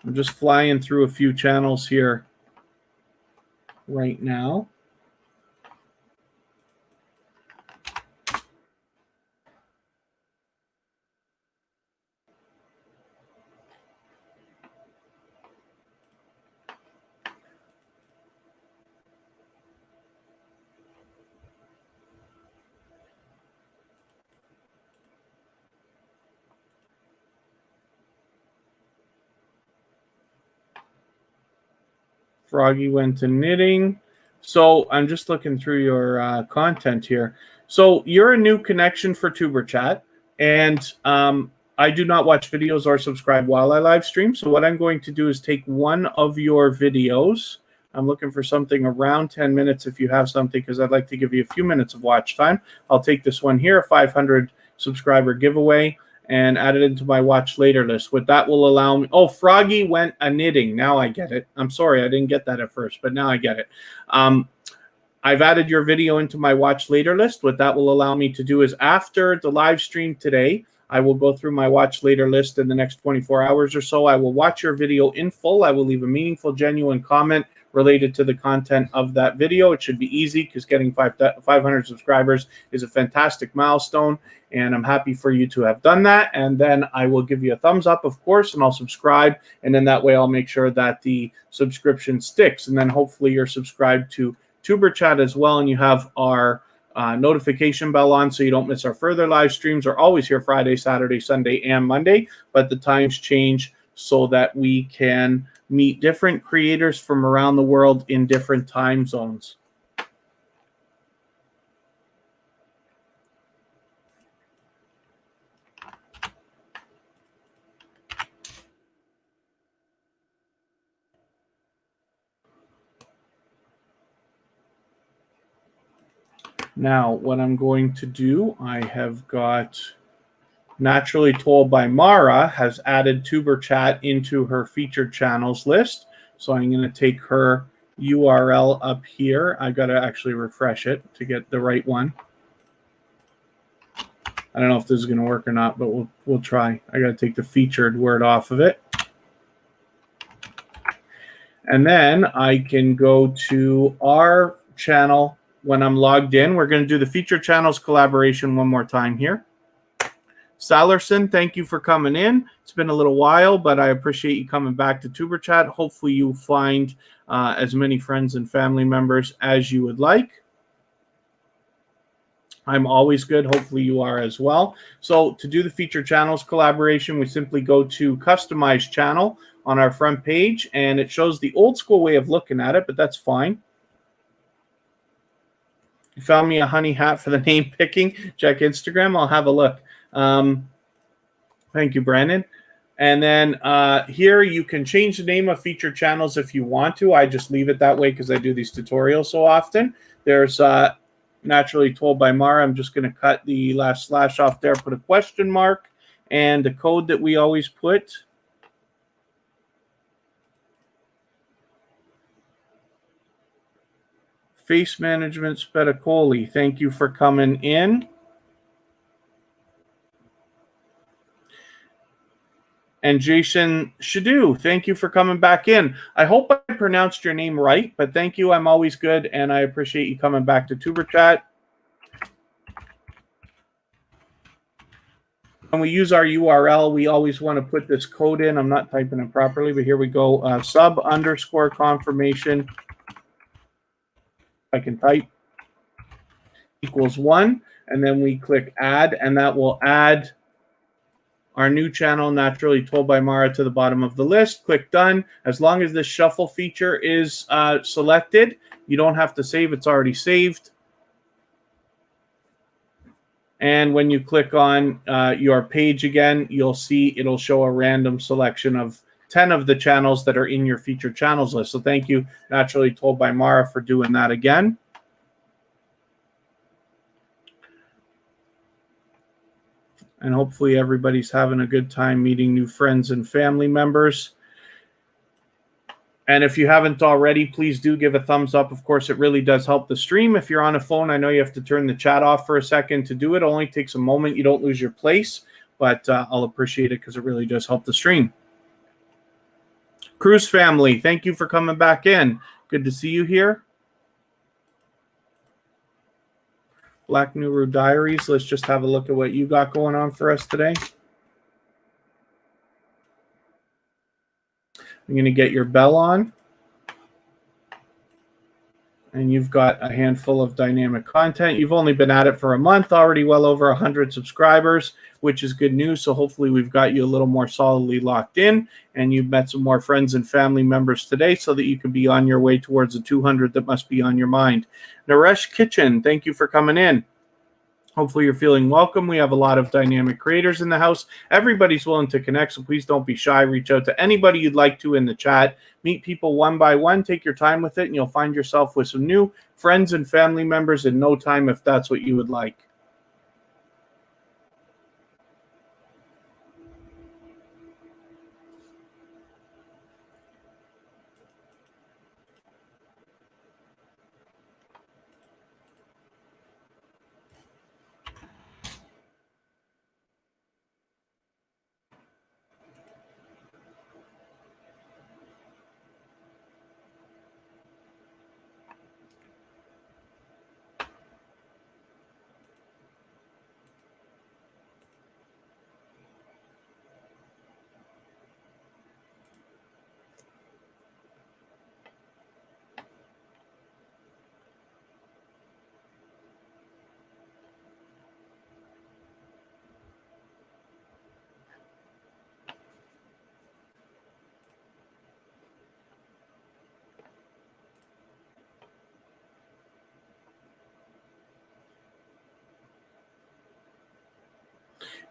I'm just flying through a few channels here right now. Froggy went to knitting. So I'm just looking through your content here. So you're a new connection for tuberchat, and I do not watch videos or subscribe while I live stream. So what I'm going to do is take one of your videos. I'm looking for something around 10 minutes if you have something, because I'd like to give you a few minutes of watch time. I'll take this one here, a 500 subscriber giveaway, and add it into my watch later list. What that will allow me... Oh, Froggy went a knitting. Now I get it. I'm sorry, I didn't get that at first, but now I get it. I've added your video into my watch later list. What that will allow me to do is after the live stream today, I will go through my watch later list in the next 24 hours or so. I will watch your video in full. I will leave a meaningful, genuine comment related to the content of that video. It should be easy because getting 500 subscribers is a fantastic milestone, and I'm happy for you to have done that. And then I will give you a thumbs up, of course, and I'll subscribe, and then that way I'll make sure that the subscription sticks. And then hopefully you're subscribed to tuberchat as well, and you have our notification bell on so you don't miss our further live streams. We're always here Friday, Saturday, Sunday, and Monday, but the times change so that we can meet different creators from around the world in different time zones. Now, what I'm going to do, I have got Naturally Told by Mara has added tuberchat into her featured channels list. So I'm going to take her URL up here. I got to actually refresh it to get the right one. I don't know if this is going to work or not, but we'll try. I got to take the featured word off of it. And then I can go to our channel when I'm logged in. We're going to do the featured channels collaboration one more time here. Salerson, thank you for coming in. It's been a little while, but I appreciate you coming back to tuberchat. Hopefully you find as many friends and family members as you would like. I'm always good. Hopefully you are as well. So to do the featured channels collaboration, we simply go to customize channel on our front page, and it shows the old school way of looking at it, but that's fine. You found me a honey hat for the name picking. Check Instagram. I'll have a look. Thank you, Brandon. And then here you can change the name of featured channels if you want to. I just leave it that way because I do these tutorials so often. There's Naturally Told by Mara. I'm just going to cut the last slash off there, put a question mark, and the code that we always put. Face Management Spedicoli, thank you for coming in. And Jason Shadu, thank you for coming back in. I hope I pronounced your name right, but thank you. I'm always good, and I appreciate you coming back to tuberchat. When we use our URL, we always want to put this code in. I'm not typing it properly, but here we go. Sub_confirmation. I can type equals 1, and then we click add, and that will add our new channel, Naturally Told by Mara, to the bottom of the list. Click done. As long as this shuffle feature is selected, you don't have to save. It's already saved. And when you click on your page again, you'll see it'll show a random selection of 10 of the channels that are in your featured channels list. So thank you, Naturally Told by Mara, for doing that again. And hopefully everybody's having a good time meeting new friends and family members. And if you haven't already, please do give a thumbs up. Of course, it really does help the stream. If you're on a phone, I know you have to turn the chat off for a second to do it. It only takes a moment. You don't lose your place, but I'll appreciate it because it really does help the stream. Cruz family, thank you for coming back in. Good to see you here. Black Nuru Diaries, let's just have a look at what you got going on for us today. I'm going to get your bell on. And you've got a handful of dynamic content. You've only been at it for a month, already well over 100 subscribers, which is good news. So hopefully we've got you a little more solidly locked in, and you've met some more friends and family members today so that you can be on your way towards the 200 that must be on your mind. Naresh Kitchen, thank you for coming in. Hopefully you're feeling welcome. We have a lot of dynamic creators in the house. Everybody's willing to connect, so please don't be shy. Reach out to anybody you'd like to in the chat. Meet people one by one. Take your time with it, and you'll find yourself with some new friends and family members in no time if that's what you would like.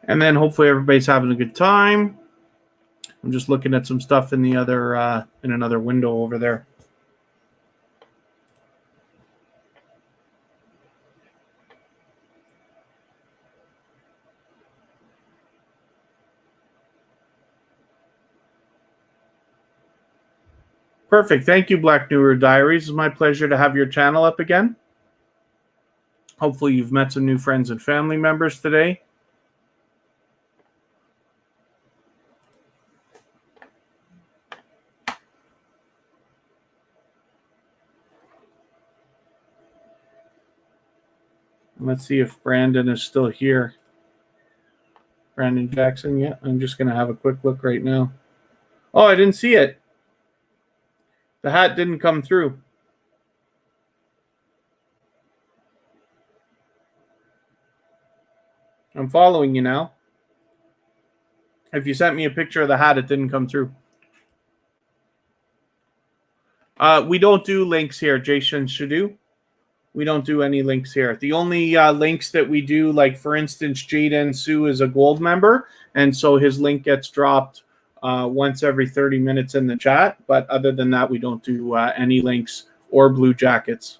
And then hopefully everybody's having a good time. I'm just looking at some stuff in the other in another window over there. Perfect. Thank you, Black Newer Diaries. It's my pleasure to have your channel up again. Hopefully you've met some new friends and family members today. Let's see if Brandon is still here. Brandon Jackson, yeah. I'm just going to have a quick look right now. Oh, I didn't see it. The hat didn't come through. I'm following you now. If you sent me a picture of the hat, it didn't come through. We don't do links here, Jason Shadu. We don't do any links here. The only links that we do, like for instance, Jaden Sue is a gold member, and so his link gets dropped once every 30 minutes in the chat. But other than that, we don't do any links or blue jackets.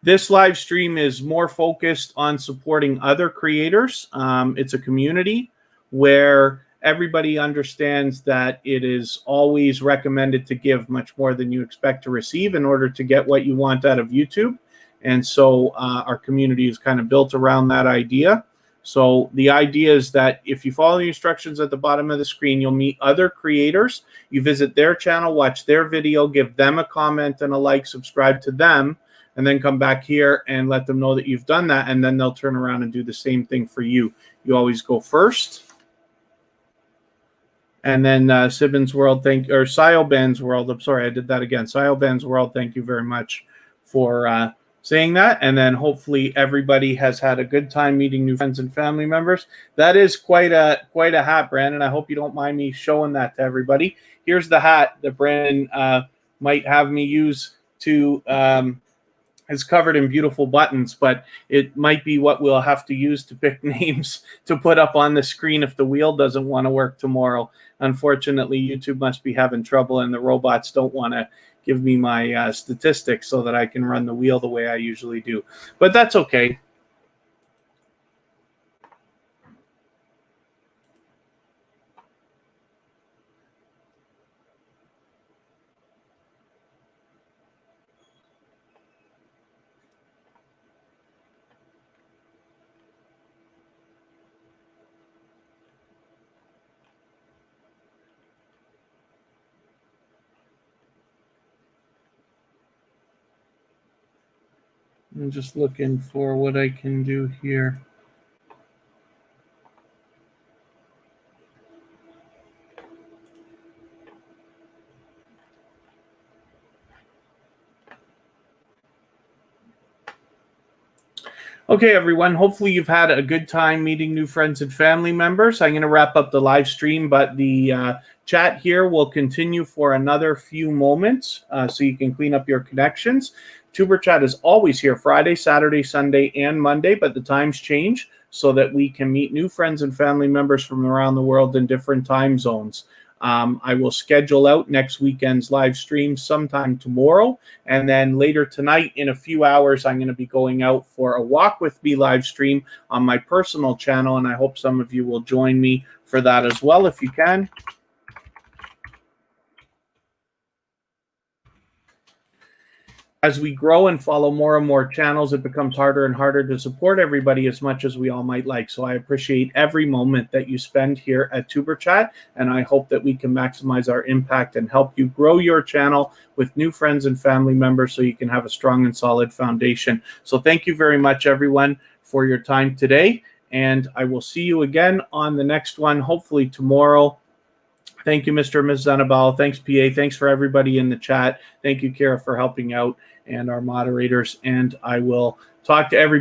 This live stream is more focused on supporting other creators. It's a community where everybody understands that it is always recommended to give much more than you expect to receive in order to get what you want out of YouTube. And so our community is kind of built around that idea. So the idea is that if you follow the instructions at the bottom of the screen, you'll meet other creators. You visit their channel, watch their video, give them a comment and a like, subscribe to them, and then come back here and let them know that you've done that, and then they'll turn around and do the same thing for you. You always go first. And then Sibin's World, or Sioban's World, I'm sorry, I did that again. Sioban's World, thank you very much for saying that. And then hopefully everybody has had a good time meeting new friends and family members. That is quite a hat, Brandon. I hope you don't mind me showing that to everybody. Here's the hat that Brandon might have me use to... is covered in beautiful buttons, but it might be what we'll have to use to pick names to put up on the screen if the wheel doesn't want to work tomorrow. Unfortunately, YouTube must be having trouble, and the robots don't want to give me my statistics so that I can run the wheel the way I usually do. But that's okay. I'm just looking for what I can do here. Okay, everyone. Hopefully you've had a good time meeting new friends and family members. I'm going to wrap up the live stream, but the chat here will continue for another few moments so you can clean up your connections. TuberChat is always here Friday, Saturday, Sunday, and Monday, but the times change so that we can meet new friends and family members from around the world in different time zones. I will schedule out next weekend's live stream sometime tomorrow, and then later tonight in a few hours I'm going to be going out for a Walk With Me live stream on my personal channel, and I hope some of you will join me for that as well if you can. As we grow and follow more and more channels, it becomes harder and harder to support everybody as much as we all might like. So I appreciate every moment that you spend here at TuberChat, and I hope that we can maximize our impact and help you grow your channel with new friends and family members so you can have a strong and solid foundation. So thank you very much, everyone, for your time today, and I will see you again on the next one, hopefully tomorrow. Thank you, Mr. and Ms. Zanabal. Thanks, PA. Thanks for everybody in the chat. Thank you, Kara, for helping out, and our moderators. And I will talk to everybody.